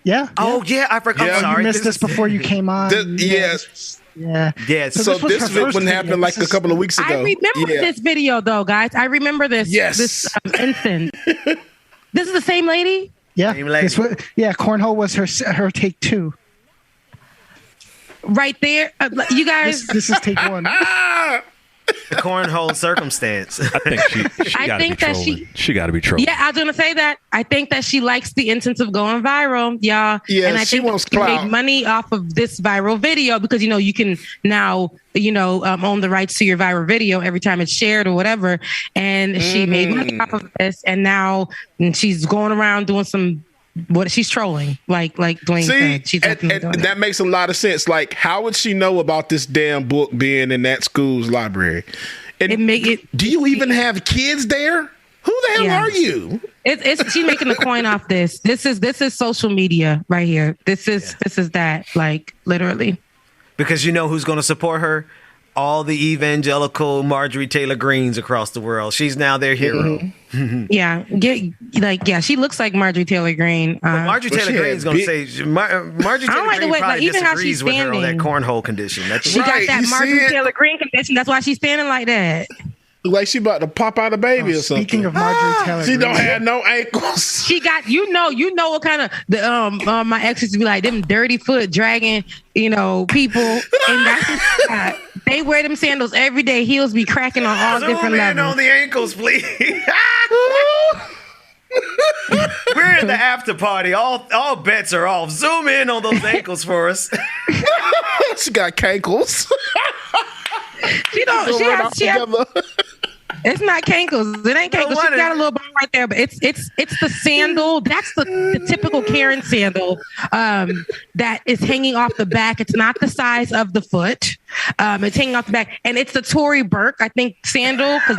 Yeah. Oh yeah, I forgot. Yeah, I'm sorry. You missed this before you came on. Yes. Yeah. Yes. So this one happened like a couple of weeks ago. I remember this video though, guys. I remember this. Yes. This instance. This is the same lady. Yeah. Cornhole was her take 2. Right there, you guys. This is take 1. The cornhole circumstance. I think she got to be trolling. She got to be trolling. Yeah, I was gonna say that. I think that she likes the instance of going viral, y'all. Yeah, and I she think wants she clout. made money off of this viral video because you can now own the rights to your viral video every time it's shared or whatever. And she made money off of this, and now she's going around doing she's trolling, like Dwayne said. She's and that makes a lot of sense. Like, how would she know about this damn book being in that school's library? And do you even have kids there? Who the hell are you? She's making a coin off this. This is social media right here. This is that, like, literally. Because you know who's going to support her? All the evangelical Marjorie Taylor Greens across the world. She's now their hero. Mm-hmm. She looks like Marjorie Taylor Greene. Marjorie Taylor Greene's going to say Marjorie Taylor Greene probably even how she's disagrees with her on that standing. cornhole condition. She got that Marjorie Taylor Greene condition. That's why she's standing like that. Like she about to pop out a baby or something. Speaking of Marjorie Taylor she Greene. don't have no ankles. She got what kind of my ex used to be like them dirty foot dragging people, and that's what she got. They wear them sandals every day. Heels be cracking on all different levels. on the ankles, please. We're in the after party. All bets are off. Zoom in on those ankles for us. She got cankles. She has it's not cankles. It ain't cankles. She got a little bone right there, but it's the sandal. That's the typical Karen sandal that is hanging off the back. It's not the size of the foot. It's hanging off the back, and it's the Tory Burke, I think, sandal, because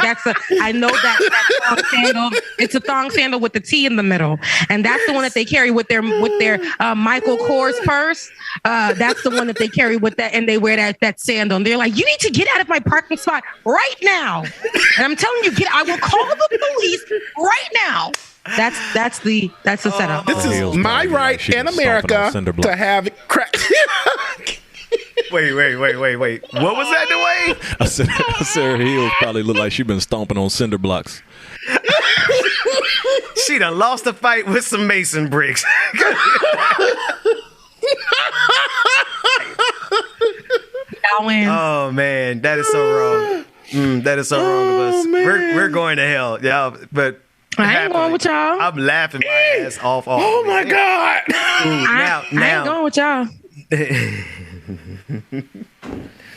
I know that thong sandal. It's a thong sandal with the T in the middle, and that's the one that they carry with their Michael Kors purse. That's the one that they carry with that, and they wear that sandal. And they're like, "You need to get out of my parking spot right now." And I'm telling you, I will call the police right now. That's the setup. This is my right in America to have crack. Wait. What was that, Dwayne? I said her heels probably look like she been stomping on cinder blocks. She done lost a fight with some mason bricks. Oh man, that is so wrong. That is so wrong of us. We're going to hell, y'all. But I ain't going with y'all. I'm laughing my ass off. Oh my god! I ain't going with y'all.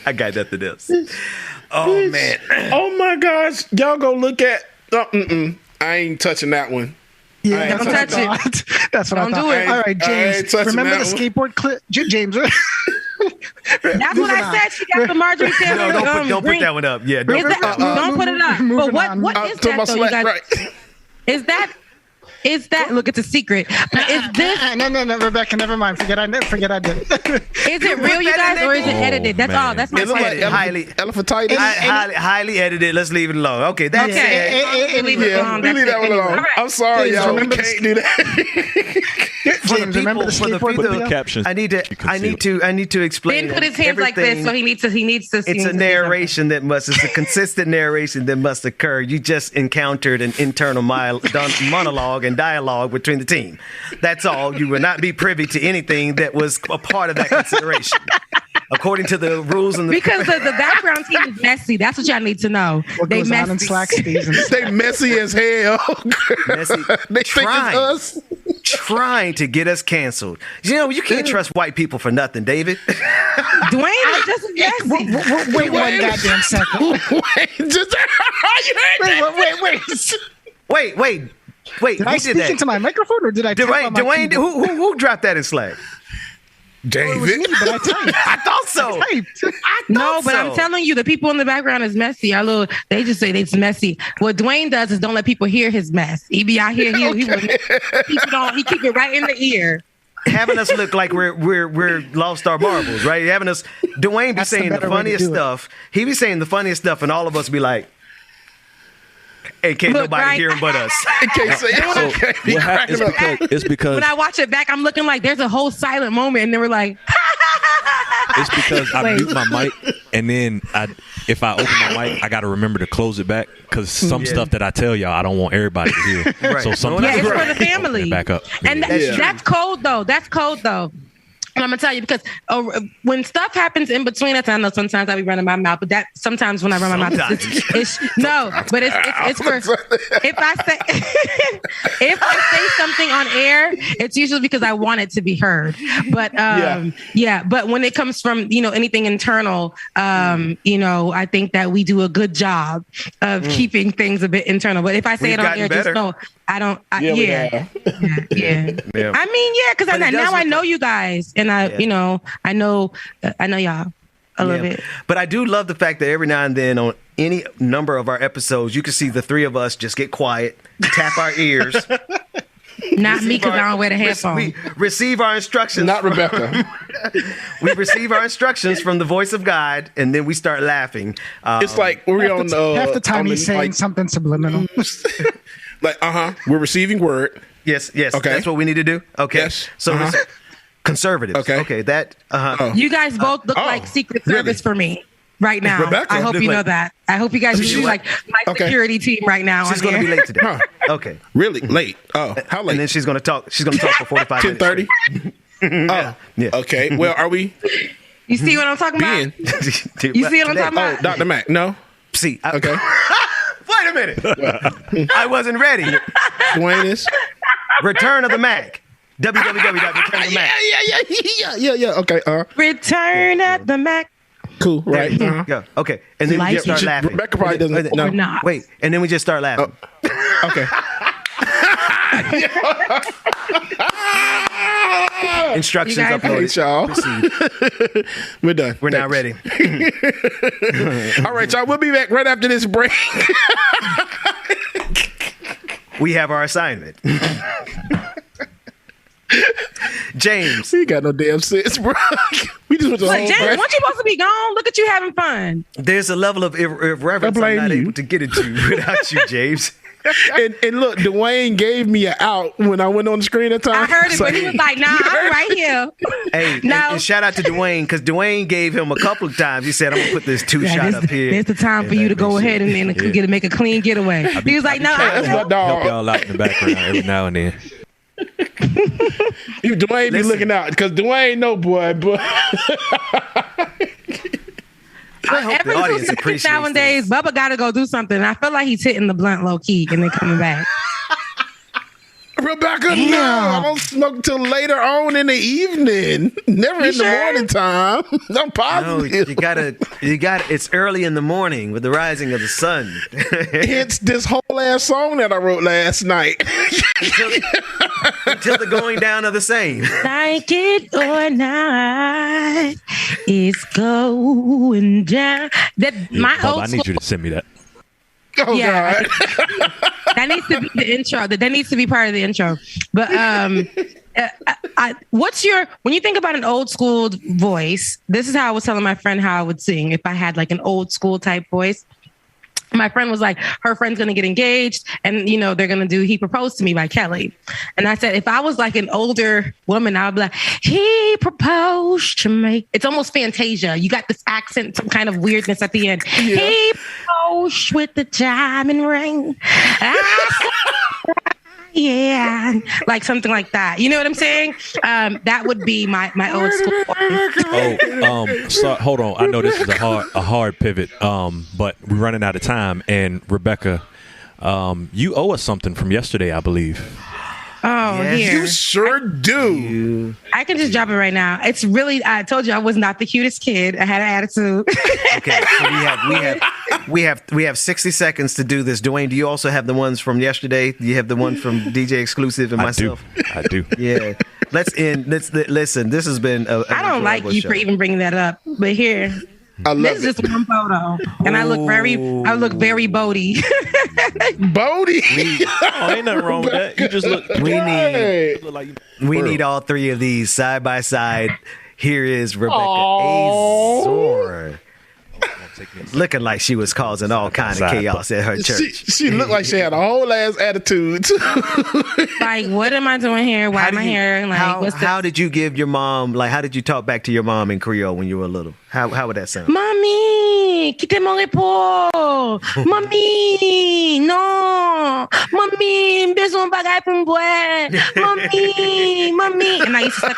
I got nothing else. Oh man! Oh my gosh! Y'all go look at. I ain't touching that one. Yeah, don't touch it. That's what I thought. Don't do it. All right, James. Remember the skateboard clip, James? That's what I said. She got the Marjorie Taylor. No, don't put that one up. Yeah, don't put it up. But what is that though, you guys? Right. Is that look? It's a secret. But is this? No, Rebecca. Never mind. Forget I did. Is it real, you guys, or is it edited? That's all. That's my question. Highly elephantitis. Highly edited. Let's leave it alone. Okay, that's it. Leave it alone. We leave that one alone. I'm sorry, y'all. We can't do that. James, remember the skateboard video? Captions. I need to explain. Ben put his hands like this, so he needs to. It's a narration it's a consistent narration that must occur. You just encountered an internal monologue and dialogue between the team. That's all. You will not be privy to anything that was a part of that consideration. according to the rules and because the background team is messy. That's what y'all need to know. What They goes on in messy. Slack stays in Slack. They messy as hell. messy, They think it's us. trying to get us canceled. You know, you can't trust white people for nothing, David. Dwayne is just messy. Wait one goddamn second. Wait. Did I Who speak did that? into my microphone or did I type on my Dwayne, keyboard? who dropped that in Slack? David. But I typed. I thought so. No, but I'm telling you, the people in the background is messy. They just say it's messy. What Dwayne does is don't let people hear his mess. He be out here, he keep it right in the ear. Having us look like we're lost our marbles, right? Dwayne be saying the funniest stuff. He be saying the funniest stuff, and all of us be like, "Hey, can't nobody hear him but us." It's because when I watch it back, I'm looking like there's a whole silent moment, and then we're like, it's because I mute my mic, and then if I open my mic, I got to remember to close it back because some stuff that I tell y'all, I don't want everybody to hear. Right. So sometimes it's for the family. Back up, and that's cold though. And I'm gonna tell you because when stuff happens in between us, I know sometimes I be running my mouth, but that sometimes when I run my mouth, it's for if I say something on air, it's usually because I want it to be heard. But but when it comes from anything internal, I think that we do a good job of keeping things a bit internal. But if I say it on air, just know I don't. I mean, because now I know you guys, and I know y'all a little bit. But I do love the fact that every now and then on any number of our episodes, you can see the three of us just get quiet, tap our ears. Not me, because I don't wear the headphones. We receive our instructions. Not Rebecca. We receive our instructions from the voice of God, and then we start laughing. It's like we're on half the time he's saying something subliminal. We're receiving word. Yes. Okay. That's what we need to do. Okay. Yes. So conservatives. Okay. That. You guys both look like Secret Service for me right now. Rebecca, I hope you know that. I hope you guys are like my security team right now. She's going to be late today. Okay. Really late? Oh, how late? And then she's going to talk. She's going to talk for 45 minutes. 10:30. Yeah. Okay. Well, are we? You see what I'm talking about? You see what I'm talking about? Oh, Dr. Mac. No. See. Okay. Wait a minute. I wasn't ready. Dwayne is Return of the Mac. www.returnofthemac. Yeah. Okay. Return at the Mac. Cool. Right. Go. Okay. And then we just start laughing. Rebecca probably doesn't know. Not. Wait. And then we just start laughing. Okay. Instructions uploaded. Y'all. We're done. We're now ready. All right, y'all. We'll be back right after this break. We have our assignment. James. We got no damn sense, bro. We just went to James, weren't you supposed to be gone? Look at you having fun. There's a level of irreverence I'm not able to get into without you, James. And look, Dwayne gave me an out when I went on the screen at time. I heard it, but he was like, "Nah, I'm right here." Hey, and shout out to Dwayne, because Dwayne gave him a couple of times. He said, "I'm gonna put this shot up here." It's the time for you to go ahead and make a clean getaway. He was like, "No, help y'all out in the background every now and then." Dwayne be looking out because Dwayne no boy, but the audience appreciates nowadays, Bubba got to go do something. I feel like he's hitting the blunt low key and then coming back. Rebecca, no, I don't smoke till later on in the evening. Never in the morning time. I'm positive. No, you gotta. It's early in the morning with the rising of the sun. It's this whole ass song that I wrote last night. Until the going down of the same. Like it or not, it's going down. I need you to send me that. Oh, yeah, God. That needs to be the intro. That needs to be part of the intro. But when you think about an old school voice, this is how I was telling my friend how I would sing if I had like an old school type voice. My friend was like, her friend's going to get engaged and, they're going to do He Proposed to Me by Kelly. And I said, if I was like an older woman, I would be like, he proposed to me. It's almost Fantasia. You got this accent, some kind of weirdness at the end. Yeah. He proposed with the diamond ring. yeah, like something like that. You know what I'm saying? That would be my old school. So hold on. I know this is a hard pivot, but we're running out of time. And Rebecca, you owe us something from yesterday, I believe. Oh, yes, here. You sure do. I can just drop it right now. It's really, I told you I was not the cutest kid. I had an attitude. Okay, so we have 60 seconds to do this. Dwayne, do you also have the ones from yesterday? Do you have the one from DJ Exclusive and myself? I do. Yeah. Listen, this has been I don't like you for even bringing that up, but here. This is just one photo, and I look very Bodie. Bodie? Ain't nothing wrong with that. You just look. We need all three of these side by side. Here is Rebecca Azor, looking like she was causing all kind of chaos at her church. She looked like she had a whole ass attitude. Like, what am I doing here? Why am I here? Like, how did you give your mom? Like, how did you talk back to your mom in Creole when you were little? How would that sound? Mami, quitte mon repos. Mami, non. Mami, besoin bagay pour m'boire. Mami. And I used to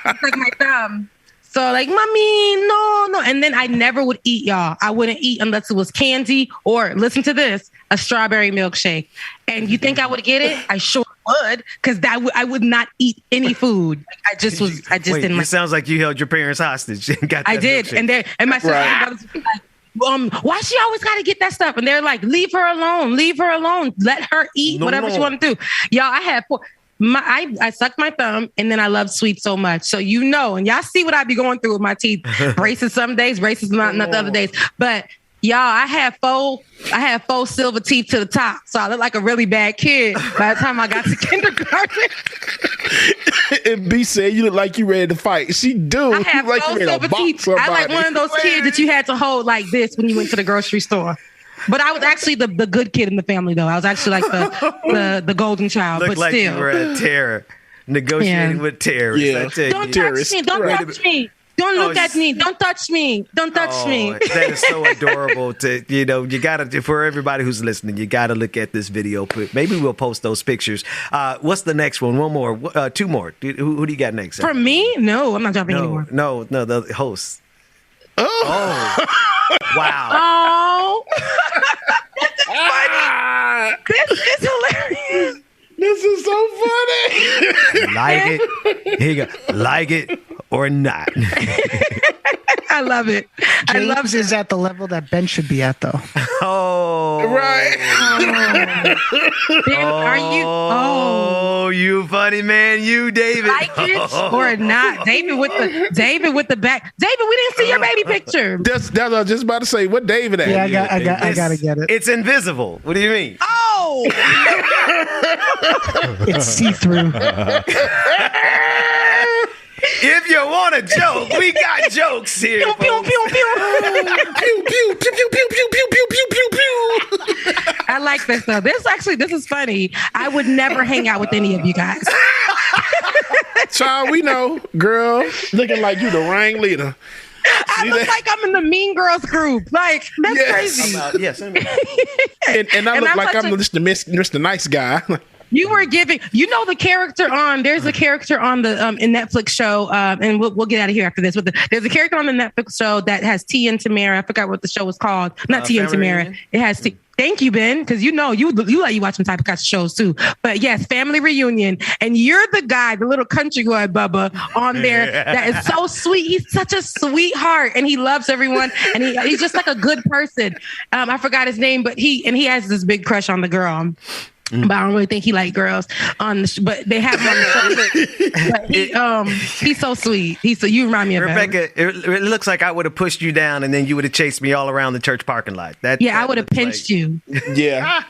suck my thumb. So like, mommy, no. And then I never would eat, y'all. I wouldn't eat unless it was candy or, listen to this, a strawberry milkshake. And you think I would get it? I sure would, because I would not eat any food. I just didn't. It sounds like you held your parents hostage. I did. Milkshake. And my sister and brothers were like, why she always got to get that stuff? And they're like, leave her alone. Let her eat whatever she want to do. Y'all, I had 4. I sucked my thumb, and then I love sweets so much. So and y'all see what I be going through with my teeth. Braces some days, braces not the other days. But y'all, I had 4 silver teeth to the top. So I look like a really bad kid by the time I got to kindergarten. And B said you look like you ready to fight. She do. I have like 4 silver teeth. I like one of those kids that you had to hold like this when you went to the grocery store. But I was actually the good kid in the family, though. I was actually like the golden child. Looked but like still, you were a terror, negotiating with terrorists. Yeah. Don't touch me! Don't touch me! Don't look at me! Don't touch me! Don't touch me! That is so adorable. You gotta, for everybody who's listening, you gotta look at this video. Maybe we'll post those pictures. What's the next one? One more, 2 more. Who do you got next? For me? No, I'm not jumping anymore. No, the host. Oh. Wow. Oh. This is funny. This is hilarious. This is so funny. Like it. Here you go. Like it or not. I love it. James is at the level that Ben should be at, though. Oh. Right. Ben, are you? Oh, you funny man. You, David. Like it or not. David with the back. David, we didn't see your baby picture. That's what I was just about to say. What David at? Yeah, I gotta get it. It's invisible. What do you mean? Oh. It's see-through. If you want a joke, we got jokes here. Pew, pew, pew, pew. Pew, pew, pew, pew, pew, pew, pew, pew, pew, pew, pew. I like this though. This is funny. I would never hang out with any of you guys. Child, we know, girl, looking like you the ringleader. I look like I'm in the Mean Girls group. Like, that's crazy. Yes. And I look like I'm Mr. Nice Guy. You were giving, the character there's a character on the in Netflix show, and we'll get out of here after this. But there's a character on the Netflix show that has T and Tamara. I forgot what the show was called. Not T and Tamara. Reunion? It has T. Thank you, Ben, because you like you watch some type of shows too. But yes, Family Reunion, and you're the guy, the little country boy, Bubba, on there that is so sweet. He's such a sweetheart, and he loves everyone, and he's just like a good person. I forgot his name, but he has this big crush on the girl. But I don't really think he liked girls but they have him on the show. But he's so sweet. You remind me of Rebecca. It looks like I would have pushed you down, and then you would have chased me all around the church parking lot. I would have pinched you. Yeah.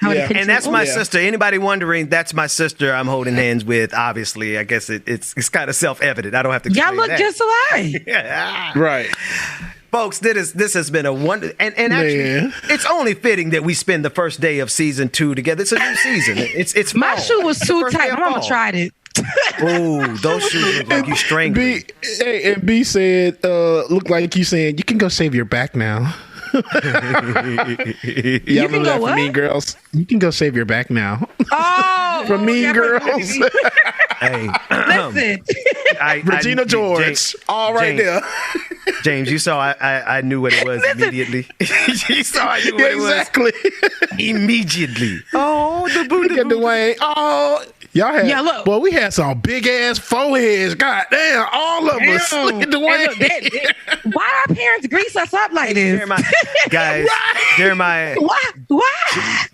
And that's my sister. Anybody wondering, that's my sister I'm holding hands with. Obviously, I guess it's kind of self-evident. I don't have to explain y'all look that. just alike. Right. Folks, this has been a wonder, and actually, it's only fitting that we spend the first day of season 2 together. It's a new season. It's my fall. shoe was too tight. My mama tried it. Oh, those shoes look like you strangled. And B said, "Look like you saying you can go save your back now." You can go what? Mean Girls. You can go save your back now. Oh, from Mean Girls. Hey, listen, Regina George, James, all right there. James, you saw I knew what it was immediately. You saw I knew what exactly. it was immediately. Oh, the boo. Look at Dwayne. Oh, y'all had. Yeah, look. Boy, we had some big ass foreheads. God damn, all of us. Look at Dwayne. Why our parents grease us up like this? Guys, Right. Jeremiah. Why?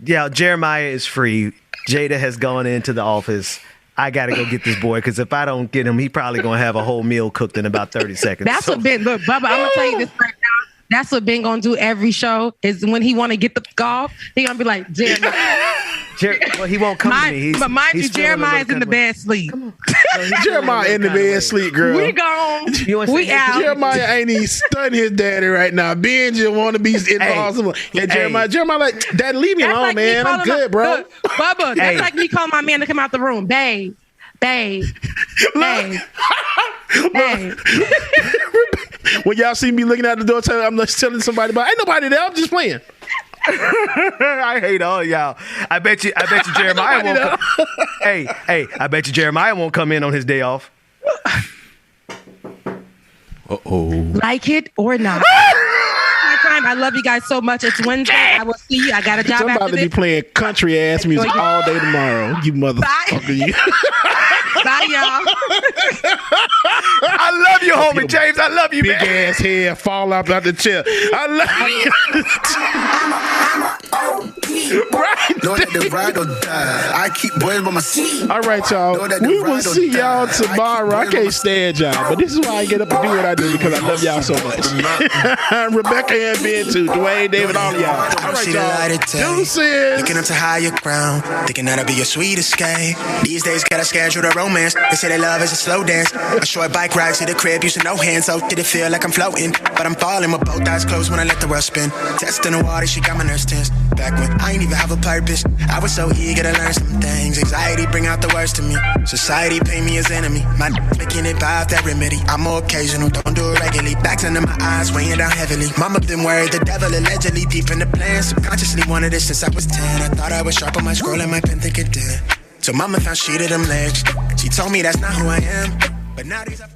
Yeah, Jeremiah is free. Jada has gone into the office. I got to go get this boy because if I don't get him, he probably going to have a whole meal cooked in about 30 seconds. That's what Ben, look, Bubba, I'm going to tell you this right now. That's what Ben going to do every show is when he want to get the golf, he going to be like, Jeremiah. Well, he won't come to me. But mind you, Jeremiah's in the bed sleep. Jeremiah in the bed sleep, girl. We gone. We out. Jeremiah ain't even studying his daddy right now. Ben just want to be involved. Yeah, Jeremiah like, Dad, leave me alone, like man. I'm good, bro. Look, Bubba, that's like me calling my man to come out the room. Babe. When y'all see me looking out the door, I'm telling somebody about, ain't nobody there. I'm just playing. I hate all y'all. I bet you Jeremiah won't come. Hey, I bet you Jeremiah won't come in on his day off. Like it or not. I love you guys so much. It's Wednesday. I will see you. I got a job I'm about after to be this. playing country ass music all day tomorrow. You motherfucker. Bye, y'all. I love you, homie James. I love you, big man. ass head fall out the chair. I love you. Right. Know that the ride or die. I keep boys by my seat. All right, y'all. We will see y'all tomorrow. I can't stand y'all, but this is why I get up and do what I do because I love y'all so much. Rebecca and Ben too. Dwayne, David, all of y'all. All right, y'all. Deuces. Looking up to higher ground, thinking that'll be your sweet escape. These days, gotta schedule the romance. They say that love is a slow dance. A short bike ride to the crib, using no hands. So did it feel like I'm floating? But I'm falling with both eyes closed when I let the world spin. Testing the water, she got my nerves tense. Back when I ain't even have a purpose, I was so eager to learn some things. Anxiety bring out the worst in me. Society paint me as enemy. My making it by that remedy. I'm more occasional, don't do it regularly. Backs under my eyes, weighing down heavily. Mama been worried, the devil allegedly deep in the plan. Subconsciously wanted it since I was 10. I thought I was sharp on my scroll and my pen think it did. So mama found she to them legs. She told me that's not who I am. But now these are